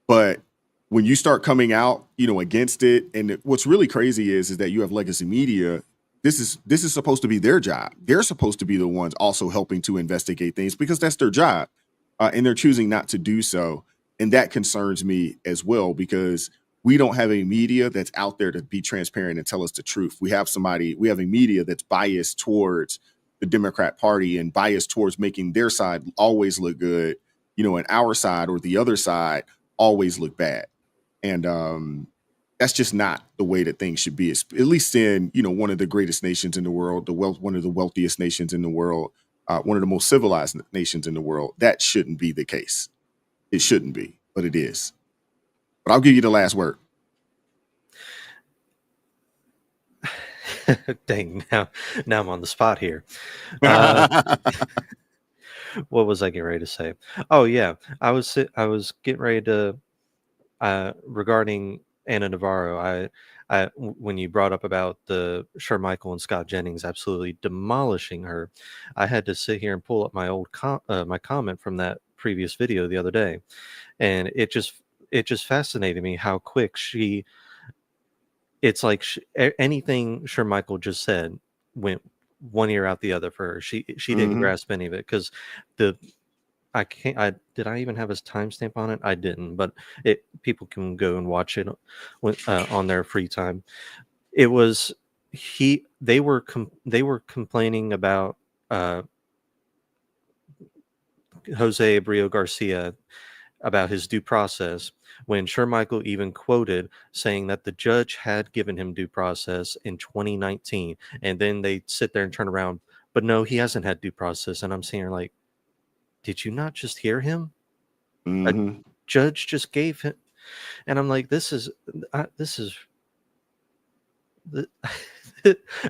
S2: But when you start coming out, against it, and what's really crazy is that you have legacy media. This is supposed to be their job. They're supposed to be the ones also helping to investigate things because that's their job, and they're choosing not to do so. And that concerns me as well, because when you start coming out, against it, and what's really crazy is that you have legacy media. This is supposed to be their job. They're supposed to be the ones also helping to investigate things because that's their job, and they're choosing not to do so. And that concerns me as well, because when you start coming out, against it, and what's really crazy is that you have legacy media. This is supposed to be their job. They're supposed to be the ones also helping to investigate things because that's their job, we don't have a media that's out there to be transparent and tell us the truth. We have a media that's biased towards the Democrat Party and biased towards making their side always look good, and our side or the other side always look bad. And that's just not the way that things should be. At least in, one of the greatest nations in the world, one of the wealthiest nations in the world, one of the most civilized nations in the world. That shouldn't be the case. It shouldn't be, but it is. But I'll give you the last word.
S21: Dang, now I'm on the spot here. What was I getting ready to say? Oh yeah, I was getting ready to regarding Anna Navarro. When you brought up about the Shermichael and Scott Jennings absolutely demolishing her, I had to sit here and pull up my old my comment from that previous video the other day, and it just fascinated me how quick it's like anything Shermichael just said went one ear out the other for her. She didn't grasp any of it because did I even have his timestamp on it? I didn't, but people can go and watch it on their free time. It was they were complaining about Jose Abreu Garcia about his due process, when Shermichael even quoted saying that the judge had given him due process in 2019, and then they sit there and turn around, but no, he hasn't had due process. And I'm saying, like, did you not just hear him? A judge just gave him, and I'm like, this is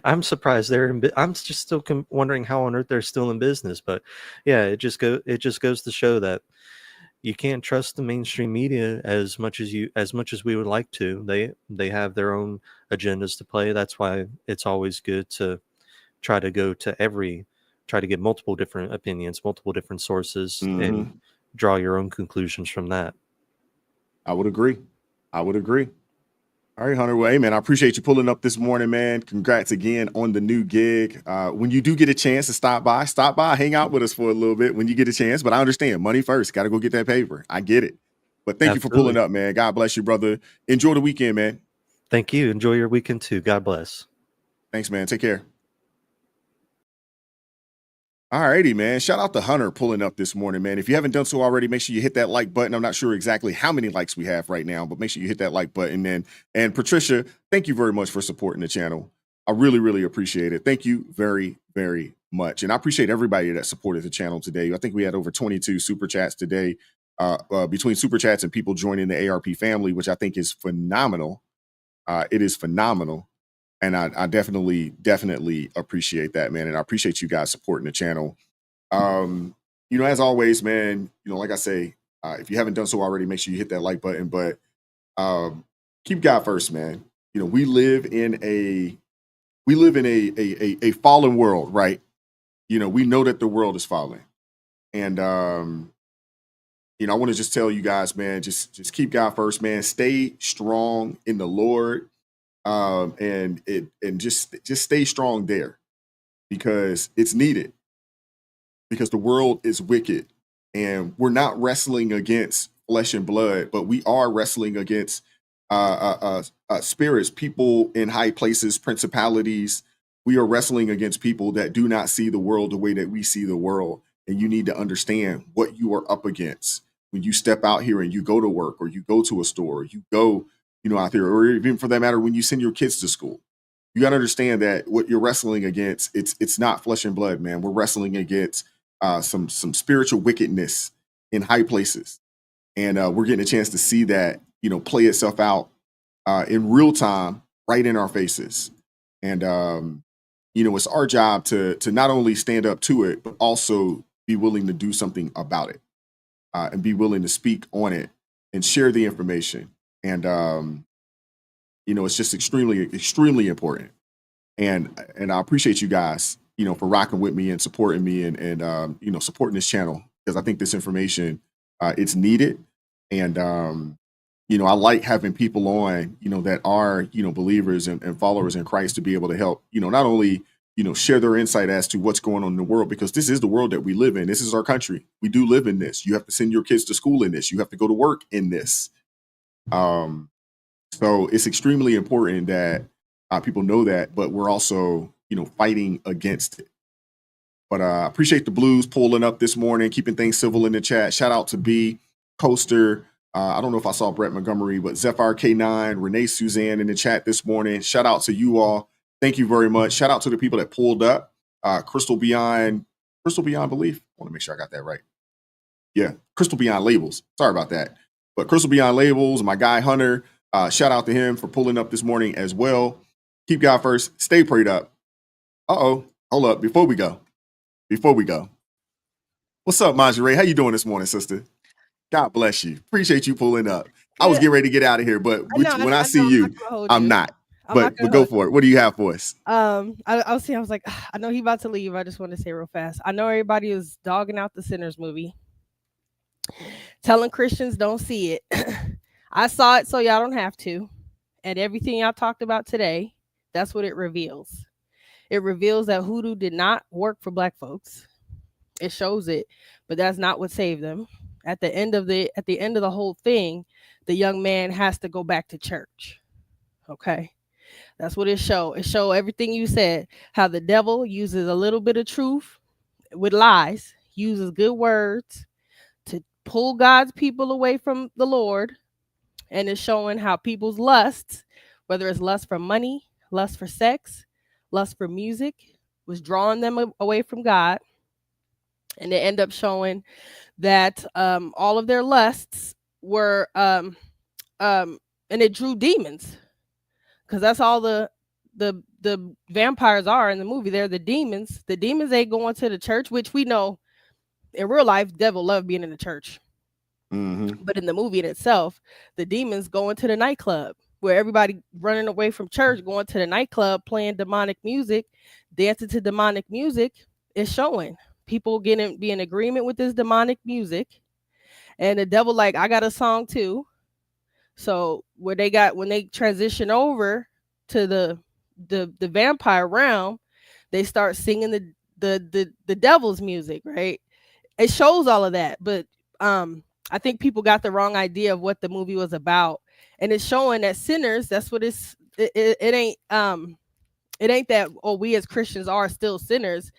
S21: I'm surprised I'm just still wondering how on earth they're still in business. But yeah, it just goes to show that you can't trust the mainstream media as much as we would like to. They have their own agendas to play. That's why it's always good to try to get multiple different opinions, multiple different sources, and draw your own conclusions from that.
S2: I would agree. All right, Hunter. Well, hey, man, I appreciate you pulling up this morning, man. Congrats again on the new gig. When you do get a chance to stop by, hang out with us for a little bit when you get a chance. But I understand, money first. Got to go get that paper. I get it. But thank you for pulling up, man. God bless you, brother. Enjoy the weekend, man.
S21: Thank you. Enjoy your weekend too. God bless.
S2: Thanks, man. Take care. All righty, man. Shout out to Hunter pulling up this morning, man. If you haven't done so already, make sure you hit that like button. I'm not sure exactly how many likes we have right now, but make sure you hit that like button, man. And Patricia, thank you very much for supporting the channel. I really, really appreciate it. Thank you very, very much. And I appreciate everybody that supported the channel today. I think we had over 22 super chats today, between super chats and people joining the ARP family, which I think is phenomenal. It is phenomenal. And I definitely appreciate that, man. And I appreciate you guys supporting the channel. As always, man, like I say, if you haven't done so already, make sure you hit that like button. But keep God first, man. We live in a fallen world, right? We know that the world is falling. And I want to just tell you guys, man, just keep God first, man. Stay strong in the Lord. And just stay strong there, because it's needed, because the world is wicked, and we're not wrestling against flesh and blood, but we are wrestling against spirits, people in high places, principalities. We are wrestling against people that do not see the world the way that we see the world. And you need to understand what you are up against when you step out here and you go to work, or you go to a store, or you go out there, or even for that matter, when you send your kids to school. You got to understand that what you're wrestling against, it's not flesh and blood, man. We're wrestling against some spiritual wickedness in high places. And we're getting a chance to see that, play itself out in real time, right in our faces. And, it's our job to not only stand up to it, but also be willing to do something about it, and be willing to speak on it and share the information. And, it's just extremely important. And I appreciate you guys, for rocking with me and supporting me and supporting this channel, because I think this information, it's needed. And, I like having people on, that are, believers and followers in Christ, to be able to help, not only, share their insight as to what's going on in the world, because this is the world that we live in. This is our country. We do live in this. You have to send your kids to school in this. You have to go to work in this. So it's extremely important that people know that, but we're also, fighting against it. But I appreciate the Blues pulling up this morning, keeping things civil in the chat. Shout out to B, Coaster. I don't know if I saw Brett Montgomery, but Zephyr K9, Renee Suzanne in the chat this morning. Shout out to you all. Thank you very much. Shout out to the people that pulled up. Crystal Beyond Belief. I want to make sure I got that right. Yeah, Crystal Beyond Labels. Sorry about that. But Crystal Beyond Labels, my guy Hunter, shout out to him for pulling up this morning as well. Keep God first. Stay prayed up. Hold up. Before we go. What's up, Marjorie? How you doing this morning, sister? God bless you. Appreciate you pulling up. I was getting ready to get out of here, but when I see you, I'm not. But go for it. What do you have for us?
S1: I was like, I know he about to leave. I just want to say real fast. I know everybody is dogging out the Sinners movie, telling Christians don't see it. I saw it, so y'all don't have to. And everything y'all talked about today, that's what it reveals. It reveals that hoodoo did not work for Black folks. It shows it, but that's not what saved them. At the end of the whole thing, the young man has to go back to church. Okay, that's what it show. It show everything you said. How the devil uses a little bit of truth with lies, uses good words to pull God's people away from the Lord, and it's showing how people's lusts, whether it's lust for money, lust for sex, lust for music, was drawing them away from God. And they end up showing that all of their lusts were and it drew demons, because that's all the vampires are in the movie. They're the demons. The demons ain't going to the church, which we know in real life, the devil loved being in the church. But in the movie in itself, the demons going to the nightclub, where everybody running away from church, going to the nightclub, playing demonic music, dancing to demonic music. Is showing people be in agreement with this demonic music, and the devil like, I got a song too. So when they transition over to the vampire realm, they start singing the devil's music, right? It shows all of that, but I think people got the wrong idea of what the movie was about, and it's showing that sinners. That's what it's. It ain't that we as Christians are still sinners.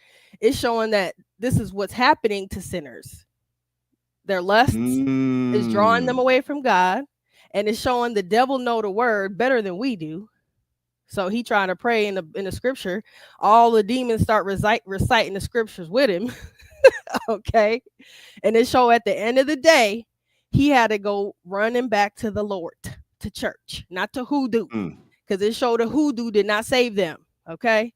S1: It's showing that this is what's happening to sinners. Their lusts is drawing them away from God, and it's showing the devil know the word better than we do. So he trying to pray in the scripture. All the demons start reciting the scriptures with him. Okay. And it show at the end of the day, he had to go running back to the Lord, to church, not to hoodoo, because it showed the hoodoo did not save them. Okay.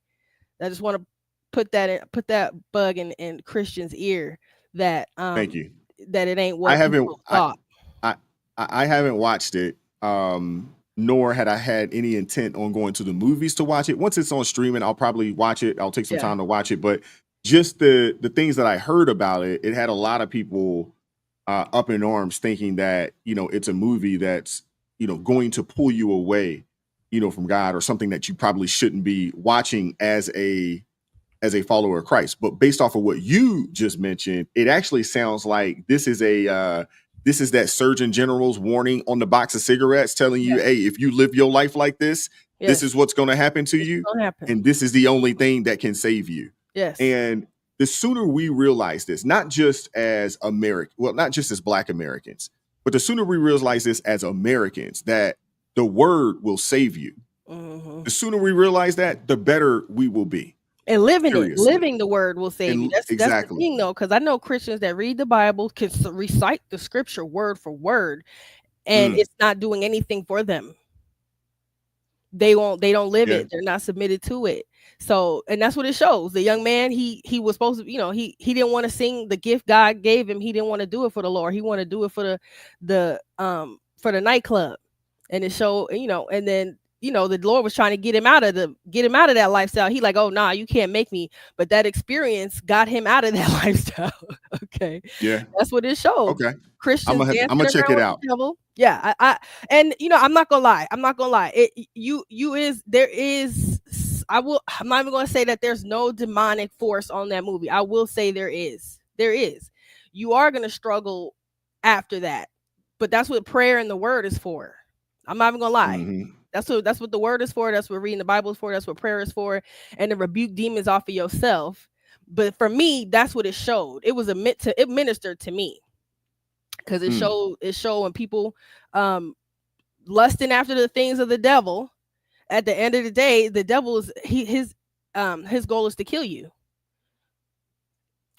S1: I just want to put that bug in Christian's ear that
S2: Thank you.
S1: That it ain't what people thought.
S2: I haven't watched it, nor had I had any intent on going to the movies to watch it. Once it's on streaming, I'll probably watch it. I'll take some time to watch it. But just the things that I heard about it, it had a lot of people up in arms thinking that, it's a movie that's, going to pull you away, from God, or something that you probably shouldn't be watching as a follower of Christ. But based off of what you just mentioned, it actually sounds like this is that Surgeon General's warning on the box of cigarettes telling you, hey, if you live your life like this, this is what's going to happen to you. And this is the only thing that can save you.
S1: Yes.
S2: And the sooner we realize this, not just as not just as Black Americans, but the sooner we realize this as Americans, that the word will save you. The sooner we realize that, the better we will be.
S1: And living the word will save you. That's the thing, though, because I know Christians that read the Bible can recite the scripture word for word, and it's not doing anything for them. They don't live it. They're not submitted to it. So, and that's what it shows. The young man, he was supposed to, he didn't want to sing the gift God gave him. He didn't want to do it for the Lord. He wanted to do it for the nightclub. And it showed, and then the Lord was trying to get him out of that lifestyle. He like, oh, nah, you can't make me. But that experience got him out of that lifestyle. Okay.
S2: Yeah.
S1: That's what it showed.
S2: Okay.
S1: Christians.
S2: I'm gonna check it out.
S1: Yeah. And I'm not gonna lie. I'm not gonna lie. I'm not even gonna say that there's no demonic force on that movie. I will say there is. You are gonna struggle after that. But that's what prayer and the word is for. I'm not even gonna lie.
S2: Mm-hmm.
S1: That's what the word is for. That's what reading the Bible is for. That's what prayer is for. And to rebuke demons off of yourself. But for me, that's what it showed. It was it ministered to me. Because it showed when people lusting after the things of the devil, at the end of the day, the devil is his goal is to kill you.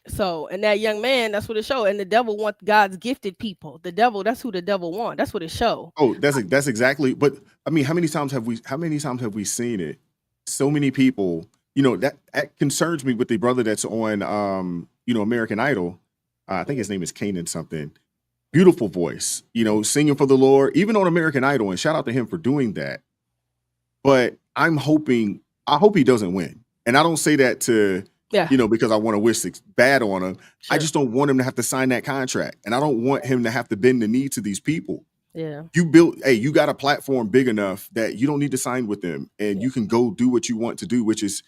S1: So, and that young man, that's what it showed. And the devil wants God's gifted people. The devil, that's who the devil wants. That's what it showed.
S2: Oh, that's exactly. But I mean, how many times have we seen it? So many people, that concerns me with the brother that's on, American Idol. I think his name is Kanan something. Beautiful voice, singing for the Lord, even on American Idol. And shout out to him for doing that. But I hope he doesn't win. And I don't say that to, because I want to wish bad on him. Sure. I just don't want him to have to sign that contract. And I don't want him to have to bend the knee to these people.
S1: Yeah.
S2: You got a platform big enough that you don't need to sign with them. And you can go do what you want to do, which is,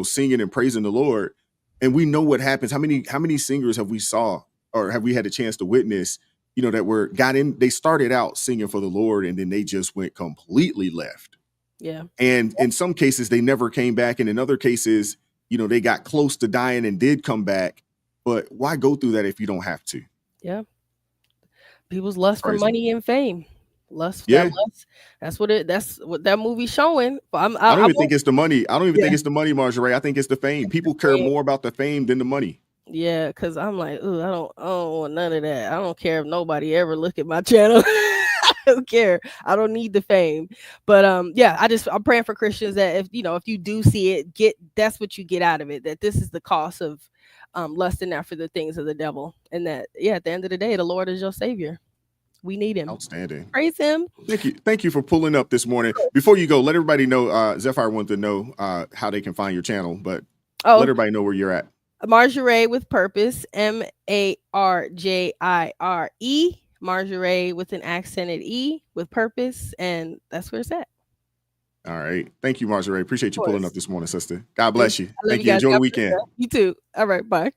S2: singing and praising the Lord. And we know what happens. How many singers have we saw or have we had a chance to witness, that they started out singing for the Lord and then they just went completely left.
S1: Yeah.
S2: And in some cases they never came back. And in other cases, they got close to dying and did come back. But why go through that if you don't have to?
S1: Yeah. People's lust for money and fame. Lust. That's what that movie's showing. I don't
S2: even think it's the money. I don't even think it's the money, Marjorie. I think it's the fame. People care more about the fame than the money.
S1: Yeah, because I'm like, ooh, I don't want none of that. I don't care if nobody ever look at my channel. I don't care. I don't need the fame. But I'm praying for Christians that if you do see it, that's what you get out of it. That this is the cost of lusting after the things of the devil, and that at the end of the day, the Lord is your savior. We need him.
S2: Outstanding.
S1: Praise him.
S2: Thank you for pulling up this morning. Before you go, let everybody know. Zephyr wanted to know how they can find your channel, but let everybody know where you're at.
S1: Marjorie with Purpose, Marjire, Marjorie with an accented E with Purpose, and that's where it's at.
S2: All right. Thank you, Marjorie. Appreciate you pulling up this morning, sister. God bless you. Thank
S1: you.
S2: Enjoy the weekend.
S1: You too. All right. Bye.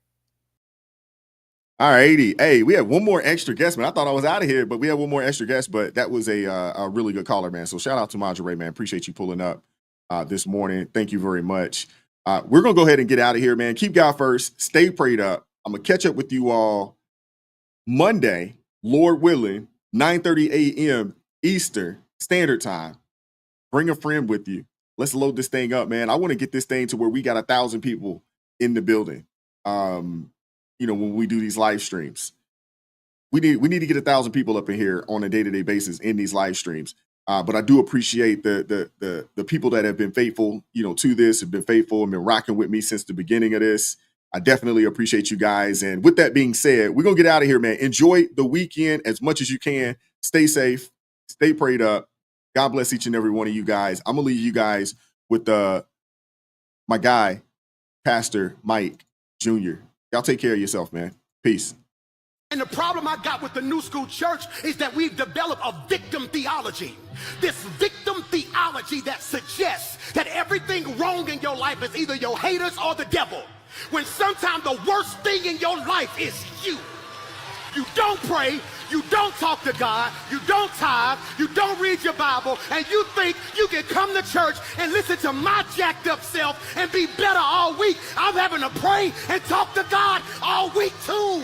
S2: All righty. Hey, we have one more extra guest, man. I thought I was out of here, but we have one more extra guest, but that was a really good caller, man. So shout out to Marjorie, man. Appreciate you pulling up this morning. Thank you very much. We're going to go ahead and get out of here, man. Keep God first. Stay prayed up. I'm going to catch up with you all Monday, Lord willing, 9:30 a.m. Eastern Standard Time. Bring a friend with you. Let's load this thing up, man. I want to get this thing to where we got 1,000 people in the building. When we do these live streams, we need to get 1,000 people up in here on a day-to-day basis in these live streams. But I do appreciate the people that have been faithful, to this, have been faithful and been rocking with me since the beginning of this. I definitely appreciate you guys. And with that being said, we're going to get out of here, man. Enjoy the weekend as much as you can. Stay safe. Stay prayed up. God bless each and every one of you guys. I'm going to leave you guys with my guy, Pastor Mike Jr. Y'all take care of yourself, man. Peace.
S4: And the problem I got with the New School Church is that we've developed a victim theology. This victim theology that suggests that everything wrong in your life is either your haters or the devil. When sometimes the worst thing in your life is you. You don't pray, you don't talk to God, you don't tithe, you don't read your Bible, and you think you can come to church and listen to my jacked up self and be better all week. I'm having to pray and talk to God all week too.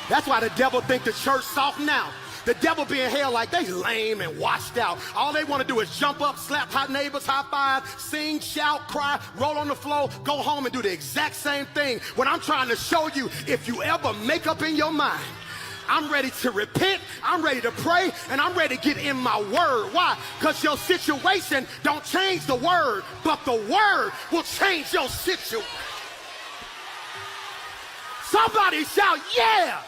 S4: That's why the devil think the church soft now. The devil being held like they lame and washed out. All they want to do is jump up, slap hot neighbors, high five, sing, shout, cry, roll on the floor, go home and do the exact same thing. When I'm trying to show you, if you ever make up in your mind, I'm ready to repent, I'm ready to pray, and I'm ready to get in my word. Why? Because your situation don't change the word, but the word will change your situation. Somebody shout, yeah!